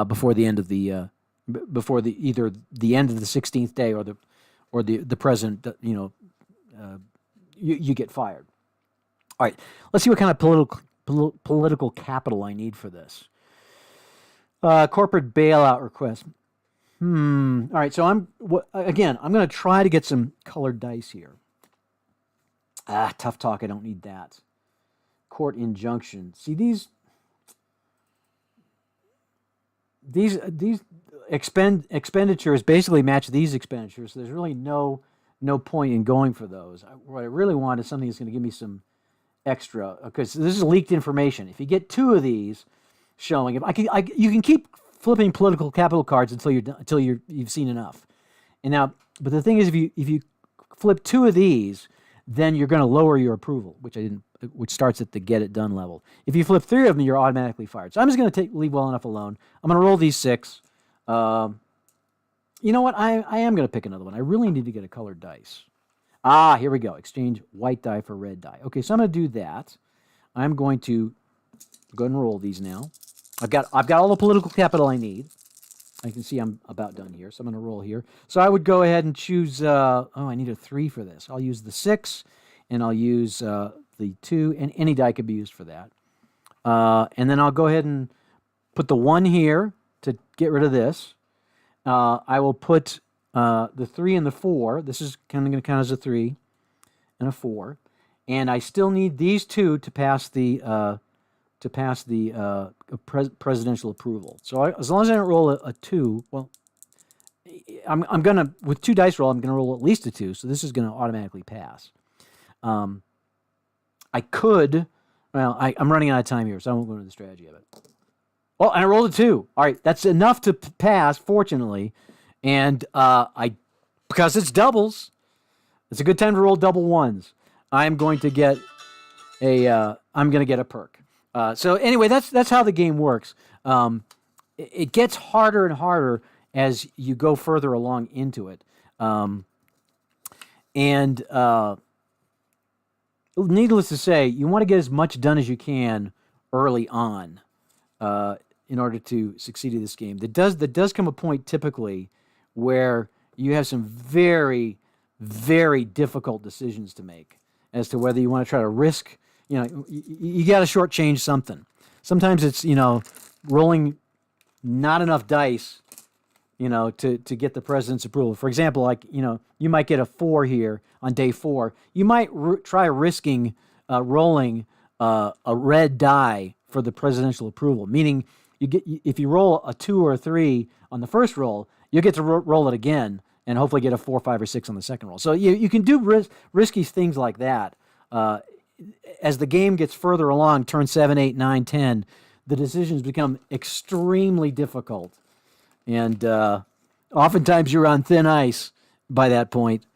Speaker 1: before the end of the either the end of the 16th day or the present. You get fired. All right, let's see what kind of political capital I need for this. Corporate bailout request. All right, so I'm going to try to get some colored dice here. Tough talk. I don't need that. Court injunction. See these expenditures basically match these expenditures. So there's really no point in going for those. What I really want is something that's going to give me some extra, because this is leaked information. If you get 2 of these showing, you can keep flipping political capital cards until you've seen enough. And now, but the thing is, if you flip 2 of these, then you're going to lower your approval, which starts at the get it done level. If you flip 3 of them, you're automatically fired. So I'm just going to leave well enough alone. I'm going to roll these 6. You know what? I am going to pick another one. I really need to get a colored dice. Here we go. Exchange white die for red die. Okay, so I'm going to do that. I'm going to go ahead and roll these now. I've got all the political capital I need. I can see I'm about done here, so I'm going to roll here. So I would go ahead and choose, I need a 3 for this. I'll use the 6, and I'll use the 2, and any die could be used for that. And then I'll go ahead and put the 1 here to get rid of this. I will put the 3 and the 4. This is kind of going to count as a 3 and a 4. And I still need these 2 to pass the presidential approval. So as long as I don't roll a 2, well, I'm gonna, with 2 dice roll, I'm gonna roll at least a 2. So this is gonna automatically pass. I could, well, I'm running out of time here, so I won't go into the strategy of it. Oh, and I rolled a 2. All right, that's enough to pass, fortunately. And because it's doubles, it's a good time to roll double 1s. I'm going to get a perk. So anyway, that's how the game works. It gets harder and harder as you go further along into it. Needless to say, you want to get as much done as you can early on in order to succeed in this game. There does come a point typically where you have some very, very difficult decisions to make as to whether you want to try to risk. You got to shortchange something. Sometimes it's, rolling not enough dice, to get the president's approval. For example, like, you might get a 4 here on day 4. You might try risking rolling a red die for the presidential approval, meaning if you roll a 2 or a 3 on the first roll, you'll get to roll it again and hopefully get a 4, 5, or 6 on the second roll. So you can do risky things like that. As the game gets further along, turn 7, 8, 9, 10, the decisions become extremely difficult. And oftentimes you're on thin ice by that point.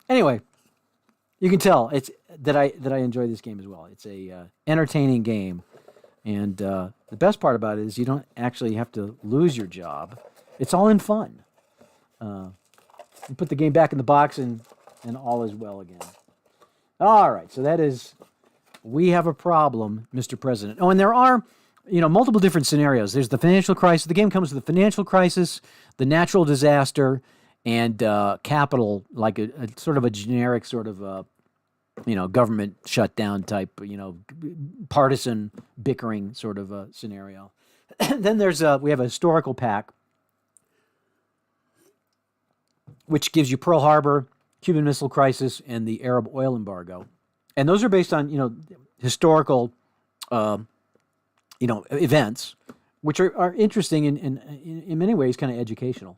Speaker 1: Anyway, you can tell that I enjoy this game as well. It's a entertaining game. And the best part about it is you don't actually have to lose your job. It's all in fun. You put the game back in the box and all is well again. All right, so that is, we have a problem, Mr. President. Oh, and there are, multiple different scenarios. There's the financial crisis. The game comes with the financial crisis, the natural disaster, and capital, like a sort of a generic sort of, government shutdown type, partisan bickering sort of scenario. Then we have a historical pack, which gives you Pearl Harbor, Cuban Missile Crisis, and the Arab oil embargo. And those are based on, historical, events, which are interesting and in many ways kind of educational.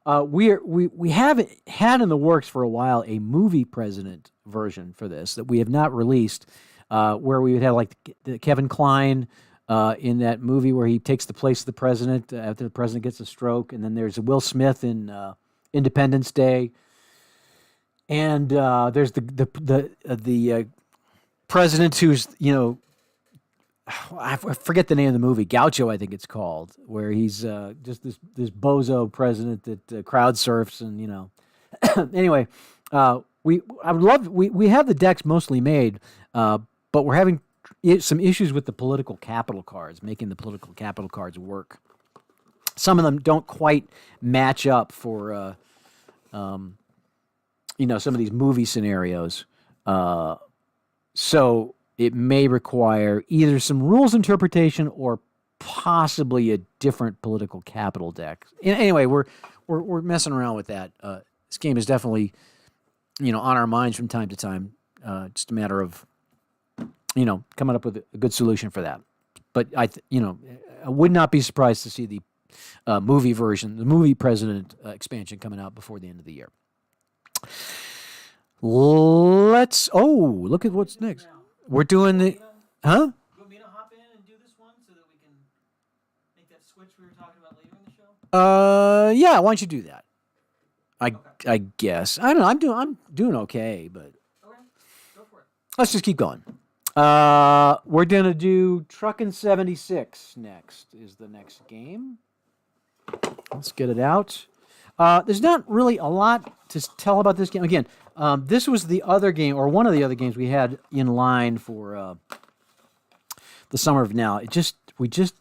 Speaker 1: We have had in the works for a while a movie president version for this that we have not released, where we would have like the Kevin Kline in that movie where he takes the place of the president after the president gets a stroke, and then there's Will Smith in Independence Day. And there's the president who's, I forget the name of the movie, Gaucho, I think it's called, where he's just this bozo president that crowd surfs and, Anyway, we have the decks mostly made, but we're having some issues with the political capital cards, making the political capital cards work. Some of them don't quite match up for, some of these movie scenarios. So it may require either some rules interpretation or possibly a different political capital deck. Anyway, we're messing around with that. This game is definitely, on our minds from time to time. Just a matter of, coming up with a good solution for that. But I would not be surprised to see the movie version, the movie president expansion coming out before the end of the year. Look at what's next. We're doing the, huh?
Speaker 3: You want me to hop in and do this one so that we can make that switch we were talking about later in the show?
Speaker 1: Yeah, why don't you do that? I guess. I don't know. I'm doing okay, but
Speaker 3: Okay, go for it.
Speaker 1: let's just keep going. We're gonna do Truckin' 76 next. Is the next game. Let's get it out. There's not really a lot to tell about this game. Again, this was the other game, or one of the other games we had in line for the Summer of Now. We just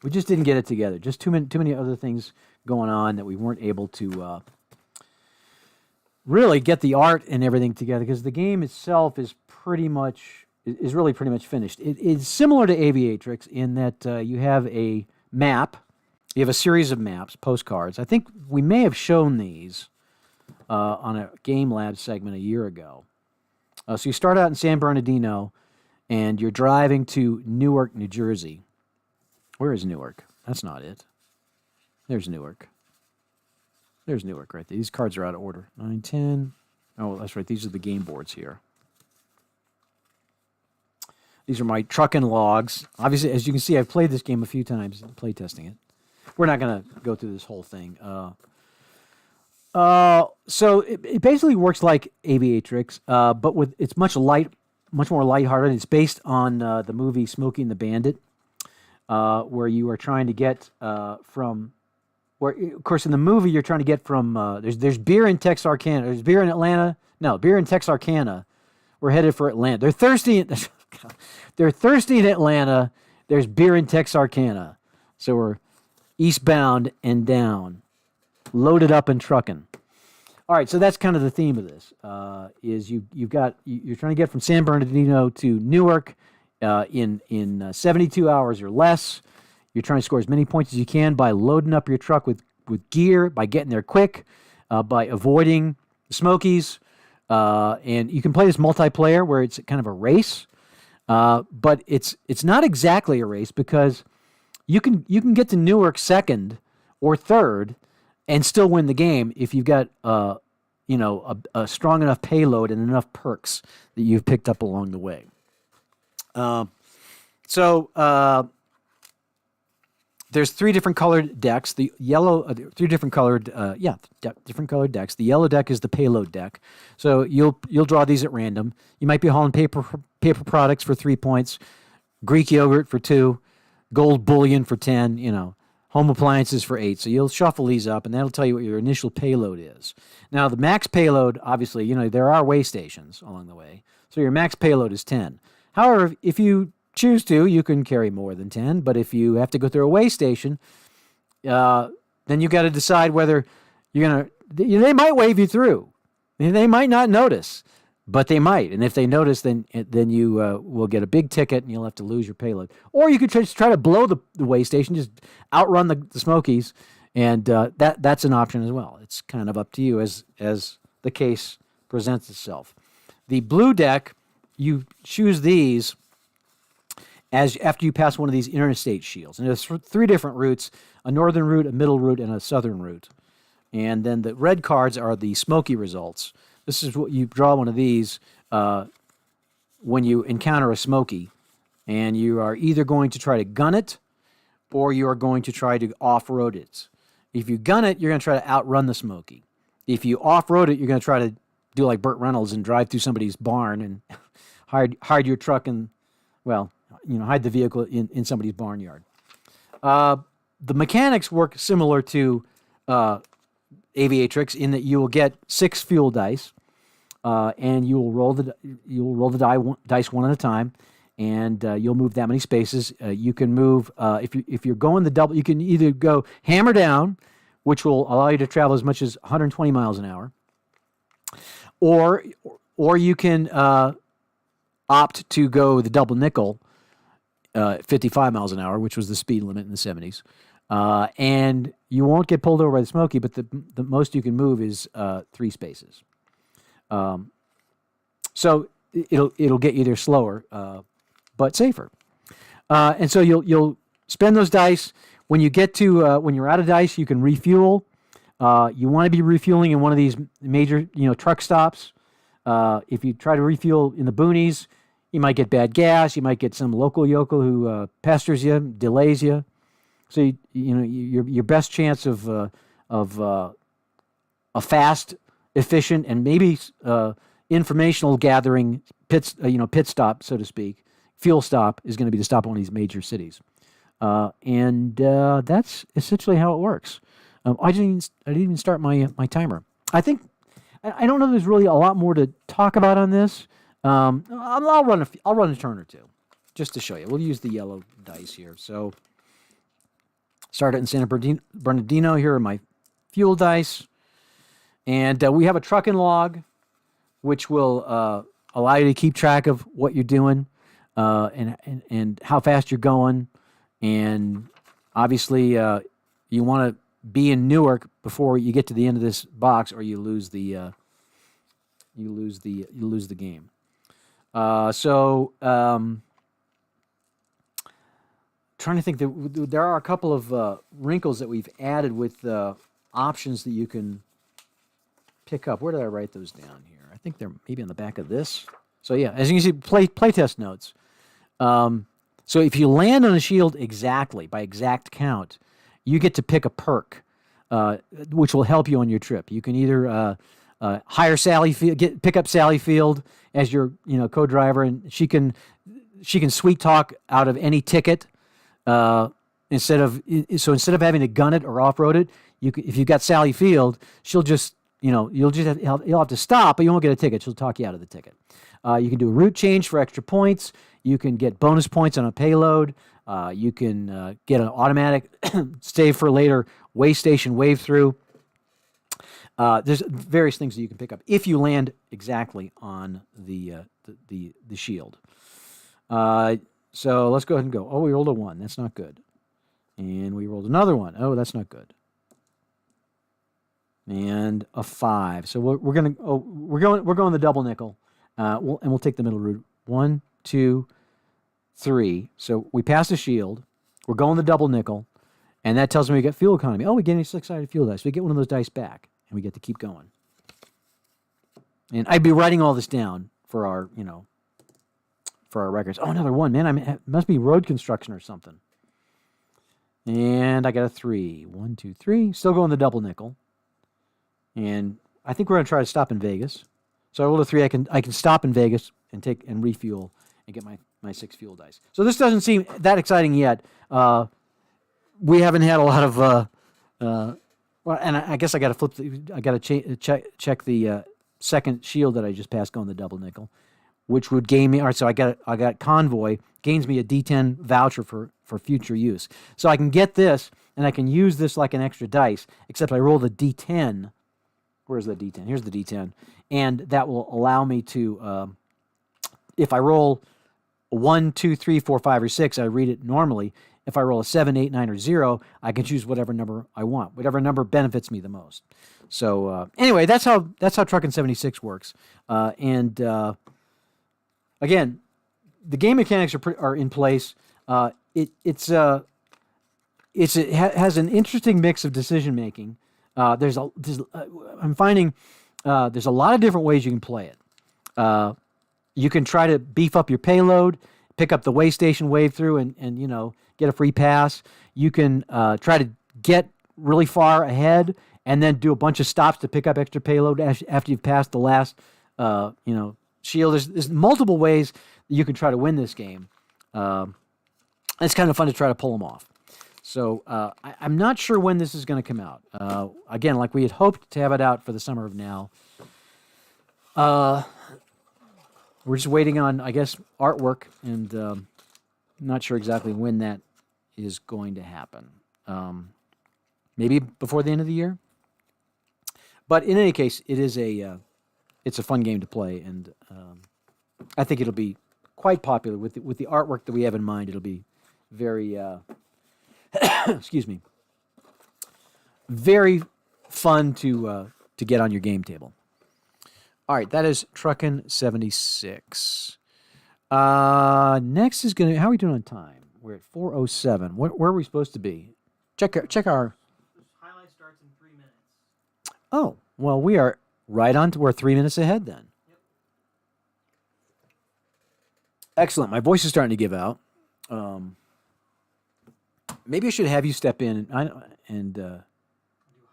Speaker 1: didn't get it together. Just too many other things going on that we weren't able to really get the art and everything together, because the game itself is really pretty much finished. It's similar to Aviatrix in that you have a map. You have a series of maps, postcards. I think we may have shown these on a Game Lab segment a year ago. So you start out in San Bernardino, and you're driving to Newark, New Jersey. Where is Newark? That's not it. There's Newark. There's Newark right there. These cards are out of order. 9, 10. Oh, that's right. These are the game boards here. These are my truckin' logs. Obviously, as you can see, I've played this game a few times, playtesting it. We're not going to go through this whole thing. So it basically works like Aviatrix, but it's much more lighthearted. It's based on the movie Smokey and the Bandit, where you are trying to get from. Where, of course, in the movie you're trying to get from. There's beer in Texarkana. There's beer in Atlanta. No, beer in Texarkana. We're headed for Atlanta. They're thirsty. They're thirsty in Atlanta. There's beer in Texarkana. So we're eastbound and down, loaded up and trucking. All right, so that's kind of the theme of this. Is you're trying to get from San Bernardino to Newark in 72 hours or less. You're trying to score as many points as you can by loading up your truck with gear, by getting there quick, by avoiding the Smokies, and you can play this multiplayer where it's kind of a race, but it's not exactly a race, because you can get to Newark second or third and still win the game if you've got a strong enough payload and enough perks that you've picked up along the way. There's three different colored decks. The yellow, different colored decks. The yellow deck is the payload deck. So you'll draw these at random. You might be hauling paper products for 3 points, Greek yogurt for 2, gold bullion for 10. Home appliances for 8. So you'll shuffle these up, and that'll tell you what your initial payload is. Now the max payload, obviously, there are way stations along the way. So your max payload is 10. However, if you choose to, you can carry more than 10, but if you have to go through a way station, then you got to decide whether they might wave you through. They might not notice, but they might. And if they notice, then you will get a big ticket and you'll have to lose your payload. Or you could just try to blow the way station, just outrun the Smokies, and that's an option as well. It's kind of up to you as the case presents itself. The blue deck, you choose these after you pass one of these interstate shields. And there's 3 different routes: a northern route, a middle route, and a southern route. And then the red cards are the Smoky results. This is what you draw one of these when you encounter a Smoky, and you are either going to try to gun it or you are going to try to off-road it. If you gun it, you're going to try to outrun the Smoky. If you off-road it, you're going to try to do like Burt Reynolds and drive through somebody's barn and hide your truck and, hide the vehicle in somebody's barnyard. The mechanics work similar to Aviatrix in that you will get 6 fuel dice. and you'll roll the dice one at a time, and you'll move that many spaces. You can move if you're going the double. You can either go hammer down, which will allow you to travel as much as 120 miles an hour, or you can opt to go the double nickel, 55 miles an hour, which was the speed limit in the 70s. And you won't get pulled over by the Smoky, but the most you can move is 3 spaces. So it'll get you there slower, but safer. And so you'll spend those dice. When you get to when you're out of dice, you can refuel. You want to be refueling in one of these major truck stops. If you try to refuel in the boonies, you might get bad gas. You might get some local yokel who pesters you, delays you. So your best chance of a fast, efficient, and maybe informational gathering pit stop, so to speak, fuel stop, is going to be to stop at one of these major cities, and that's essentially how it works. I didn't even start my timer. I don't know. There's really a lot more to talk about on this. I'll run a turn or two, just to show you. We'll use the yellow dice here. So start it in San Bernardino. Here are my fuel dice, and we have a trucking log, which will allow you to keep track of what you're doing, and how fast you're going, and obviously you want to be in Newark before you get to the end of this box, or you lose the game. Trying to think, there are a couple of wrinkles that we've added with options that you can pick up. Where did I write those down here? I think they're maybe on the back of this. So yeah, as you can see, playtest notes. So if you land on a shield exactly, by exact count, you get to pick a perk, which will help you on your trip. You can either hire Sally Field, pick up Sally Field as your co-driver, and she can sweet talk out of any ticket. Instead of having to gun it or off-road it, if you've got Sally Field, she'll just you'll have to stop, but you won't get a ticket. She'll talk you out of the ticket. You can do a route change for extra points. You can get bonus points on a payload. You can get an automatic save for later way station wave through. There's various things that you can pick up if you land exactly on the shield. So let's go ahead and go. Oh, we rolled a 1. That's not good. And we rolled another 1. Oh, that's not good. And a 5. So we're going the double nickel. We'll take the middle route. 1, 2, 3. So we pass the shield. We're going the double nickel, and that tells me we get fuel economy. Oh, we get a 6-sided fuel dice. We get one of those dice back, and we get to keep going. And I'd be writing all this down for our records. Oh, another 1. Man, it must be road construction or something. And I got a 3. 1, 2, 3. Still going the double nickel. And I think we're going to try to stop in Vegas. So I rolled a 3. I can stop in Vegas and refuel and get my 6 fuel dice. So this doesn't seem that exciting yet. We haven't had a lot of well, and I guess I got to flip. I got to check the second shield that I just passed going the double nickel, which would gain me. All right, so I got Convoy, gains me a D10 voucher for future use. So I can get this, and I can use this like an extra dice, except I roll the D10. Where's the D10? Here's the D10. And that will allow me to, if I roll 1, 2, 3, 4, 5, or 6, I read it normally. If I roll a 7, 8, 9, or 0, I can choose whatever number I want, whatever number benefits me the most. So anyway, that's how Truckin' 76 works. And again, the game mechanics are in place. It has an interesting mix of decision making. I'm finding there's a lot of different ways you can play it. You can try to beef up your payload, pick up the way station wave through, and get a free pass. You can try to get really far ahead and then do a bunch of stops to pick up extra payload after you've passed the last shield. There's multiple ways that you can try to win this game. It's kind of fun to try to pull them off. So I'm not sure when this is going to come out. Again, like we had hoped to have it out for the summer of now. We're just waiting on, I guess, artwork, and not sure exactly when that is going to happen. Maybe before the end of the year. But in any case, it's a fun game to play, and I think it'll be quite popular with the artwork that we have in mind. It'll be very, excuse me, very fun to get on your game table. All right, that is Truckin' 76. Next is gonna. How are we doing on time? We're at 4:07. Where are we supposed to be? Check our.
Speaker 3: This highlight starts in 3 minutes.
Speaker 1: Oh, well, we are right on to. We're 3 minutes ahead then.
Speaker 3: Yep.
Speaker 1: Excellent. My voice is starting to give out. Maybe I should have you step in and.
Speaker 3: Do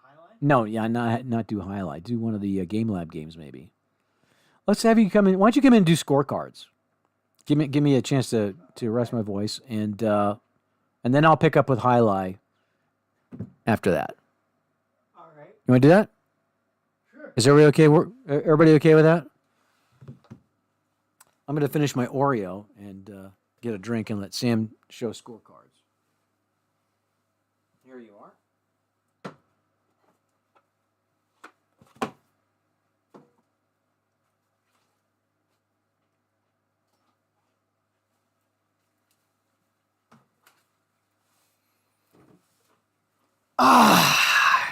Speaker 3: highlight?
Speaker 1: No, yeah, not do highlight. Do one of the Game Lab games maybe. Let's have you come in. Why don't you come in and do scorecards? Give me a chance to rest my voice, and then I'll pick up with highlight after that.
Speaker 3: All right.
Speaker 1: You want to do that?
Speaker 3: Sure.
Speaker 1: Is everybody okay? Everybody okay with that? I'm going to finish my Oreo and get a drink and let Sam show scorecards. Here you are.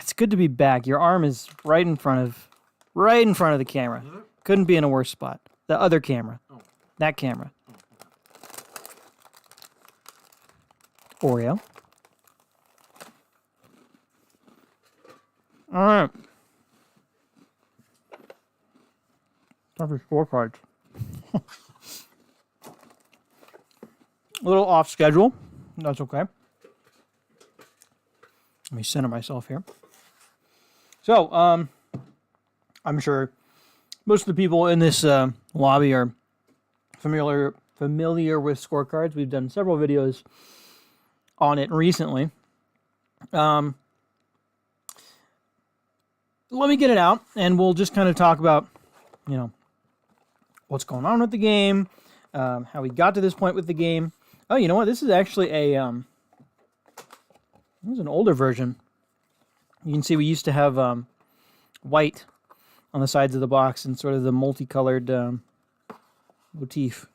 Speaker 2: It's good to be back. Your arm is right in front of the camera. Couldn't be in a worse spot. The other camera. That camera. Oreo. All right. Time for scorecards. A little off schedule. That's okay. Let me center myself here. So, I'm sure most of the people in this lobby are familiar with scorecards. We've done several videos on it recently. Let me get it out, and we'll just kind of talk about, what's going on with the game, how we got to this point with the game. Oh, you know what? This is actually this is an older version. You can see we used to have white on the sides of the box and sort of the multicolored motif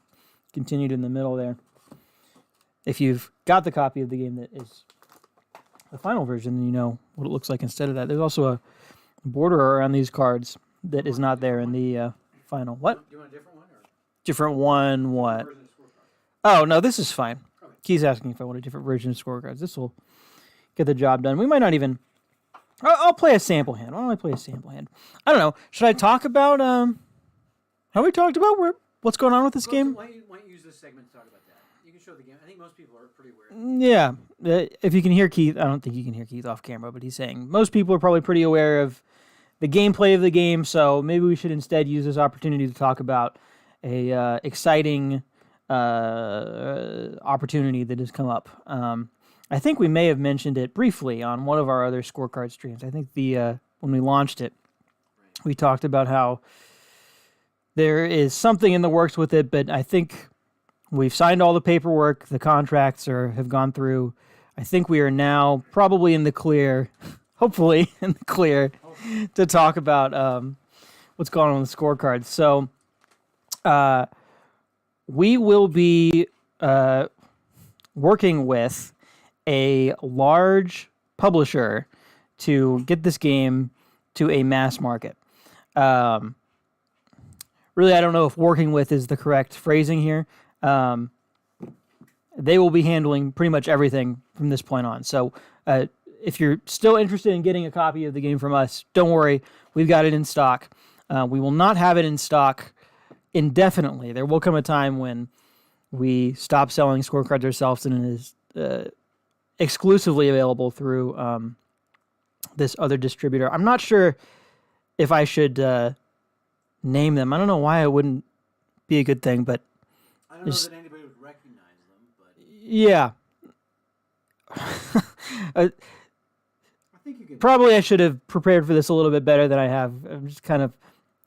Speaker 2: continued in the middle there. If you've got the copy of the game that is the final version, then you know what it looks like instead of that. There's also a border around these cards that is not there in the final. What?
Speaker 1: Do you want a different one? Or?
Speaker 2: Different one, what? Oh, no, this is fine. Okay. Key's asking if I want a different version of scorecards. This will get the job done. We might not even... I'll play a sample hand. Why don't I play a sample hand? I don't know. Should I talk about... Have we talked about what's going on with this game?
Speaker 1: Why don't you use this segment to talk about that? You can show the game. I think most people are pretty aware.
Speaker 2: Yeah. If you can hear Keith... I don't think you can hear Keith off camera, but he's saying most people are probably pretty aware of the gameplay of the game, so maybe we should instead use this opportunity to talk about a exciting opportunity that has come up. I think we may have mentioned it briefly on one of our other scorecard streams. I think when we launched it, we talked about how there is something in the works with it, but I think we've signed all the paperwork. The contracts have gone through. I think we are now probably in the clear, hopefully in the clear, to talk about what's going on with the scorecards. So we will be working with a large publisher to get this game to a mass market. Really, I don't know if working with is the correct phrasing here. They will be handling pretty much everything from this point on. So if you're still interested in getting a copy of the game from us, don't worry. We've got it in stock. We will not have it in stock indefinitely. There will come a time when we stop selling scorecards ourselves and it is exclusively available through this other distributor. I'm not sure if I should name them. I don't know why it wouldn't be a good thing, but
Speaker 1: I don't know that anybody would recognize them, but
Speaker 2: yeah.
Speaker 1: I think you can.
Speaker 2: Probably I should have prepared for this a little bit better than I have. I'm just kind of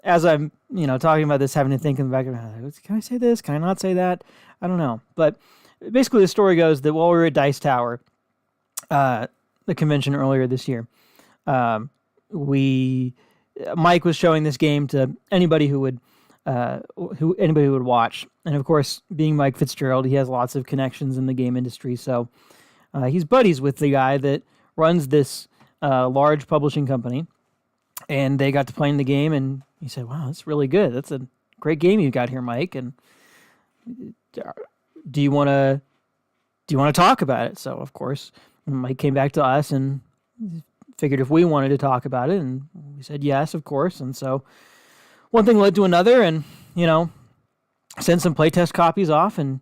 Speaker 2: as I'm, talking about this, having to think in the back of my head, like, can I say this? Can I not say that? I don't know. But basically, the story goes that while we were at Dice Tower, the convention earlier this year, Mike was showing this game to anybody who would watch, and of course, being Mike Fitzgerald, he has lots of connections in the game industry. So he's buddies with the guy that runs this large publishing company, and they got to playing the game, and he said, "Wow, that's really good. That's a great game you got here, Mike. And do you want to talk about it?" So of course, Mike came back to us and figured if we wanted to talk about it, and we said yes, of course. And so one thing led to another, and sent some playtest copies off, and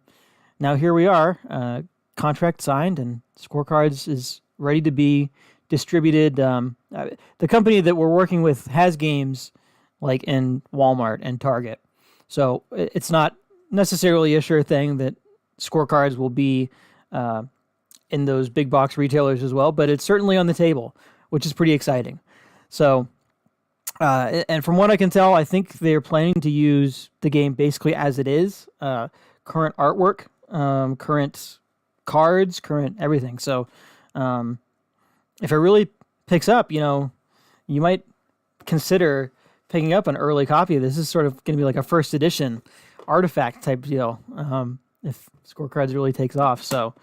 Speaker 2: now here we are. Contract signed, and Scorecards is ready to be distributed. The company that we're working with has games like in Walmart and Target, so it's not necessarily a sure thing that Scorecards will be in those big box retailers as well, but it's certainly on the table, which is pretty exciting. So, and from what I can tell, I think they're planning to use the game basically as it is, current artwork, current cards, current everything. So, if it really picks up, you might consider picking up an early copy. This is sort of going to be like a first edition artifact type deal, if Scorecards really takes off. So,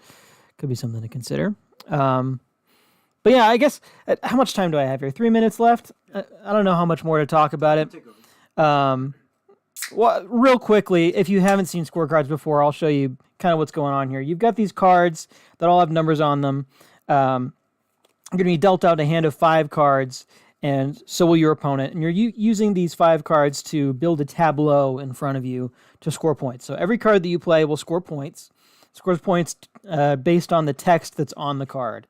Speaker 2: could be something to consider. But yeah, I guess, how much time do I have here? 3 minutes left? I don't know how much more to talk about it. Well, real quickly, if you haven't seen Scorecards before, I'll show you kind of what's going on here. You've got these cards that all have numbers on them. You're going to be dealt out a hand of 5 cards, and so will your opponent. And you're using these 5 cards to build a tableau in front of you to score points. So every card that you play will score points. Scores points based on the text that's on the card.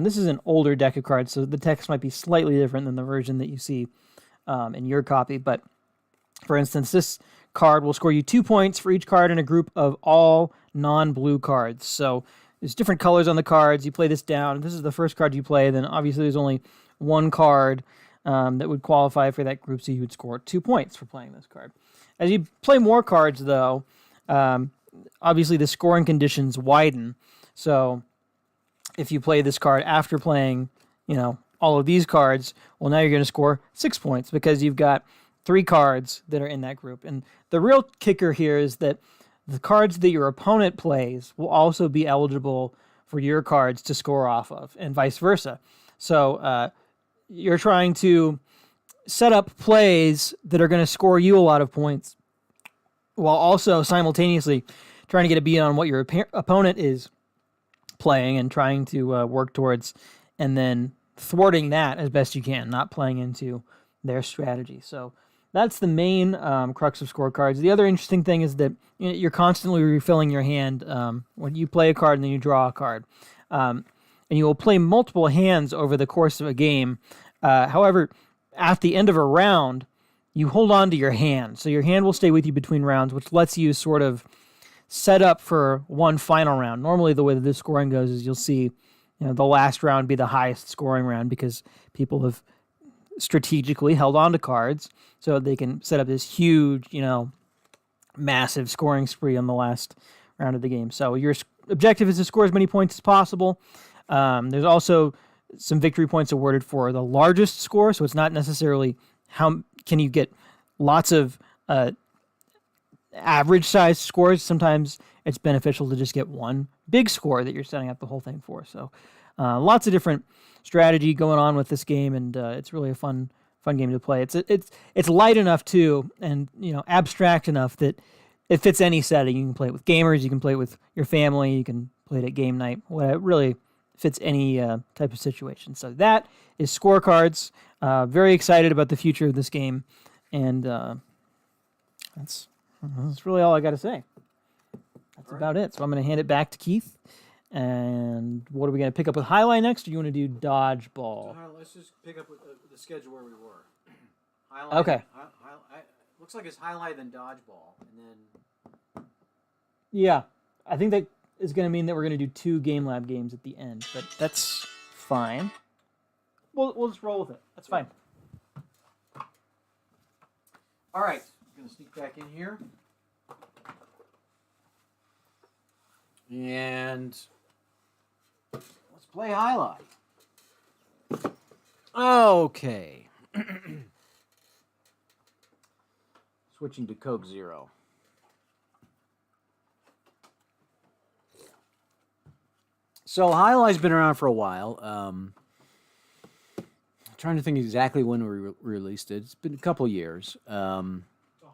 Speaker 2: This is an older deck of cards, so the text might be slightly different than the version that you see in your copy. But for instance, this card will score you 2 points for each card in a group of all non-blue cards. So there's different colors on the cards. You play this down. This is the first card you play. Then obviously there's only one card that would qualify for that group, so you would score 2 points for playing this card. As you play more cards, though, obviously the scoring conditions widen. So if you play this card after playing, all of these cards, well, now you're going to score 6 points because you've got 3 cards that are in that group. And the real kicker here is that the cards that your opponent plays will also be eligible for your cards to score off of, and vice versa. So you're trying to set up plays that are going to score you a lot of points, while also simultaneously trying to get a beat on what your opponent is playing and trying to work towards, and then thwarting that as best you can, not playing into their strategy. So that's the main crux of Scorecards. The other interesting thing is that you're constantly refilling your hand when you play a card and then you draw a card. And you will play multiple hands over the course of a game. However, at the end of a round, you hold on to your hand. So your hand will stay with you between rounds, which lets you sort of set up for one final round. Normally, the way that this scoring goes is you'll see the last round be the highest scoring round because people have strategically held on to cards so they can set up this huge, massive scoring spree on the last round of the game. So your objective is to score as many points as possible. There's also some victory points awarded for the largest score, so it's not necessarily how can you get lots of average size scores. Sometimes it's beneficial to just get one big score that you're setting up the whole thing for. So lots of different strategy going on with this game, and it's really a fun game to play. It's light enough too, and abstract enough that it fits any setting. You can play it with gamers, you can play it with your family, you can play it at game night. It really fits any type of situation. So that is Scorecards. Very excited about the future of this game, and that's really all I got to say. That's about it. So I'm going to hand it back to Keith. And what are we going to pick up with Highlight next, or do you want to do Dodgeball?
Speaker 1: Let's just pick up with the schedule where we were.
Speaker 2: Okay.
Speaker 1: Looks like it's Highlight then Dodgeball, and then...
Speaker 2: Yeah, I think that is going to mean that we're going to do 2 Game Lab games at the end, but that's fine. We'll just roll with it. That's fine.
Speaker 1: All right, I'm going to sneak back in here. And let's play Jai-Alai. Okay. Switching to Coke Zero. So Jai-Alai's been around for a while. I'm trying to think exactly when we released it. It's been a couple years.
Speaker 3: It's a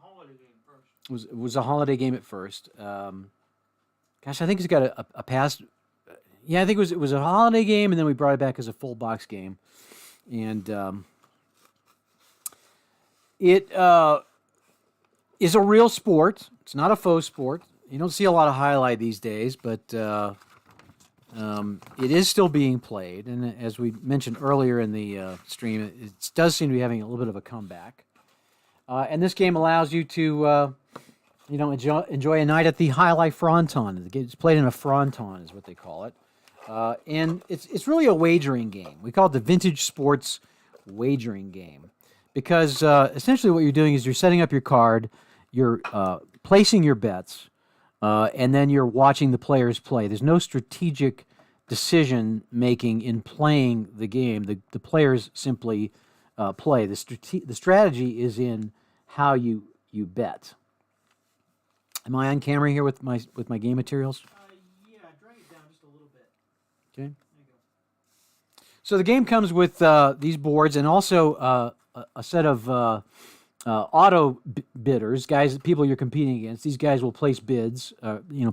Speaker 3: holiday game first.
Speaker 1: It was a holiday game at first. Gosh, I think it's got a past. Yeah, I think it was a holiday game, and then we brought it back as a full box game, and it is a real sport. It's not a faux sport. You don't see a lot of Jai-Alai these days, but it is still being played, and as we mentioned earlier in the stream, it does seem to be having a little bit of a comeback. And this game allows you to, enjoy a night at the Jai-Alai Fronton. It's played in a fronton, is what they call it, and it's really a wagering game. We call it the vintage sports wagering game because essentially what you're doing is you're setting up your card, you're placing your bets. And then you're watching the players play. There's no strategic decision making in playing the game. The players simply play. The strategy is in how you bet. Am I on camera here with my game materials?
Speaker 3: Yeah, drag it down just a little bit.
Speaker 1: Okay.
Speaker 3: There you go.
Speaker 1: So the game comes with these boards and also a set of auto bidders, people you're competing against. These guys will place bids,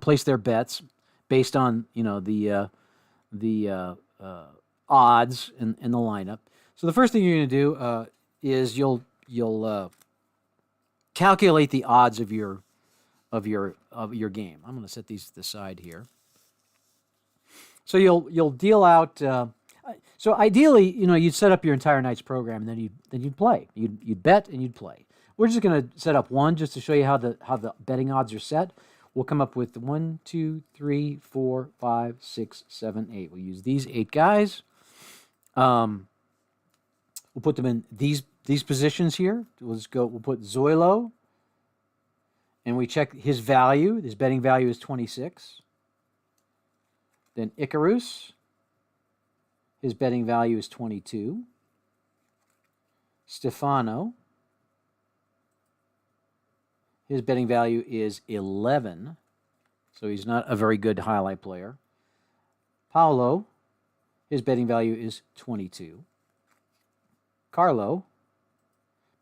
Speaker 1: place their bets based on the odds and the lineup. So the first thing you're going to do is you'll calculate the odds of your game. I'm going to set these to the side here. So you'll deal out. So ideally, you'd set up your entire night's program, and then you'd play. You'd bet and you'd play. We're just going to set up one just to show you how the betting odds are set. We'll come up with 1, 2, 3, 4, 5, 6, 7, 8. We'll use these 8 guys. We'll put them in these positions here. We'll put Zoilo, and we check his value. His betting value is 26. Then Icarus. His betting value is 22. Stefano. His betting value is 11. So he's not a very good Jai-Alai player. Paolo. His betting value is 22. Carlo.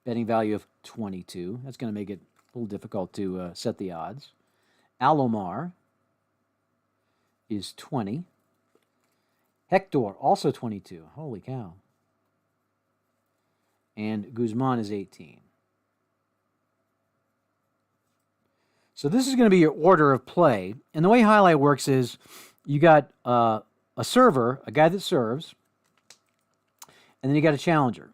Speaker 1: Betting value of 22. That's going to make it a little difficult to set the odds. Alomar is 20. Hector, also 22. Holy cow. And Guzman is 18. So this is going to be your order of play. And the way Jai-Alai works is you got a server, a guy that serves, and then you got a challenger.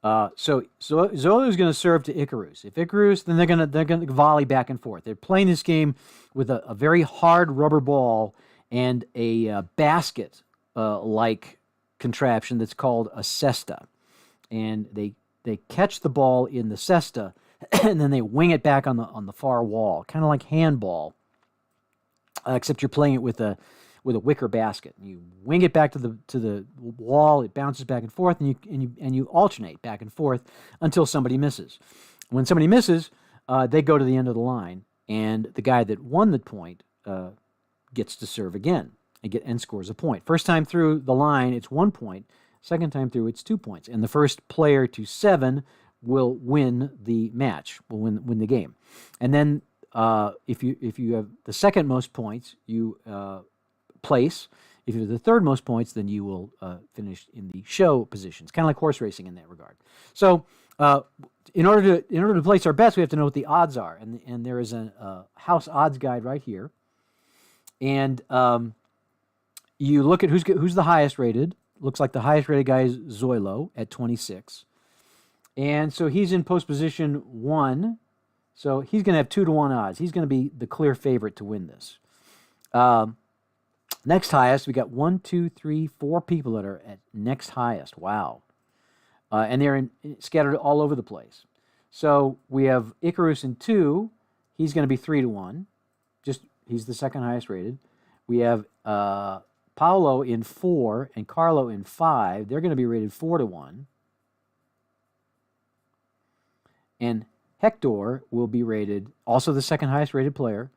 Speaker 1: So Zola is going to serve to Icarus. If Icarus, then they're going to volley back and forth. They're playing this game with a very hard rubber ball and a basket like contraption that's called a cesta. And they catch the ball in the cesta and then they wing it back on the far wall, kind of like handball, except you're playing it with a wicker basket. And you wing it back to the wall. It bounces back and forth, and you alternate back and forth until somebody misses. When somebody misses, they go to the end of the line, and the guy that won the point gets to serve again and scores a point. First time through the line, it's 1 point. Second time through, it's 2 points. And the first player to 7 will win the match, will win the game. And then if you have the second most points, you place. If you have the third most points, then you will finish in the show positions. Kind of like horse racing in that regard. So in order to place our bets, we have to know what the odds are. And there is a house odds guide right here. And you look at who's the highest rated. Looks like the highest rated guy is Zoilo at 26. And so he's in post position 1. So he's going to have 2-to-1 odds. He's going to be the clear favorite to win this. Next highest, we got 1, 2, 3, 4 people that are at next highest. Wow. And they're scattered all over the place. So we have Icarus in 2. He's going to be 3-1. He's the second highest rated. We have Paolo in 4 and Carlo in 5. They're going to be rated 4-1. And Hector will be rated, also the second highest rated player,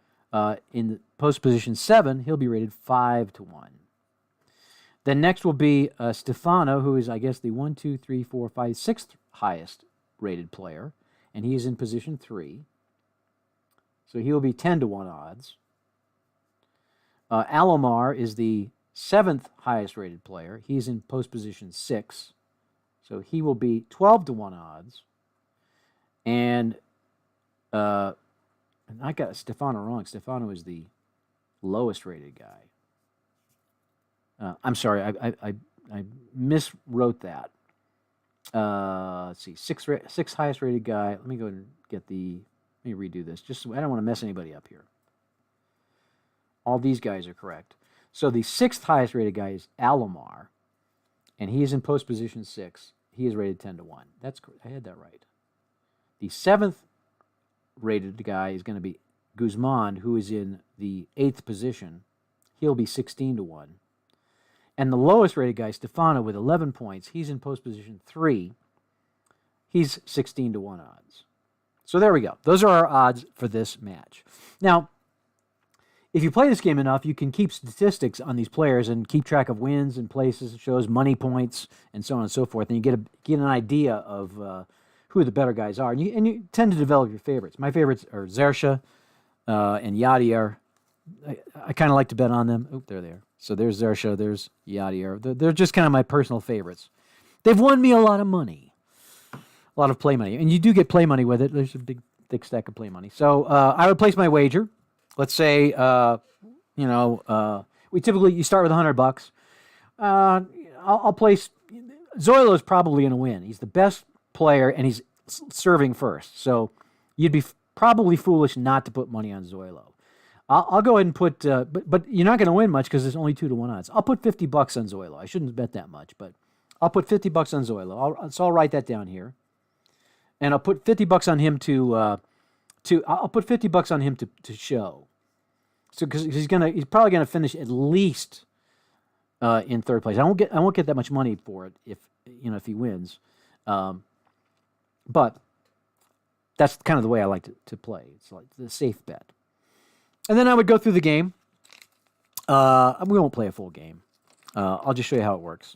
Speaker 1: in the post position 7. He'll be rated 5-1. Then next will be Stefano, who is, I guess, the 1, 2, 3, 4, 5, 6th highest rated player, and he is in position 3. So he will be 10-1 odds. Alomar is the 7th highest rated player. He's in post position 6. So he will be 12-1 odds. And I got Stefano wrong. Stefano is the lowest rated guy. I'm sorry, I miswrote that. Let's see, sixth highest rated guy. Let me go and get the. Let me redo this. Just I don't want to mess anybody up here. All these guys are correct. So the 6th highest rated guy is Alomar, and he is in post position 6. He is rated 10-1. That's I had that right. The 7th rated guy is going to be Guzman, who is in the 8th position. He'll be 16-1. And the lowest rated guy, Stefano, with 11 points, he's in post position 3. He's 16-1 odds. So there we go. Those are our odds for this match. Now, if you play this game enough, you can keep statistics on these players and keep track of wins and places. It shows money points and so on and so forth. And you get an idea of who the better guys are. And you tend to develop your favorites. My favorites are Xerxes and Yadier. I kind of like to bet on them. Oh, they're there. So there's Xerxes, there's Yadier. They're just kind of my personal favorites. They've won me a lot of money. A lot of play money. And you do get play money with it. There's a big, thick stack of play money. So I would place my wager. Let's say, we typically, you start with $100. I'll place, Zoilo's probably going to win. He's the best player, and he's serving first. So you'd be probably foolish not to put money on Zoilo. I'll go ahead and put, but you're not going to win much because there's only 2-1 odds. I'll put $50 on Zoilo. I shouldn't bet that much, but I'll put $50 on Zoilo. So I'll write that down here, and I'll put $50 on him I'll put $50 on him to show. So because he's probably gonna finish at least in 3rd place. I won't get that much money for it if he wins, but that's kind of the way I like to play. It's like the safe bet. And then I would go through the game. We won't play a full game. I'll just show you how it works.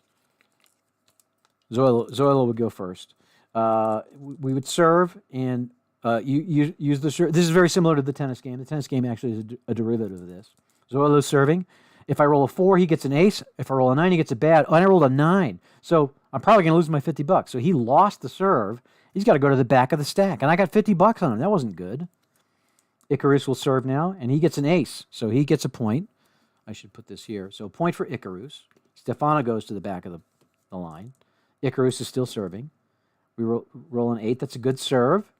Speaker 1: Zoilo would go first. We would serve, and you use the serve. This is very similar to the tennis game. The tennis game actually is a derivative of this. Zoilo's serving. If I roll a 4, he gets an ace. If I roll a 9, he gets a bad. Oh, and I rolled a 9. So I'm probably going to lose my $50. So he lost the serve. He's got to go to the back of the stack. And I got $50 on him. That wasn't good. Icarus will serve now, and he gets an ace. So he gets a point. I should put this here. So a point for Icarus. Stefano goes to the back of the line. Icarus is still serving. We roll an 8. That's a good serve.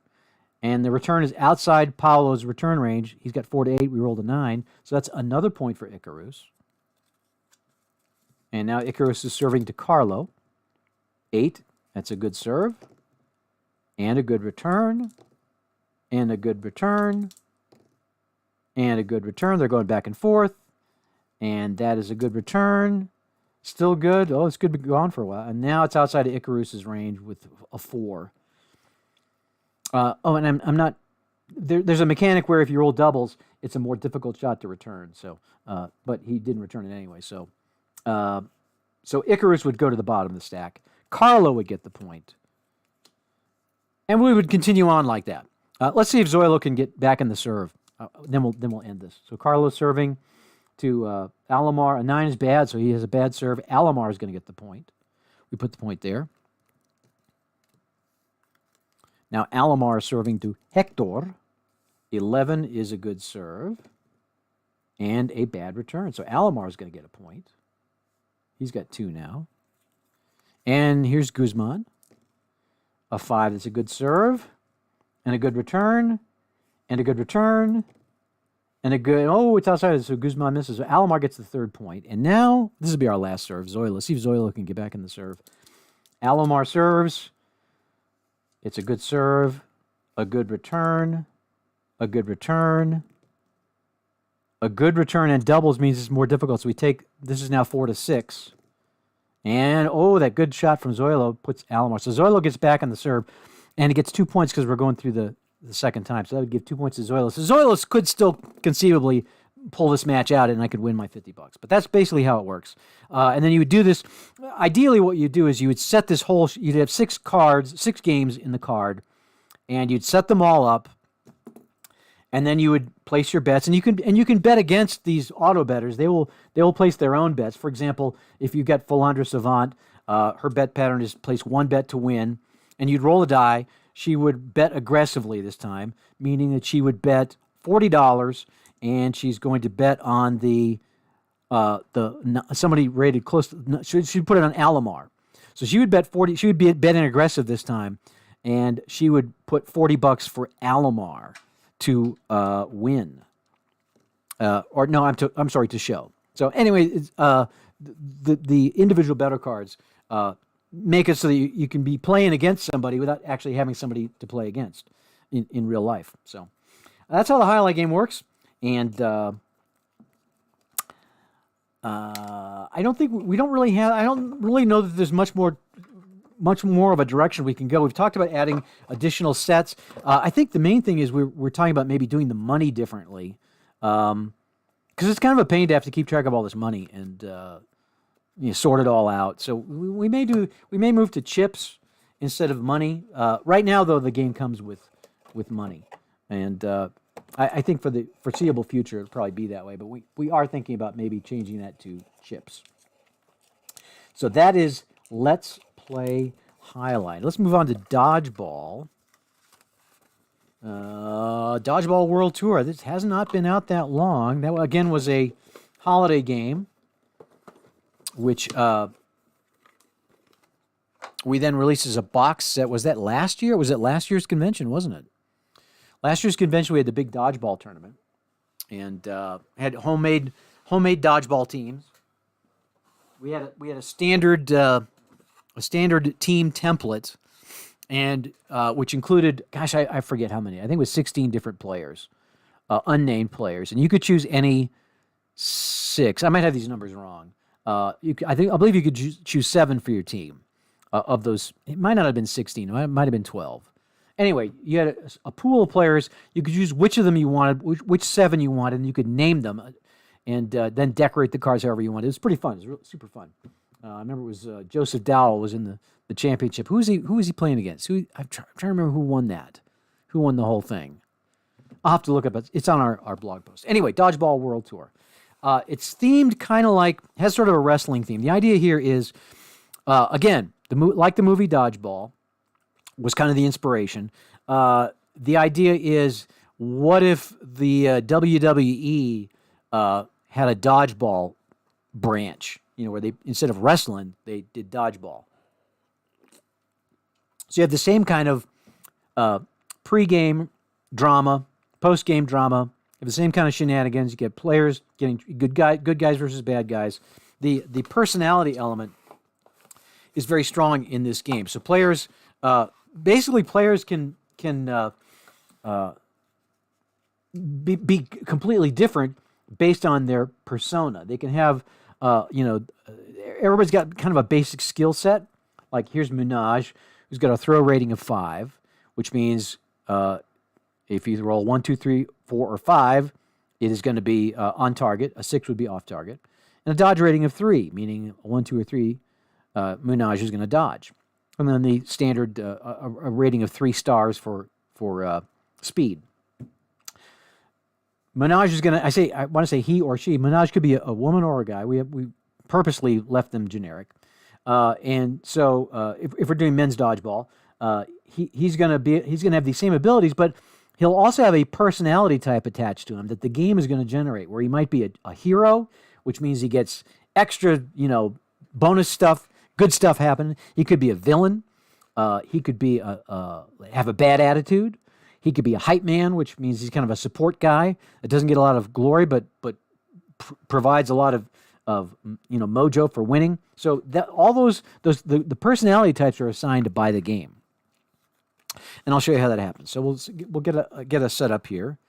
Speaker 1: And the return is outside Paolo's return range. He's got 4-8. We rolled a 9. So that's another point for Icarus. And now Icarus is serving to Carlo. 8. That's a good serve. And a good return. And a good return. And a good return. They're going back and forth. And that is a good return. Still good. Oh, it's good to go on for a while. And now it's outside of Icarus's range with a 4. And I'm not... There's a mechanic where if you roll doubles, it's a more difficult shot to return. So, but he didn't return it anyway. So Icarus would go to the bottom of the stack. Carlo would get the point. And we would continue on like that. Let's see if Zoilo can get back in the serve. Then we'll end this. So Carlo serving to Alomar. A 9 is bad, so he has a bad serve. Alomar is going to get the point. We put the point there. Now Alomar is serving to Hector. 11 is a good serve and a bad return. So Alomar is going to get a point. He's got 2 now. And here's Guzman. A 5 is a good serve and a good return and a good return and a good... Oh, it's outside. So Guzman misses. So Alomar gets the 3rd point. And now this will be our last serve. Zoilo. Let's see if Zoilo can get back in the serve. Alomar serves. It's a good serve. a good return, a good return. A good return and doubles means it's more difficult. So we take, this is now 4-6. And, that good shot from Zoilo puts Alomar. So Zoilo gets back on the serve, and he gets 2 points because we're going through the second time. So that would give 2 points to Zoilo. So Zoilo could still conceivably pull this match out, and I could win my $50. But that's basically how it works. And then you would do this. Ideally, what you do is you would set this whole, you'd have 6 games in the card, and you'd set them all up. And then you would place your bets, and you can bet against these auto bettors. They will place their own bets. For example, if you get Philandra Savant, her bet pattern is place 1 bet to win, and you'd roll a die. She would bet aggressively this time, meaning that she would bet $40, and she's going to bet on the somebody rated close. She'd put it on Alomar, so she would bet 40. She would be betting aggressive this time, and she would put $40 for Alomar to win, or no, I'm sorry, to show. So anyway, the individual better cards make it so that you can be playing against somebody without actually having somebody to play against in real life. So that's how the highlight game works, and I don't really know that there's much more of a direction we can go. We've talked about adding additional sets. I think the main thing is we're talking about maybe doing the money differently, because it's kind of a pain to have to keep track of all this money and sort it all out. So we may move to chips instead of money. Right now, though, the game comes with money, and I think for the foreseeable future it'll probably be that way. But we are thinking about maybe changing that to chips. So that is Let's Play highlight. Let's move on to Dodgeball. Dodgeball World Tour. This has not been out that long. That, again, was a holiday game, which we then released as a box set. Was that last year? Was it last year's convention, wasn't it? Last year's convention, we had the big dodgeball tournament, and had homemade dodgeball teams. We had a standard team template, and which included, gosh, I forget how many. I think it was 16 different players, unnamed players, and you could choose any 6. I might have these numbers wrong. I believe you could choose 7 for your team. Of those, it might not have been 16. It might have been 12. Anyway, you had a pool of players. You could choose which of them you wanted, which 7 you wanted, and you could name them, and then decorate the cards however you wanted. It was pretty fun. It was really super fun. I remember it was Joseph Dowell was in the championship. Who was he playing against? I'm trying to remember who won that. Who won the whole thing? I'll have to look up it. It's on our blog post. Anyway, Dodgeball World Tour. It's themed kind of has sort of a wrestling theme. The idea here is, again, like the movie Dodgeball was kind of the inspiration. The idea is, what if the WWE had a dodgeball branch? Where they, instead of wrestling, they did dodgeball. So you have the same kind of pre-game drama, post-game drama. You have the same kind of shenanigans. You get players getting good guys versus bad guys. The personality element is very strong in this game. So players can be completely different based on their persona. They can have, everybody's got kind of a basic skill set. Like here's Mythmash, who's got a throw rating of 5, which means if you roll 1, 2, 3, 4, or 5, it is going to be on target. A 6 would be off target. And a dodge rating of 3, meaning 1, 2, or 3, Mythmash is going to dodge. And then the standard a rating of 3 stars for speed. Mythmash is going to, I want to say he or she. Mythmash could be a woman or a guy. We purposely left them generic. And so if we're doing men's dodgeball, he's going to have the same abilities, but he'll also have a personality type attached to him that the game is going to generate, where he might be a hero, which means he gets extra, bonus stuff, good stuff happening. He could be a villain. He could be have a bad attitude. He could be a hype man, which means he's kind of a support guy that doesn't get a lot of glory, but provides a lot of mojo for winning. So that all the personality types are assigned by the game. And I'll show you how that happens. So we'll get a setup here.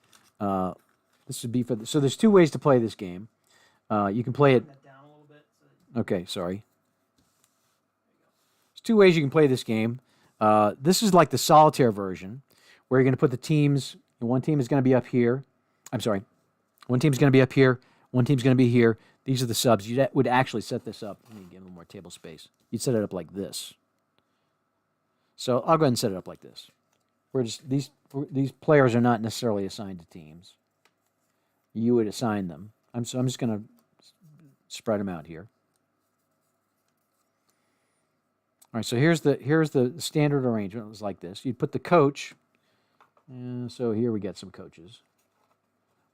Speaker 1: This would be so there's two ways to play this game. You can play it.
Speaker 3: That down a little bit. So
Speaker 1: Okay, sorry. There's two ways you can play this game. This is like the solitaire version, where you're going to put the teams. One team is going to be up here. I'm sorry. One team's going to be up here. One team's going to be here. These are the subs. You would actually set this up. Let me give a little more table space. You'd set it up like this. So I'll go ahead and set it up like this. We're just these players are not necessarily assigned to teams. You would assign them. I'm just going to spread them out here. All right. So here's the standard arrangement. It was like this. You'd put the coach. So here we get some coaches.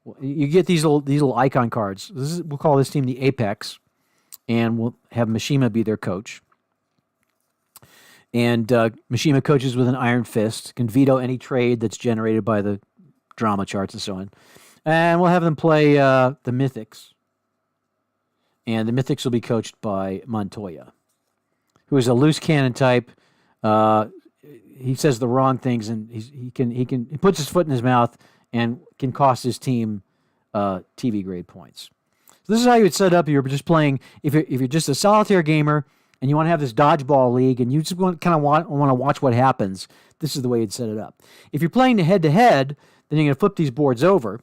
Speaker 1: Well, you get these little icon cards. We'll call this team the Apex, and we'll have Mishima be their coach. And Mishima coaches with an iron fist, can veto any trade that's generated by the drama charts and so on. And we'll have them play the Mythics. And the Mythics will be coached by Montoya, who is a loose cannon type. He says the wrong things, and he puts his foot in his mouth and can cost his team TV grade points. So this is how you would set up. You're just playing if you're just a solitaire gamer and you want to have this dodgeball league and you just want to watch what happens. This is the way you'd set it up. If you're playing the head-to-head, then you're going to flip these boards over,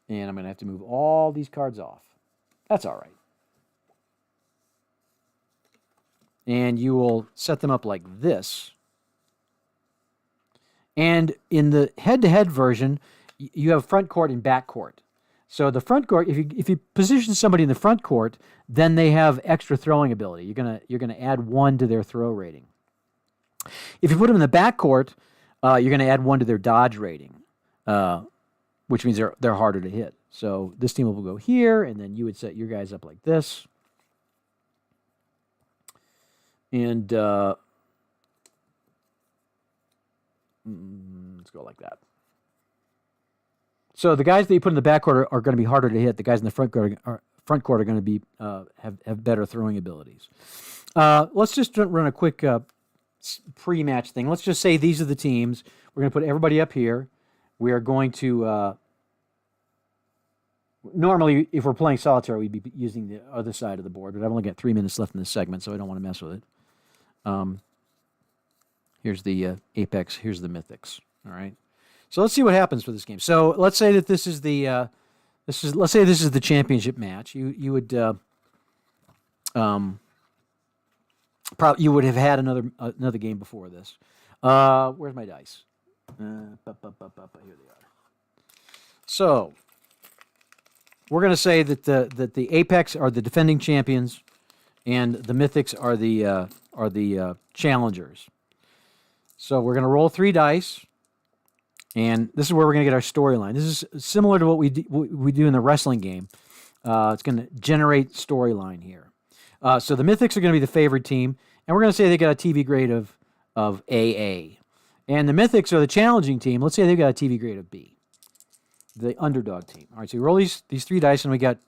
Speaker 1: and I'm going to have to move all these cards off. That's all right. And you will set them up like this. And in the head-to-head version, you have front court and back court. So the front court, if you position somebody in the front court, then they have extra throwing ability. You're gonna add 1 to their throw rating. If you put them in the back court, you're gonna add 1 to their dodge rating, which means they're harder to hit. So this team will go here, and then you would set your guys up like this. And let's go like that. So the guys that you put in the backcourt are going to be harder to hit. The guys in the front court are going to be have better throwing abilities. Let's just run a quick pre-match thing. Let's just say these are the teams. We're going to put everybody up here. We are going to normally, if we're playing solitaire, we'd be using the other side of the board. But I've only got 3 minutes left in this segment, so I don't want to mess with it. Here's the Apex. Here's the Mythics. All right. So let's see what happens for this game. So let's say that this is the let's say this is the championship match. You would probably you would have had another game before this. Where's my dice? Here they are. So we're going to say that the Apex are the defending champions, and the Mythics are the challengers. So we're going to roll 3 dice. And this is where we're going to get our storyline. This is similar to what we do in the wrestling game. It's going to generate storyline here. So the Mythics are going to be the favored team, and we're going to say they got a TV grade of AA. And the Mythics are the challenging team. Let's say they've got a TV grade of B, the underdog team. All right, so we roll these 3 dice, and we got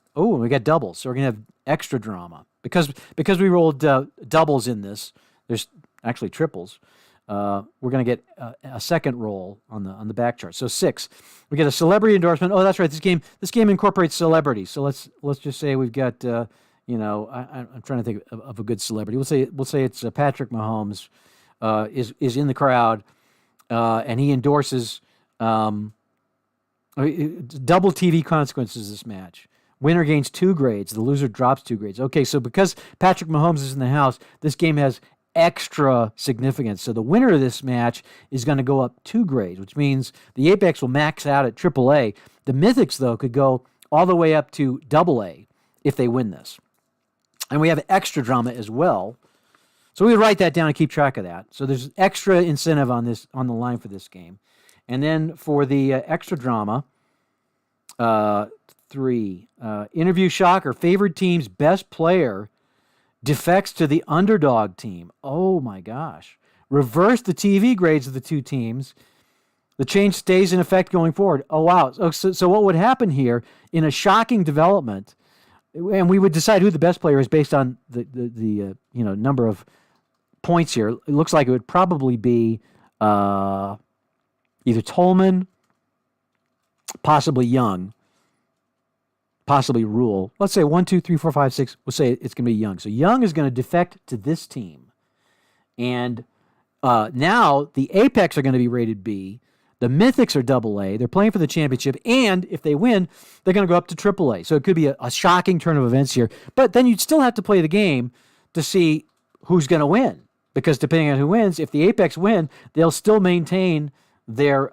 Speaker 1: doubles. So we're going to have extra drama. Because we rolled doubles in this, there's actually triples. We're going to get a second roll on the back chart. So 6. We get a celebrity endorsement. Oh, that's right. This game incorporates celebrities. So let's just say we've got I'm trying to think of a good celebrity. We'll say it's Patrick Mahomes is in the crowd, and he endorses double TV consequences this match. Winner gains 2 grades. The loser drops 2 grades. Okay, so because Patrick Mahomes is in the house, this game has extra significance. So the winner of this match is going to go up 2 grades, which means the Apex will max out at AAA. The Mythics, though, could go all the way up to AA if they win this. And we have extra drama as well. So we write that down and keep track of that. So there's extra incentive on the line for this game. And then for the extra drama, 3, interview shocker, favored team's best player defects to the underdog team. Oh my gosh. Reverse the TV grades of the 2 teams. The change stays in effect going forward. Oh wow. So what would happen here in a shocking development, and we would decide who the best player is based on the number of points here, it looks like it would probably be either Tolman, possibly Young, possibly Rule. Let's say 1, 2, 3, 4, 5, 6. We'll say it's going to be Young. So Young is going to defect to this team. And now the Apex are going to be rated B. The Mythics are AA. They're playing for the championship. And if they win, they're going to go up to AAA. So it could be a shocking turn of events here. But then you'd still have to play the game to see who's going to win. Because depending on who wins, if the Apex win, they'll still maintain their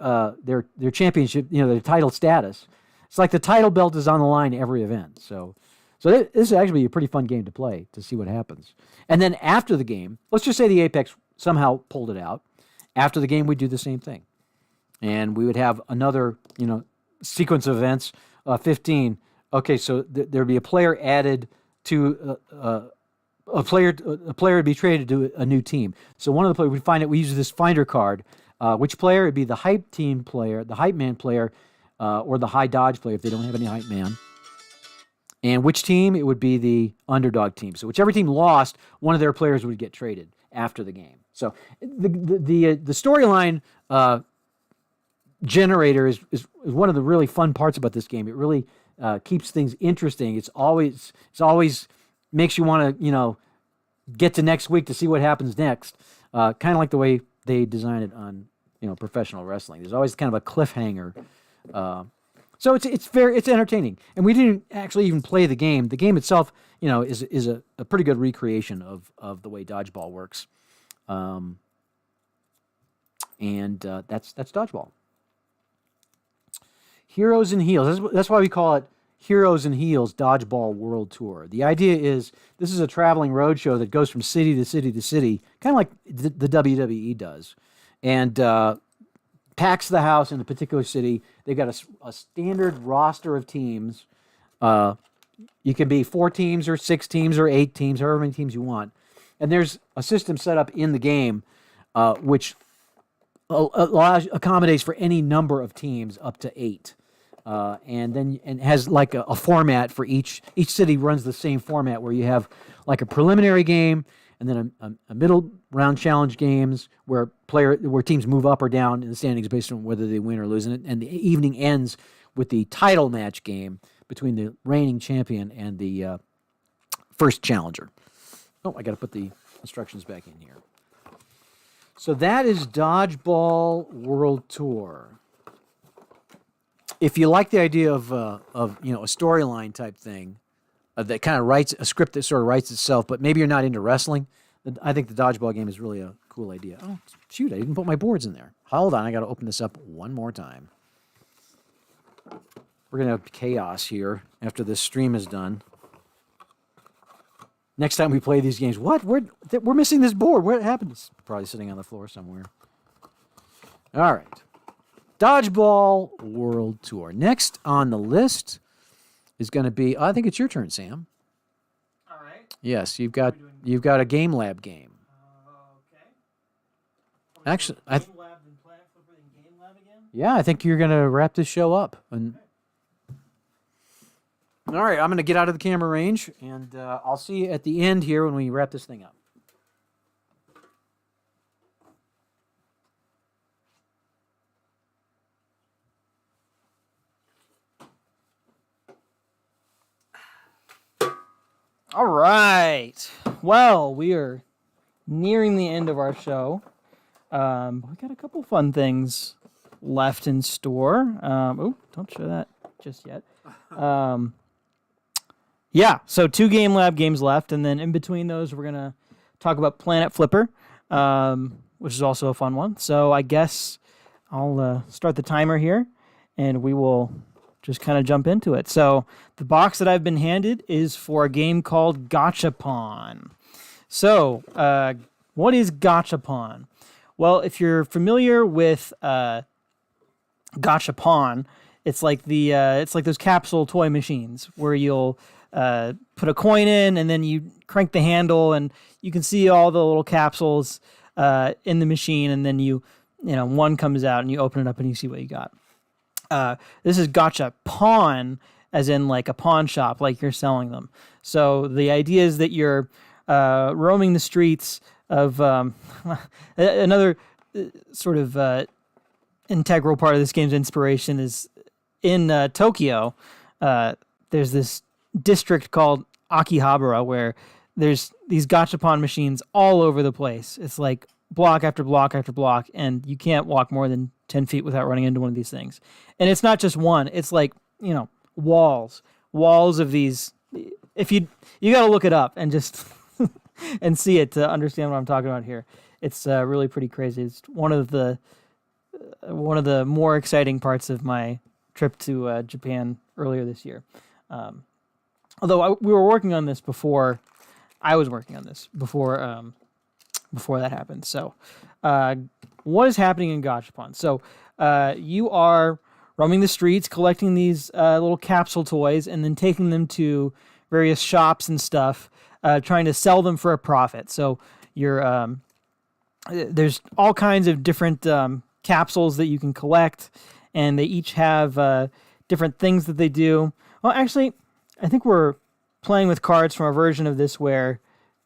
Speaker 1: championship, their title status. It's like the title belt is on the line every event. So this is actually a pretty fun game to play to see what happens. And then after the game, let's just say the Apex somehow pulled it out. After the game, we'd do the same thing. And we would have another, sequence of events. 15. Okay, so there'd be a player added to a player would be traded to a new team. So one of the players, we use this finder card. Which player? It'd be the hype team player, the hype man player, or the high dodge player if they don't have any hype man. And which team? It would be the underdog team. So whichever team lost, one of their players would get traded after the game. So the storyline generator is one of the really fun parts about this game. It really keeps things interesting. It's always makes you want to get to next week to see what happens next. Kind of like the way they design it on professional wrestling. There's always kind of a cliffhanger. So it's entertaining. And we didn't actually even play the game. The game itself, is a pretty good recreation of the way dodgeball works. And that's dodgeball. Heroes and Heels. That's why we call it Heroes and Heels Dodgeball World Tour. The idea is this is a traveling road show that goes from city to city to city, kind of like the WWE does, and packs the house in a particular city. They've got a standard roster of teams. You can be 4 teams or 6 teams or 8 teams, however many teams you want. And there's a system set up in the game which accommodates for any number of teams up to 8. And has like a format for each city runs the same format where you have like a preliminary game and then a middle round challenge games where teams move up or down in the standings based on whether they win or lose. And the evening ends with the title match game between the reigning champion and the first challenger. Oh, I got to put the instructions back in here. So that is Dodgeball World Tour. If you like the idea of a storyline type thing that kind of writes a script that sort of writes itself, but maybe you're not into wrestling, then I think the dodgeball game is really a cool idea. Oh, shoot, I didn't put my boards in there. Hold on, I got to open this up one more time. We're going to have chaos here after this stream is done. Next time we play these games, what? We're missing this board. What happened? It's probably sitting on the floor somewhere. All right. Dodgeball World Tour. Next on the list is going to be, I think it's your turn, Sam.
Speaker 3: All right.
Speaker 1: Yes, you've got a Game Lab game.
Speaker 3: Okay.
Speaker 1: Actually,
Speaker 3: Game Lab and Planet Flipper and Game Lab again?
Speaker 1: Yeah, I think you're going to wrap this show up. And all right, I'm going to get out of the camera range, and I'll see you at the end here when we wrap this thing up.
Speaker 2: All right. Well, we are nearing the end of our show. We got a couple fun things left in store. Don't show that just yet. Yeah, so 2 Game Lab games left, and then in between those, we're going to talk about Planet Flipper, which is also a fun one. So I guess I'll start the timer here, and we will just kind of jump into it. So the box that I've been handed is for a game called Gachapon. So what is Gachapon? Well, if you're familiar with Gachapon, it's like those capsule toy machines where you'll put a coin in and then you crank the handle and you can see all the little capsules in the machine, and then one comes out and you open it up and you see what you got. This is Gachapon, as in like a pawn shop, like you're selling them. So the idea is that you're roaming the streets of another sort of integral part of this game's inspiration is in Tokyo. There's this district called Akihabara where there's these gachapon machines all over the place. It's like block after block after block, and you can't walk more than 10 feet without running into one of these things. And it's not just one. It's like, walls of these. If you got to look it up and just and see it to understand what I'm talking about here. It's really pretty crazy. It's one of the more exciting parts of my trip to Japan earlier this year. Although we were working on this before I was working on this before that happened. So, what is happening in Gachapon? So, you are roaming the streets, collecting these little capsule toys, and then taking them to various shops and stuff, trying to sell them for a profit. So, you're there's all kinds of different capsules that you can collect, and they each have different things that they do. Well, actually, I think we're playing with cards from a version of this where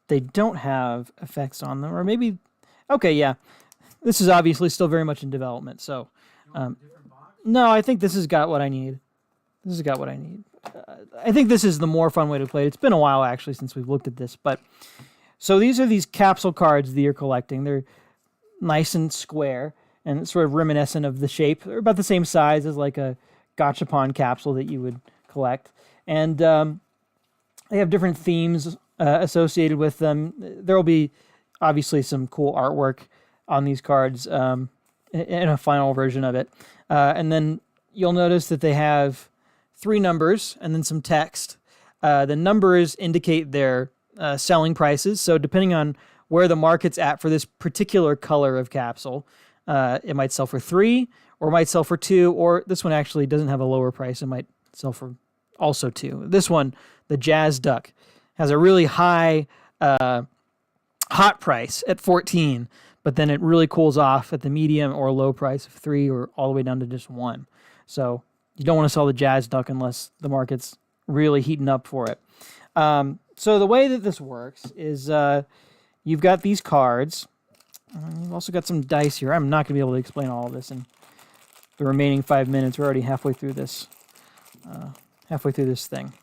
Speaker 2: they don't have effects on them, or maybe, okay, yeah. This is obviously still very much in development, so, no, I think this has got what I need. I think this is the more fun way to play it. It's been a while, actually, since we've looked at this, but, so these are these capsule cards that you're collecting. They're nice and square, and sort of reminiscent of the shape. They're about the same size as like a gachapon capsule that you would collect. And they have different themes associated with them. There will be obviously some cool artwork on these cards in a final version of it. And then you'll notice that they have 3 numbers and then some text. The numbers indicate their selling prices. So depending on where the market's at for this particular color of capsule, it might sell for 3, or it might sell for 2, or this one actually doesn't have a lower price. It might sell for also 2. This one, the Jazz Duck, has a really high hot price at 14, but then it really cools off at the medium or low price of 3, or all the way down to just 1. So you don't want to sell the Jazz Duck unless the market's really heating up for it. So the way that this works is you've got these cards. You've also got some dice here. I'm not going to be able to explain all of this in the remaining 5 minutes. We're already halfway through this thing.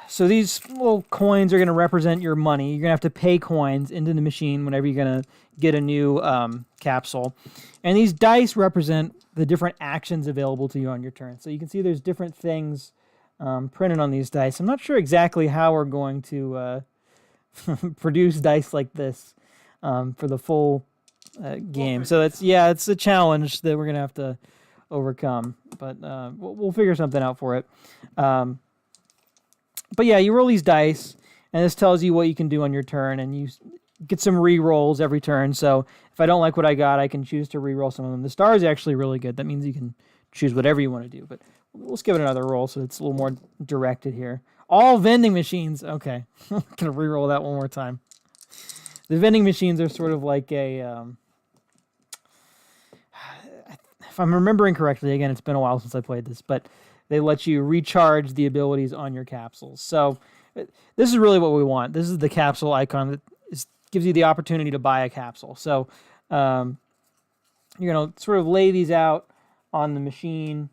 Speaker 2: So these little coins are going to represent your money. You're going to have to pay coins into the machine whenever you're going to get a new capsule. And these dice represent the different actions available to you on your turn. So you can see there's different things printed on these dice. I'm not sure exactly how we're going to produce dice like this for the full game. So it's a challenge that we're going to have to overcome. But we'll figure something out for it. But yeah, you roll these dice, and this tells you what you can do on your turn, and you get some re-rolls every turn. So if I don't like what I got, I can choose to re-roll some of them. The star is actually really good. That means you can choose whatever you want to do. But let's give it another roll so it's a little more directed here. All vending machines. Okay, I'm going to re-roll that one more time. The vending machines are sort of like a... if I'm remembering correctly, again, it's been a while since I played this, but they let you recharge the abilities on your capsules. So this is really what we want. This is the capsule icon that gives you the opportunity to buy a capsule. So you're going to sort of lay these out on the machine.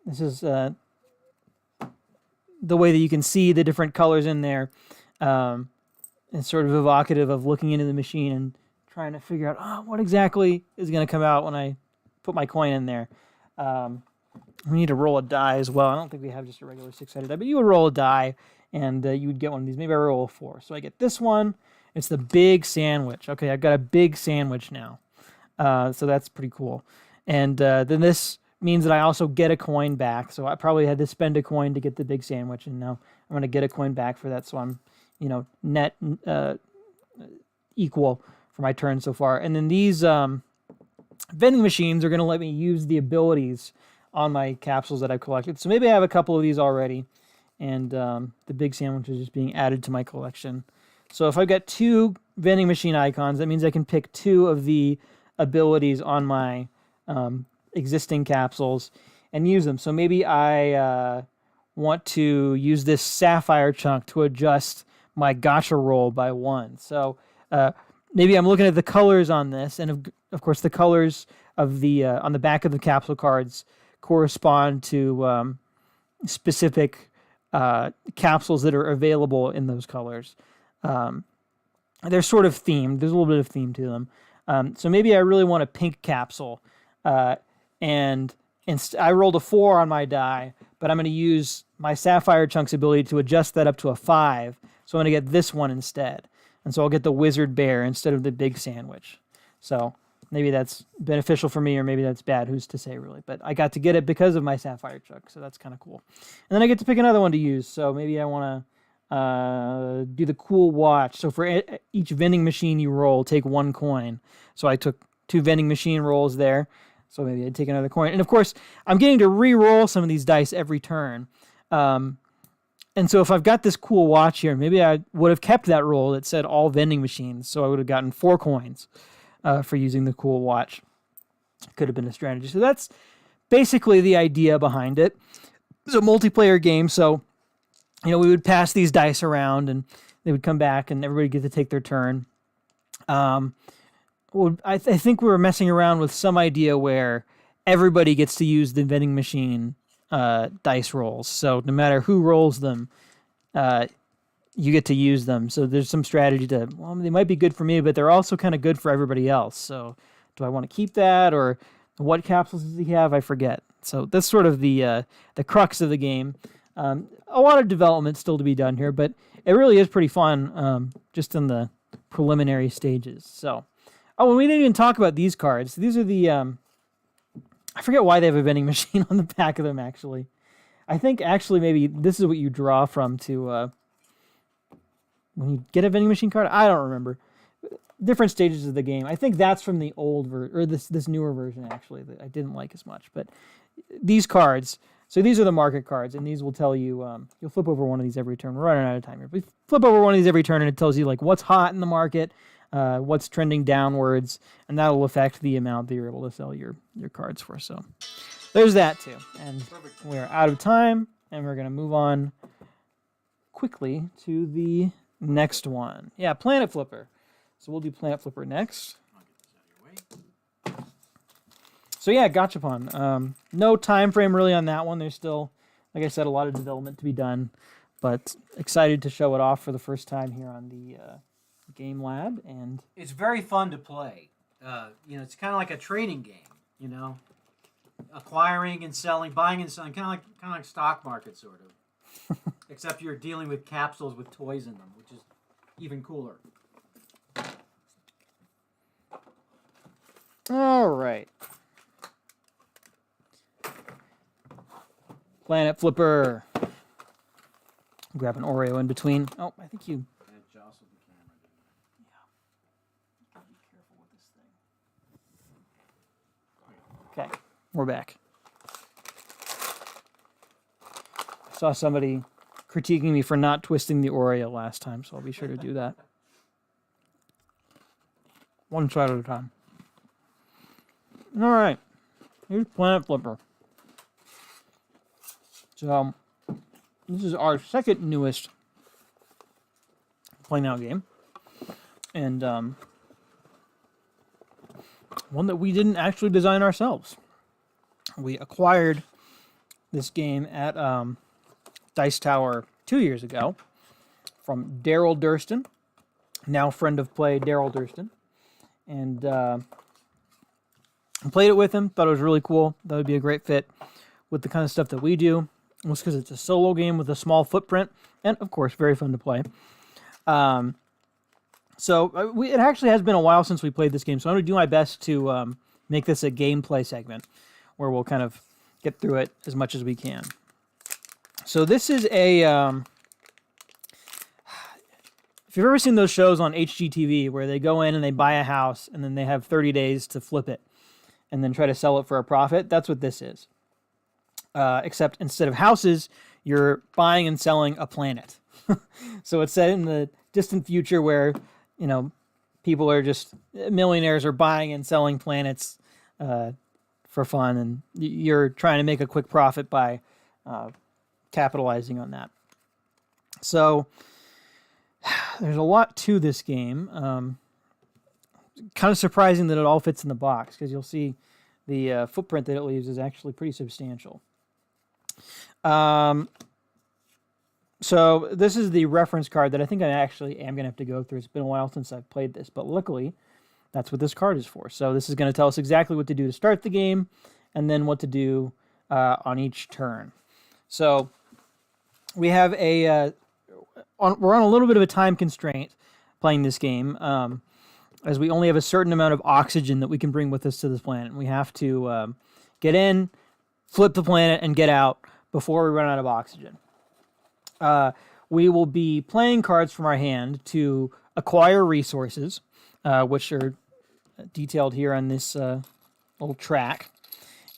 Speaker 2: This is the way that you can see the different colors in there. It's sort of evocative of looking into the machine and trying to figure out what exactly is going to come out when I put my coin in there. We need to roll a die as well. I don't think we have just a regular 6-sided die, but you would roll a die, and you would get one of these. Maybe I roll a 4. So I get this one. It's the big sandwich. Okay, I've got a big sandwich now. So that's pretty cool. And then this means that I also get a coin back. So I probably had to spend a coin to get the big sandwich, and now I'm going to get a coin back for that. So I'm, net equal for my turn so far. And then these vending machines are going to let me use the abilities on my capsules that I've collected. So maybe I have a couple of these already, and the big sandwich is just being added to my collection. So if I've got 2 vending machine icons, that means I can pick 2 of the abilities on my existing capsules and use them. So maybe I want to use this sapphire chunk to adjust my gotcha roll by 1. So maybe I'm looking at the colors on this, and of course the colors of the on the back of the capsule cards correspond to specific capsules that are available in those colors. They're sort of themed. There's a little bit of theme to them. So maybe I really want a pink capsule, and I rolled a 4 on my die, but I'm going to use my Sapphire Chunk's ability to adjust that up to a 5. So I'm going to get this one instead. And so I'll get the Wizard Bear instead of the Big Sandwich. So maybe that's beneficial for me, or maybe that's bad. Who's to say, really? But I got to get it because of my Sapphire Chunk, so that's kind of cool. And then I get to pick another one to use. So maybe I want to do the Cool Watch. So for each vending machine you roll, take 1 coin. So I took 2 vending machine rolls there. So maybe I'd take another coin. And of course, I'm getting to re-roll some of these dice every turn. And so if I've got this Cool Watch here, maybe I would have kept that roll that said all vending machines. So I would have gotten 4 coins for using the Cool Watch. Could have been a strategy. So that's basically the idea behind it. It's a multiplayer game, so we would pass these dice around, and they would come back, and everybody get to take their turn. I think we were messing around with some idea where everybody gets to use the vending machine dice rolls. So no matter who rolls them, you get to use them. So there's some strategy to, well, they might be good for me, but they're also kind of good for everybody else. So do I want to keep that, or what capsules does he have? I forget. So that's sort of the crux of the game. A lot of development still to be done here, but it really is pretty fun just in the preliminary stages. So, and we didn't even talk about these cards. These are the, I forget why they have a vending machine on the back of them, actually. I think actually maybe this is what you draw from to, when you get a vending machine card. I don't remember. Different stages of the game. I think that's from the old version, or this newer version, actually, that I didn't like as much. But these cards, so these are the market cards, and these will tell you, you'll flip over one of these every turn. We're running out of time here. But flip over one of these every turn, and it tells you like what's hot in the market, what's trending downwards, and that will affect the amount that you're able to sell your cards for. So there's that too. And we're out of time, and we're going to move on quickly to the next one. Yeah, Planet Flipper. So we'll do Planet Flipper next. So yeah, Gachapon. No time frame really on that one. There's still, like I said, a lot of development to be done, but excited to show it off for the first time here on the Game Lab. And
Speaker 1: it's very fun to play. It's kind of like a trading game. Acquiring and selling, buying and selling, kind of like stock market sort of. Except you're dealing with capsules with toys in them, which is even cooler.
Speaker 2: All right. Planet Flipper. Grab an Oreo in between. Oh, I think you...
Speaker 1: jostled the camera.
Speaker 2: Yeah. Be careful with this thing. Okay, we're back. I saw somebody critiquing me for not twisting the Oreo last time, so I'll be sure to do that. One side at a time. All right. Here's Planet Flipper. So, this is our second newest Play Now game. And one that we didn't actually design ourselves. We acquired this game at Dice Tower 2 years ago from Daryl Durston, now friend of play Daryl Durston. And I played it with him, thought it was really cool. That would be a great fit with the kind of stuff that we do. Just because it's a solo game with a small footprint, and of course, very fun to play. It actually has been a while since we played this game, so I'm going to do my best to make this a gameplay segment where we'll kind of get through it as much as we can. So this is a... if you've ever seen those shows on HGTV where they go in and they buy a house and then they have 30 days to flip it and then try to sell it for a profit, that's what this is. Except instead of houses, you're buying and selling a planet. So it's set in the distant future where, people are just, millionaires are buying and selling planets for fun, and you're trying to make a quick profit by capitalizing on that. So there's a lot to this game. Kind of surprising that it all fits in the box, because you'll see the footprint that it leaves is actually pretty substantial. So this is the reference card that I think I actually am going to have to go through. It's been a while since I've played this, but luckily that's what this card is for. So this is going to tell us exactly what to do to start the game, and then what to do on each turn. So we have we're on a little bit of a time constraint playing this game, as we only have a certain amount of oxygen that we can bring with us to this planet. We have to get in, flip the planet, and get out before we run out of oxygen. We will be playing cards from our hand to acquire resources, which are detailed here on this little track,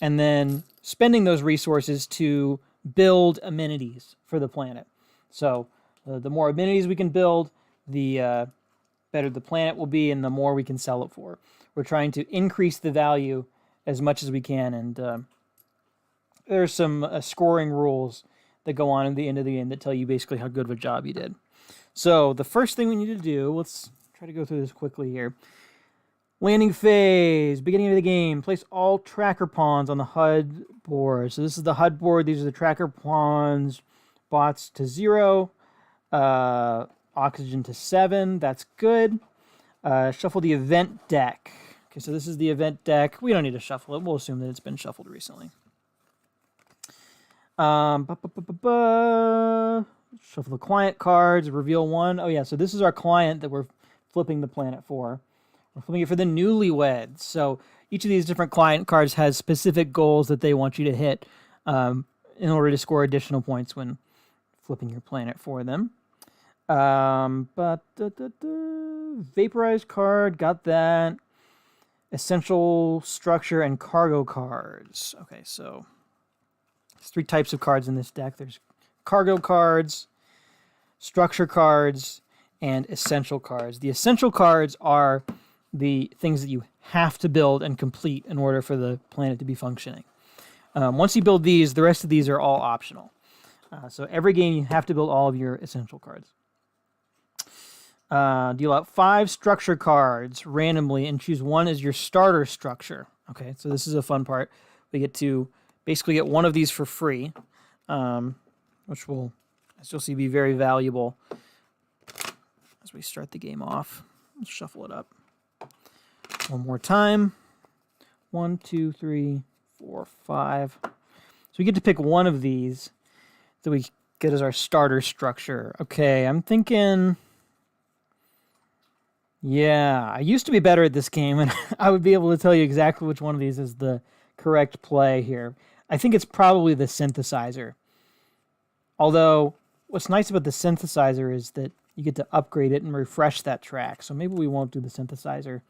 Speaker 2: and then spending those resources to build amenities for the planet. So the more amenities we can build, the better the planet will be, and the more we can sell it for. We're trying to increase the value as much as we can, and there's some scoring rules that go on at the end of the game that tell you basically how good of a job you did. So the first thing we need to do, let's try to go through this quickly here. Landing phase, beginning of the game. Place all tracker pawns on the HUD board. So this is the HUD board. These are the tracker pawns. Bots to 0. Oxygen to 7. That's good. Shuffle the event deck. Okay, so this is the event deck. We don't need to shuffle it. We'll assume that it's been shuffled recently. Shuffle the client cards. Reveal 1. Oh yeah, so this is our client that we're flipping the planet for. We're flipping it for the newlyweds. So each of these different client cards has specific goals that they want you to hit in order to score additional points when flipping your planet for them. Vaporized card, got that. Essential structure and cargo cards. Okay, so there's 3 types of cards in this deck. There's cargo cards, structure cards, and essential cards. The essential cards are the things that you have to build and complete in order for the planet to be functioning. Once you build these, the rest of these are all optional. So every game you have to build all of your essential cards. Deal out 5 structure cards randomly and choose 1 as your starter structure. Okay, so this is a fun part. We get to basically get 1 of these for free, which will, as you'll see, be very valuable as we start the game off. Let's shuffle it up. 1 more time. 1, 2, 3, 4, 5. So we get to pick 1 of these that we get as our starter structure. Okay, I'm thinking... Yeah, I used to be better at this game, and I would be able to tell you exactly which one of these is the correct play here. I think it's probably the synthesizer. Although, what's nice about the synthesizer is that you get to upgrade it and refresh that track. So maybe we won't do the synthesizer.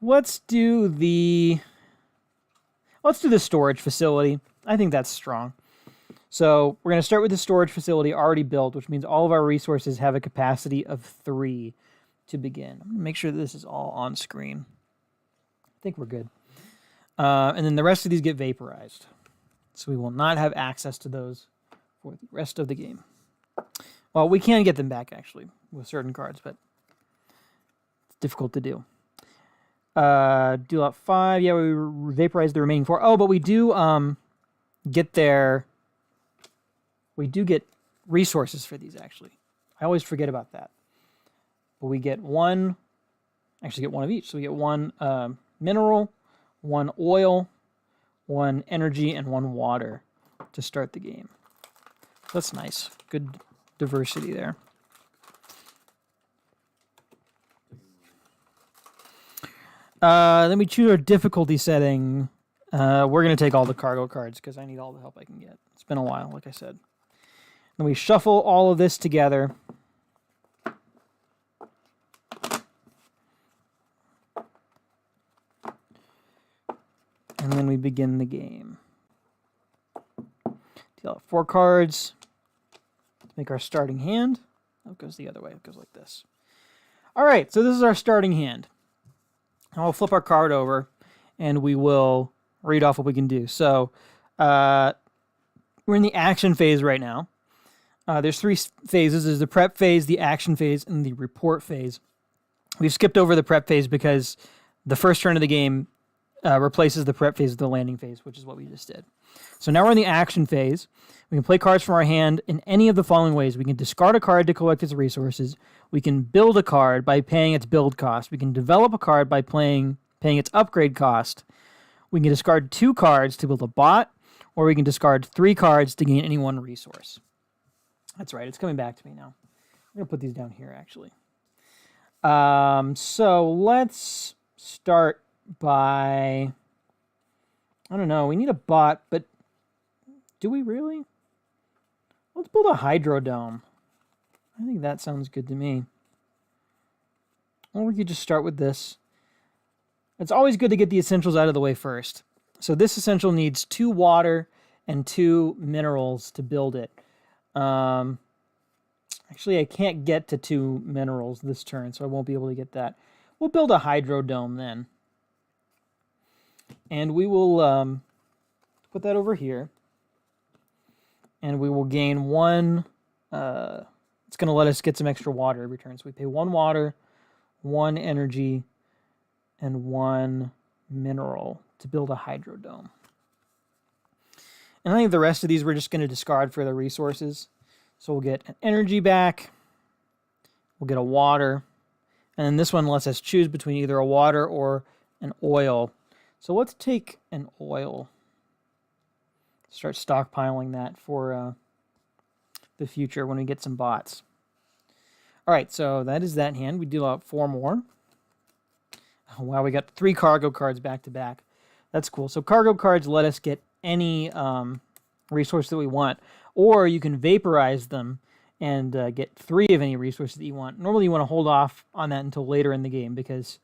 Speaker 2: Let's do the storage facility. I think that's strong. So we're going to start with the storage facility already built, which means all of our resources have a capacity of 3 to begin. I'm going to make sure that this is all on screen. I think we're good. And then the rest of these get vaporized. So we will not have access to those for the rest of the game. Well, we can get them back, actually, with certain cards, but it's difficult to do. Deal out 5. Yeah, we vaporize the remaining 4. Oh, but we do get their... We do get resources for these, actually. I always forget about that. But we get 1... Actually, get 1 of each. So we get 1 mineral, 1 oil, 1 energy, and 1 water to start the game. That's nice. Good diversity there. Then we choose our difficulty setting. We're going to take all the cargo cards because I need all the help I can get. It's been a while, like I said. Then we shuffle all of this together. And then we begin the game. Deal out 4 cards to make our starting hand. Oh, it goes the other way. It goes like this. All right, so this is our starting hand. I'll flip our card over, and we will read off what we can do. So we're in the action phase right now. There's three phases. There's the prep phase, the action phase, and the report phase. We've skipped over the prep phase because the first turn of the game replaces the prep phase with the landing phase, which is what we just did. So now we're in the action phase. We can play cards from our hand in any of the following ways. We can discard a card to collect its resources. We can build a card by paying its build cost. We can develop a card by paying its upgrade cost. We can discard 2 cards to build a bot, or we can discard 3 cards to gain any 1 resource. That's right, it's coming back to me now. I'm going to put these down here, actually. So let's start by... I don't know, we need a bot, but do we really? Let's build a Hydrodome. I think that sounds good to me. Or we could just start with this. It's always good to get the essentials out of the way first. So this essential needs 2 water and 2 minerals to build it. Actually, I can't get to 2 minerals this turn, so I won't be able to get that. We'll build a Hydrodome then. And we will put that over here. And we will gain 1... it's going to let us get some extra water every turn. So we pay 1 water, 1 energy, and 1 mineral to build a Hydrodome. And I think the rest of these we're just going to discard for the resources. So we'll get an energy back. We'll get a water. And then this one lets us choose between either a water or an oil. So let's take an oil. Start stockpiling that for the future when we get some bots. All right, so that is that hand. We deal out 4 more. Oh, wow, we got 3 cargo cards back to back. That's cool. So cargo cards let us get any resource that we want, or you can vaporize them and get 3 of any resources that you want. Normally you want to hold off on that until later in the game because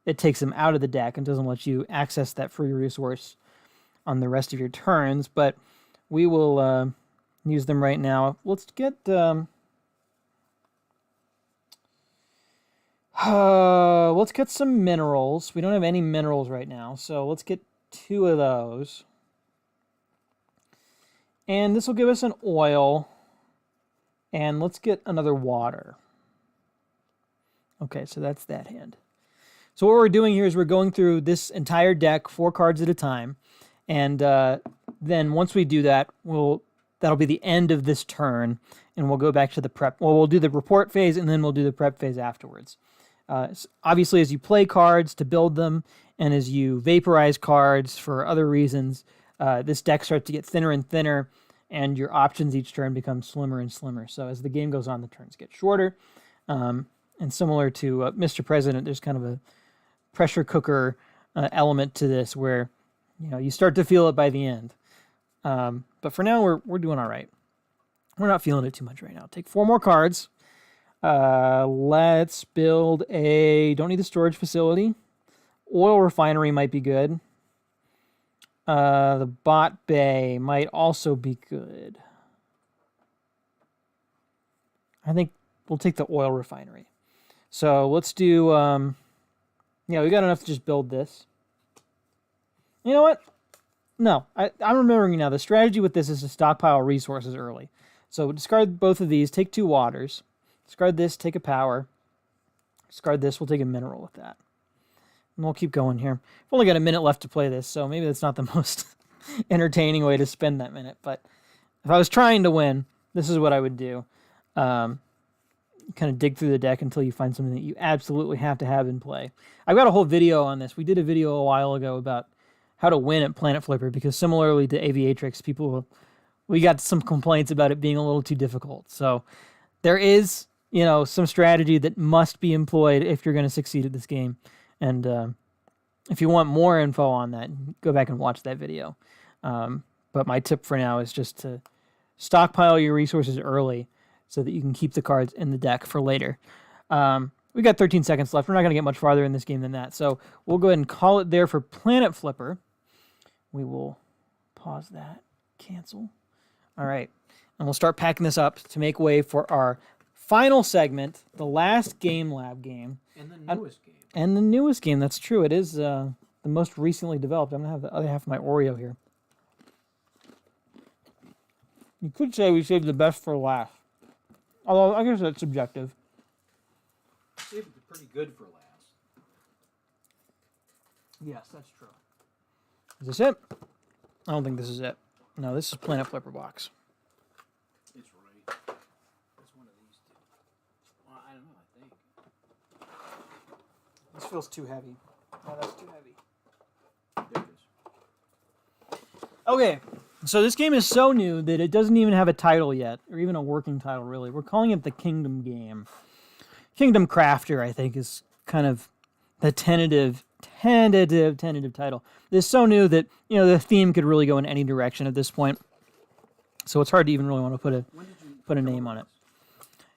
Speaker 2: it takes them out of the deck and doesn't let you access that free resource on the rest of your turns, but we will use them right now. Let's get let's get some minerals. We don't have any minerals right now, so let's get 2 of those. And this will give us an oil. And let's get another water. Okay, so that's that hand. So what we're doing here is we're going through this entire deck 4 cards at a time. And then once we do that, that'll be the end of this turn. And we'll go back to the prep. Well, we'll do the report phase, and then we'll do the prep phase afterwards. Obviously, as you play cards to build them, and as you vaporize cards for other reasons, this deck starts to get thinner and thinner, and your options each turn become slimmer and slimmer. So as the game goes on, the turns get shorter. And similar to Mr. President, there's kind of a pressure cooker element to this where you start to feel it by the end. But for now, we're doing all right. We're not feeling it too much right now. Take 4 more cards. Let's build don't need the storage facility. Oil refinery might be good. The bot bay might also be good. I think we'll take the oil refinery. So let's do, we got enough to just build this. You know what? No, I'm remembering now. The strategy with this is to stockpile resources early. So discard both of these, take 2 waters. Discard this, take a power. Discard this, we'll take a mineral with that. And we'll keep going here. I've only got a minute left to play this, so maybe that's not the most entertaining way to spend that minute. But if I was trying to win, this is what I would do. Kind of dig through the deck until you find something that you absolutely have to have in play. I've got a whole video on this. We did a video a while ago about how to win at Planet Flipper, because similarly to Aviatrix, we got some complaints about it being a little too difficult. So there is, some strategy that must be employed if you're going to succeed at this game. And if you want more info on that, go back and watch that video. But my tip for now is just to stockpile your resources early so that you can keep the cards in the deck for later. We got 13 seconds left. We're not going to get much farther in this game than that. So we'll go ahead and call it there for Planet Flipper. We will pause that, cancel. All right. And we'll start packing this up to make way for our final segment, the last Game Lab game.
Speaker 1: And the newest game.
Speaker 2: And the newest game, that's true. It is the most recently developed. I'm going to have the other half of my Oreo here. You could say we saved the best for last. Although I guess that's subjective.
Speaker 1: Saved it pretty good for last.
Speaker 2: Yes, that's true. Is this it? I don't think this is it. No, this is Planet Flipper Box.
Speaker 1: It's right. It's one of these two. Well, I don't know, I think.
Speaker 2: This feels too heavy. Oh, that's too heavy.
Speaker 1: There it is.
Speaker 2: Okay, so this game is so new that it doesn't even have a title yet, or even a working title, really. We're calling it the Kingdom game. Kingdom Crafter, I think, is kind of the tentative title. This is so new that, the theme could really go in any direction at this point. So it's hard to even really want to put a name on it.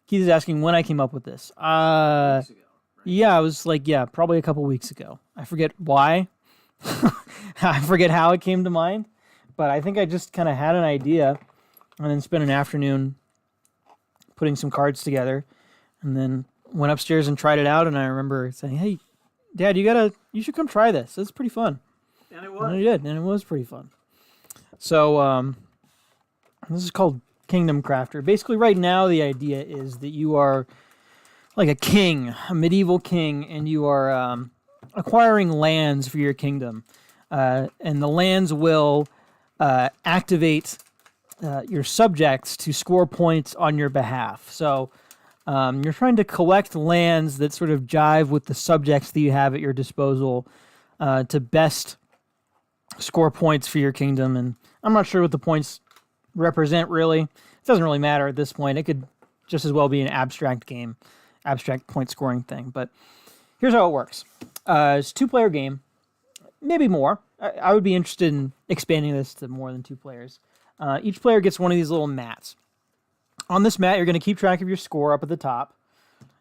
Speaker 2: Keith is asking when I came up with this.
Speaker 1: Weeks ago, right?
Speaker 2: Yeah, it was probably a couple weeks ago. I forget why. I forget how it came to mind. But I think I just kind of had an idea and then spent an afternoon putting some cards together and then went upstairs and tried it out. And I remember saying, hey, Dad, you should come try this. It's pretty fun.
Speaker 3: And it was.
Speaker 2: And I did, and it was pretty fun. So this is called Kingdom Crafter. Basically, right now, the idea is that you are like a king, a medieval king, and you are acquiring lands for your kingdom. And the lands will activate your subjects to score points on your behalf. So you're trying to collect lands that sort of jive with the subjects that you have at your disposal to best score points for your kingdom. And I'm not sure what the points represent, really. It doesn't really matter at this point. It could just as well be an abstract game, abstract point scoring thing. But here's how it works. It's a 2-player game, maybe more. I would be interested in expanding this to more than 2 players. Each player gets one of these little mats. On this mat, you're going to keep track of your score up at the top.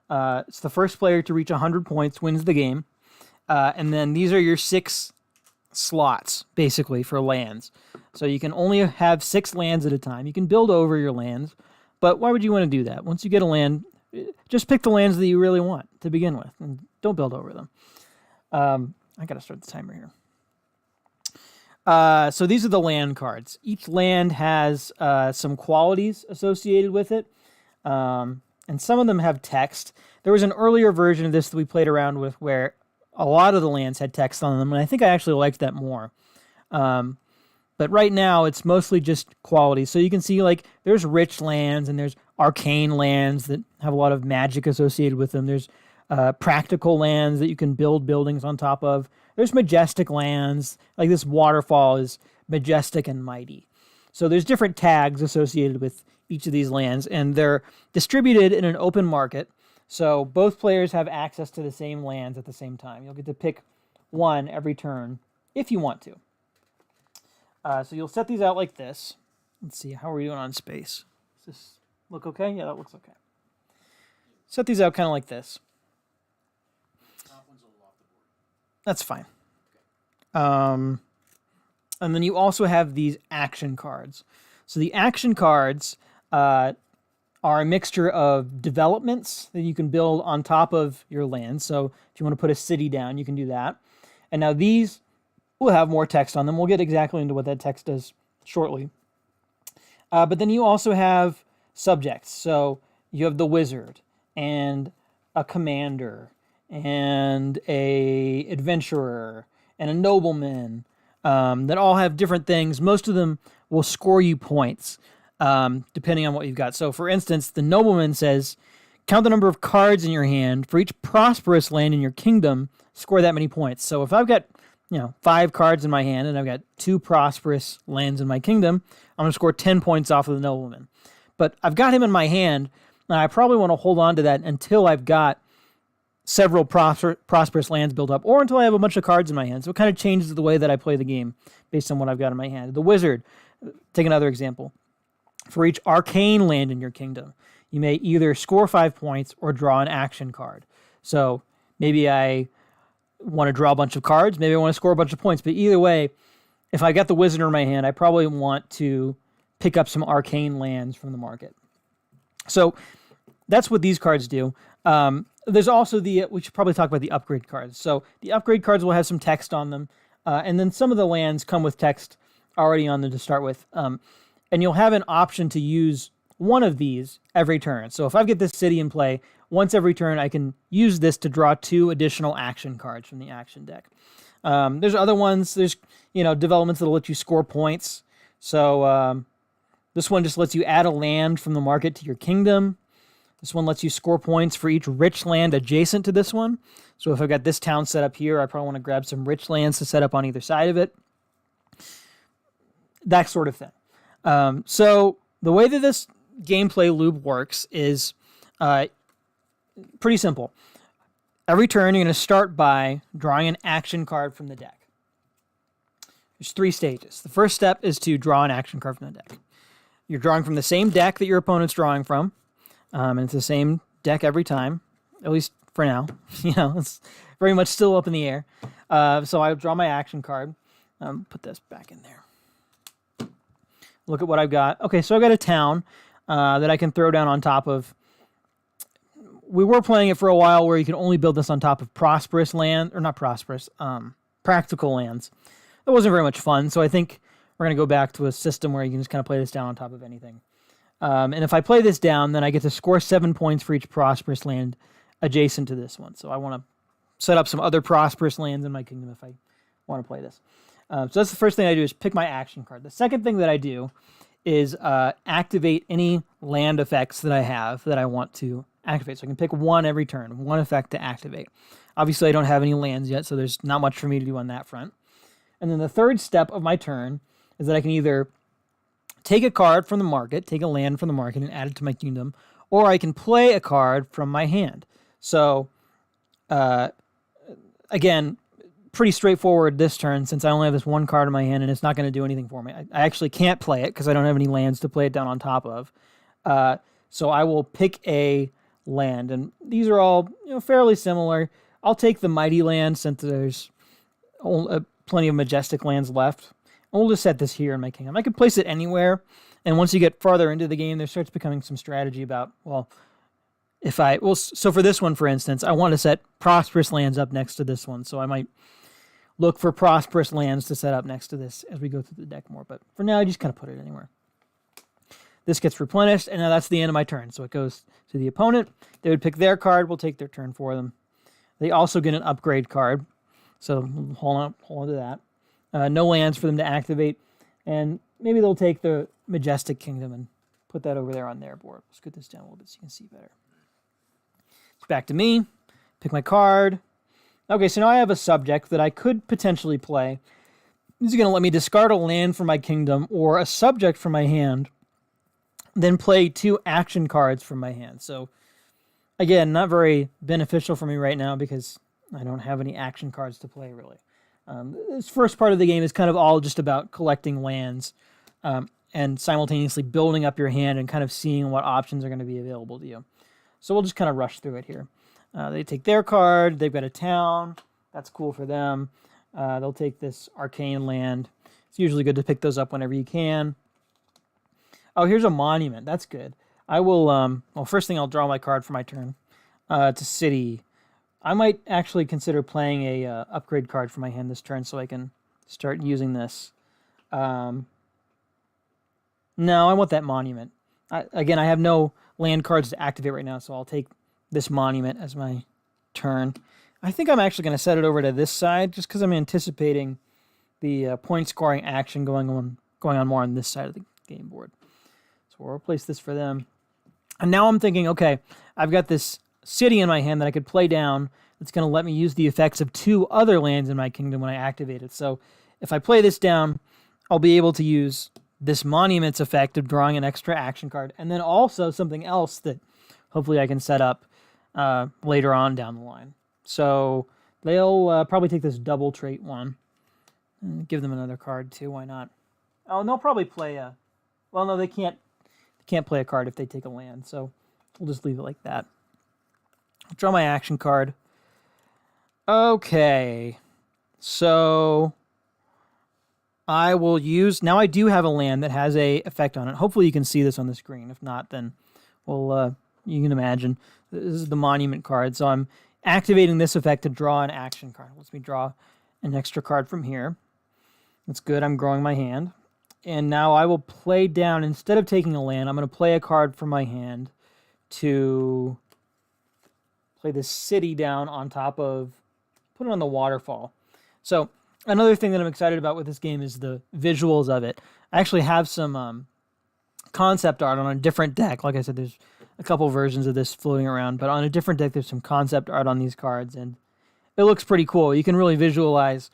Speaker 2: It's the first player to reach 100 points wins the game. And then these are your 6 slots, basically, for lands. So you can only have 6 lands at a time. You can build over your lands, but why would you want to do that? Once you get a land, just pick the lands that you really want to begin with, and don't build over them. I got to start the timer here. So these are the land cards. Each land has some qualities associated with it, and some of them have text. There was an earlier version of this that we played around with where a lot of the lands had text on them, and I think I actually liked that more. But right now, it's mostly just qualities. So you can see, there's rich lands, and there's arcane lands that have a lot of magic associated with them. There's practical lands that you can build buildings on top of. There's majestic lands, like this waterfall is majestic and mighty. So there's different tags associated with each of these lands, and they're distributed in an open market. So both players have access to the same lands at the same time. You'll get to pick one every turn if you want to. So you'll set these out like this. Let's see, how are we doing on space? Does this look okay? Yeah, that looks okay. Set these out kind of like this. That's fine. And then you also have these action cards. So the action cards are a mixture of developments that you can build on top of your land. So if you want to put a city down, you can do that. And now these will have more text on them. We'll get exactly into what that text does shortly. But then you also have subjects. So you have the wizard and a commander and a adventurer and a nobleman that all have different things. Most of them will score you points depending on what you've got. So for instance, the nobleman says, count the number of cards in your hand. For each prosperous land in your kingdom, score that many points. So if I've got 5 cards in my hand and I've got 2 prosperous lands in my kingdom, I'm going to score 10 points off of the nobleman. But I've got him in my hand, and I probably want to hold on to that until I've got several prosperous lands built up, or until I have a bunch of cards in my hand. So it kind of changes the way that I play the game based on what I've got in my hand. The wizard, take another example. For each arcane land in your kingdom, you may either score 5 points or draw an action card. So maybe I want to draw a bunch of cards, maybe I want to score a bunch of points, but either way, if I got the wizard in my hand, I probably want to pick up some arcane lands from the market. So that's what these cards do. There's also we should probably talk about the upgrade cards. So the upgrade cards will have some text on them, and then some of the lands come with text already on them to start with. And you'll have an option to use one of these every turn. So if I get this city in play, once every turn, I can use this to draw 2 additional action cards from the action deck. There's other ones. There's, developments that'll let you score points. So this one just lets you add a land from the market to your kingdom. This one lets you score points for each rich land adjacent to this one. So if I've got this town set up here, I probably want to grab some rich lands to set up on either side of it. That sort of thing. So the way that this gameplay loop works is pretty simple. Every turn, you're going to start by drawing an action card from the deck. There's 3 stages. The first step is to draw an action card from the deck. You're drawing from the same deck that your opponent's drawing from, and it's the same deck every time, at least for now. It's very much still up in the air. So I draw my action card. Put this back in there. Look at what I've got. Okay, so I've got a town that I can throw down on top of. We were playing it for a while where you can only build this on top of prosperous land, or not prosperous, practical lands. That wasn't very much fun, so I think we're going to go back to a system where you can just kind of play this down on top of anything. And if I play this down, then I get to score 7 points for each prosperous land adjacent to this one. So I want to set up some other prosperous lands in my kingdom if I want to play this. So that's the first thing I do is pick my action card. The second thing that I do is activate any land effects that I have that I want to activate. So I can pick one every turn, one effect to activate. Obviously, I don't have any lands yet, so there's not much for me to do on that front. And then the third step of my turn is that I can either take a card from the market, take a land from the market and add it to my kingdom, or I can play a card from my hand. So, again, pretty straightforward this turn since I only have this one card in my hand and it's not going to do anything for me. I actually can't play it because I don't have any lands to play it down on top of. So I will pick a land, and these are all fairly similar. I'll take the Mighty Land since there's plenty of majestic lands left. And we'll just set this here in my kingdom. I could place it anywhere, and once you get farther into the game, there starts becoming some strategy about, so for this one, for instance, I want to set prosperous lands up next to this one, so I might look for prosperous lands to set up next to this as we go through the deck more, but for now, I just kind of put it anywhere. This gets replenished, and now that's the end of my turn, so it goes to the opponent. They would pick their card, we'll take their turn for them. They also get an upgrade card, so hold on to that. No lands for them to activate, and maybe they'll take the Majestic Kingdom and put that over there on their board. Let's get this down a little bit so you can see better. It's back to me. Pick my card. Okay, so now I have a subject that I could potentially play. This is going to let me discard a land from my kingdom or a subject from my hand, then play 2 action cards from my hand. So, again, not very beneficial for me right now because I don't have any action cards to play, really. This first part of the game is kind of all just about collecting lands and simultaneously building up your hand and kind of seeing what options are going to be available to you. So we'll just kind of rush through it here. They take their card. They've got a town. That's cool for them. They'll take this arcane land. It's usually good to pick those up whenever you can. Oh, here's a monument. That's good. I will, first thing I'll draw my card for my turn. It's a city. I might actually consider playing a upgrade card for my hand this turn so I can start using this. No, I want that monument. Again, I have no land cards to activate right now, so I'll take this monument as my turn. I think I'm actually going to set it over to this side just because I'm anticipating the point scoring action going on more on this side of the game board. So we'll replace this for them. And now I'm thinking, okay, I've got this city in my hand that I could play down that's going to let me use the effects of 2 other lands in my kingdom when I activate it. So if I play this down, I'll be able to use this monument's effect of drawing an extra action card, and then also something else that hopefully I can set up later on down the line. So they'll probably take this double trait one and give them another card too. Why not? Oh, and they'll probably play a... Well, no, they can't play a card if they take a land, so we'll just leave it like that. I'll draw my action card. Okay, so I will use... Now I do have a land that has a effect on it. Hopefully you can see this on the screen. If not, then we'll... you can imagine. This is the monument card. So I'm activating this effect to draw an action card. Let me draw an extra card from here. That's good. I'm growing my hand. And now I will play down, instead of taking a land, I'm going to play a card from my hand to play this city down on top of, put it on the waterfall. So another thing that I'm excited about with this game is the visuals of it. I actually have some concept art on a different deck. Like I said, there's a couple versions of this floating around, but on a different deck, there's some concept art on these cards, and it looks pretty cool. You can really visualize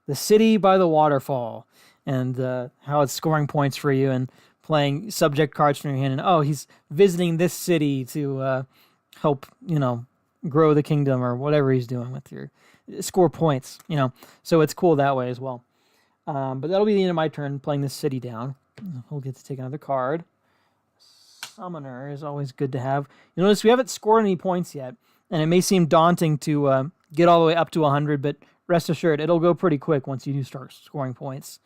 Speaker 2: the city by the waterfall and how it's scoring points for you and playing subject cards from your hand. And, oh, he's visiting this city to help, grow the kingdom or whatever he's doing with your score points, So it's cool that way as well. But that'll be the end of my turn playing this city down. We'll get to take another card. Summoner is always good to have. You notice we haven't scored any points yet, and it may seem daunting to get all the way up to 100, but rest assured, it'll go pretty quick once you do start scoring points.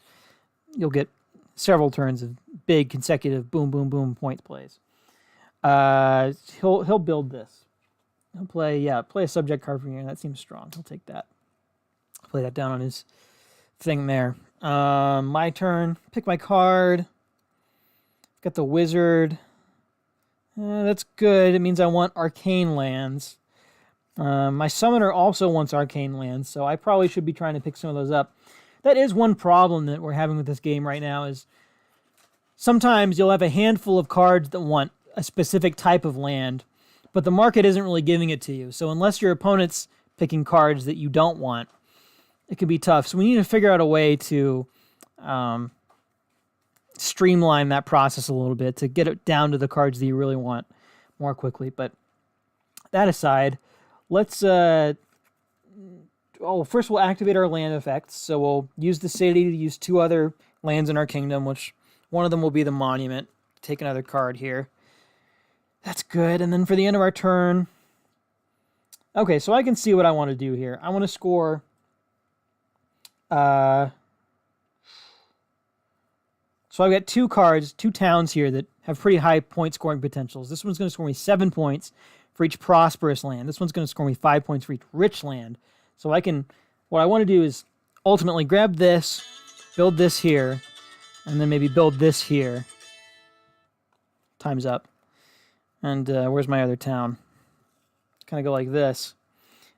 Speaker 2: You'll get several turns of big consecutive boom, boom, boom point plays. He'll build this. He'll play a subject card from here. That seems strong. He'll take that. Play that down on his thing there. My turn. Pick my card. Got the wizard. That's good. It means I want arcane lands. My summoner also wants arcane lands, so I probably should be trying to pick some of those up. That is one problem that we're having with this game right now is sometimes you'll have a handful of cards that want a specific type of land, but the market isn't really giving it to you. So unless your opponent's picking cards that you don't want, it can be tough. So we need to figure out a way to streamline that process a little bit to get it down to the cards that you really want more quickly. But that aside, let's first we'll activate our land effects. So we'll use the city to use 2 other lands in our kingdom, which one of them will be the monument. Take another card here. That's good. And then for the end of our turn, okay, so I can see what I want to do here. I want to score so I've got 2 cards, 2 towns here that have pretty high point scoring potentials. This one's going to score me 7 points for each prosperous land. This one's going to score me 5 points for each rich land. So what I want to do is ultimately grab this, build this here, and then maybe build this here. Time's up. And where's my other town? Kind of go like this.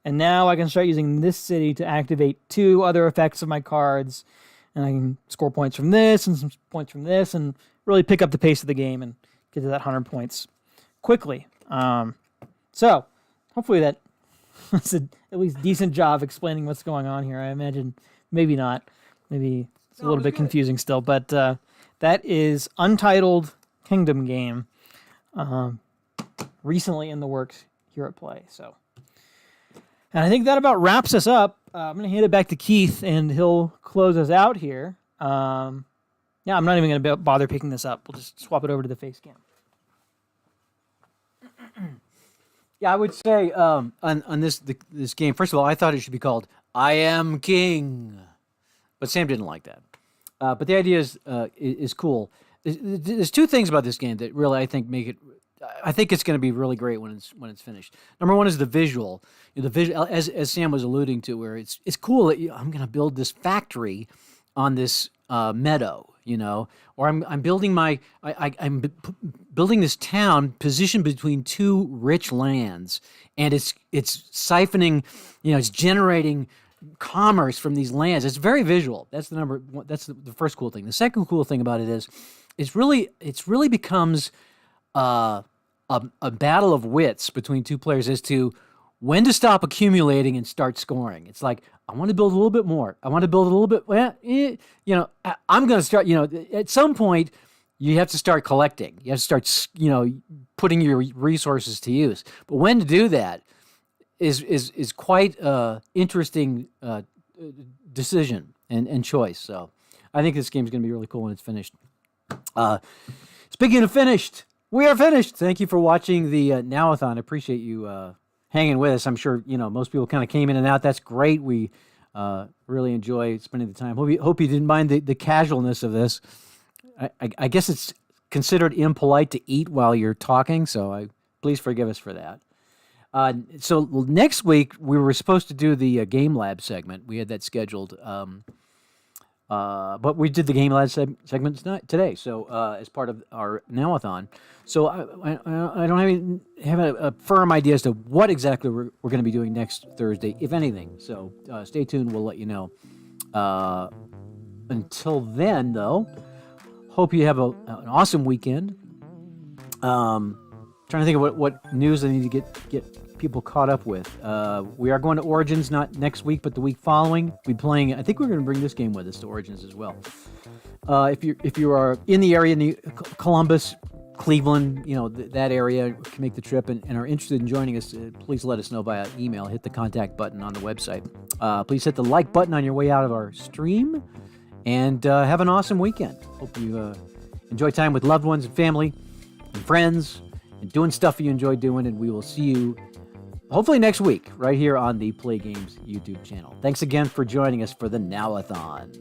Speaker 2: And now I can start using this city to activate 2 other effects of my cards. And I can score points from this and some points from this and really pick up the pace of the game and get to that 100 points quickly. So hopefully that was at least decent job explaining what's going on here. I imagine maybe not. Maybe it's a little bit confusing still. But that is Untitled Kingdom game. Recently in the works here at Play. So, and I think that about wraps us up. I'm going to hand it back to Keith, and he'll close us out here. I'm not even going to bother picking this up. We'll just swap it over to the face cam.
Speaker 1: Yeah, I would say on this game, first of all, I thought it should be called I Am King, but Sam didn't like that. But the idea is cool. There's 2 things about this game that really I think make it. I think it's going to be really great when it's finished. Number one is the visual. The visual, as Sam was alluding to, where it's cool that I'm going to build this factory on this meadow, or I'm building I'm building this town positioned between 2 rich lands, and it's siphoning, it's generating commerce from these lands. It's very visual. That's the first cool thing. The second cool thing about it is it's really becomes a battle of wits between 2 players as to when to stop accumulating and start scoring. It's like, I want to build a little bit more. I want to build a little bit. I'm going to start. At some point, you have to start collecting. You have to start, putting your resources to use. But when to do that is quite interesting decision and choice. So I think this game is going to be really cool when it's finished. Speaking of finished, we are finished. Thank you for watching the NOW-A-Thon. I appreciate you hanging with us. I'm sure most people kind of came in and out. That's great. We really enjoy spending the time. Hope you didn't mind the casualness of this. I guess it's considered impolite to eat while you're talking, so please forgive us for that. So next week we were supposed to do the Game Lab segment. We had that scheduled. But we did the Game Lab segments today, so as part of our Now-A-Thon. So I don't have a firm idea as to what exactly we're going to be doing next Thursday, if anything. So stay tuned. We'll let you know. Until then, though, hope you have an awesome weekend. Trying to think of what news I need to get people caught up with. We are going to Origins, not next week, but the week following. We'll be playing. I think we're going to bring this game with us to Origins as well. If you are in the area, Columbus, Cleveland, that area, can make the trip and are interested in joining us, please let us know via email. Hit the contact button on the website. Please hit the like button on your way out of our stream, and have an awesome weekend. Hope you enjoy time with loved ones and family and friends and doing stuff you enjoy doing, and we will see you hopefully next week right here on the Play Games YouTube channel. Thanks again for joining us for the Now-A-Thon.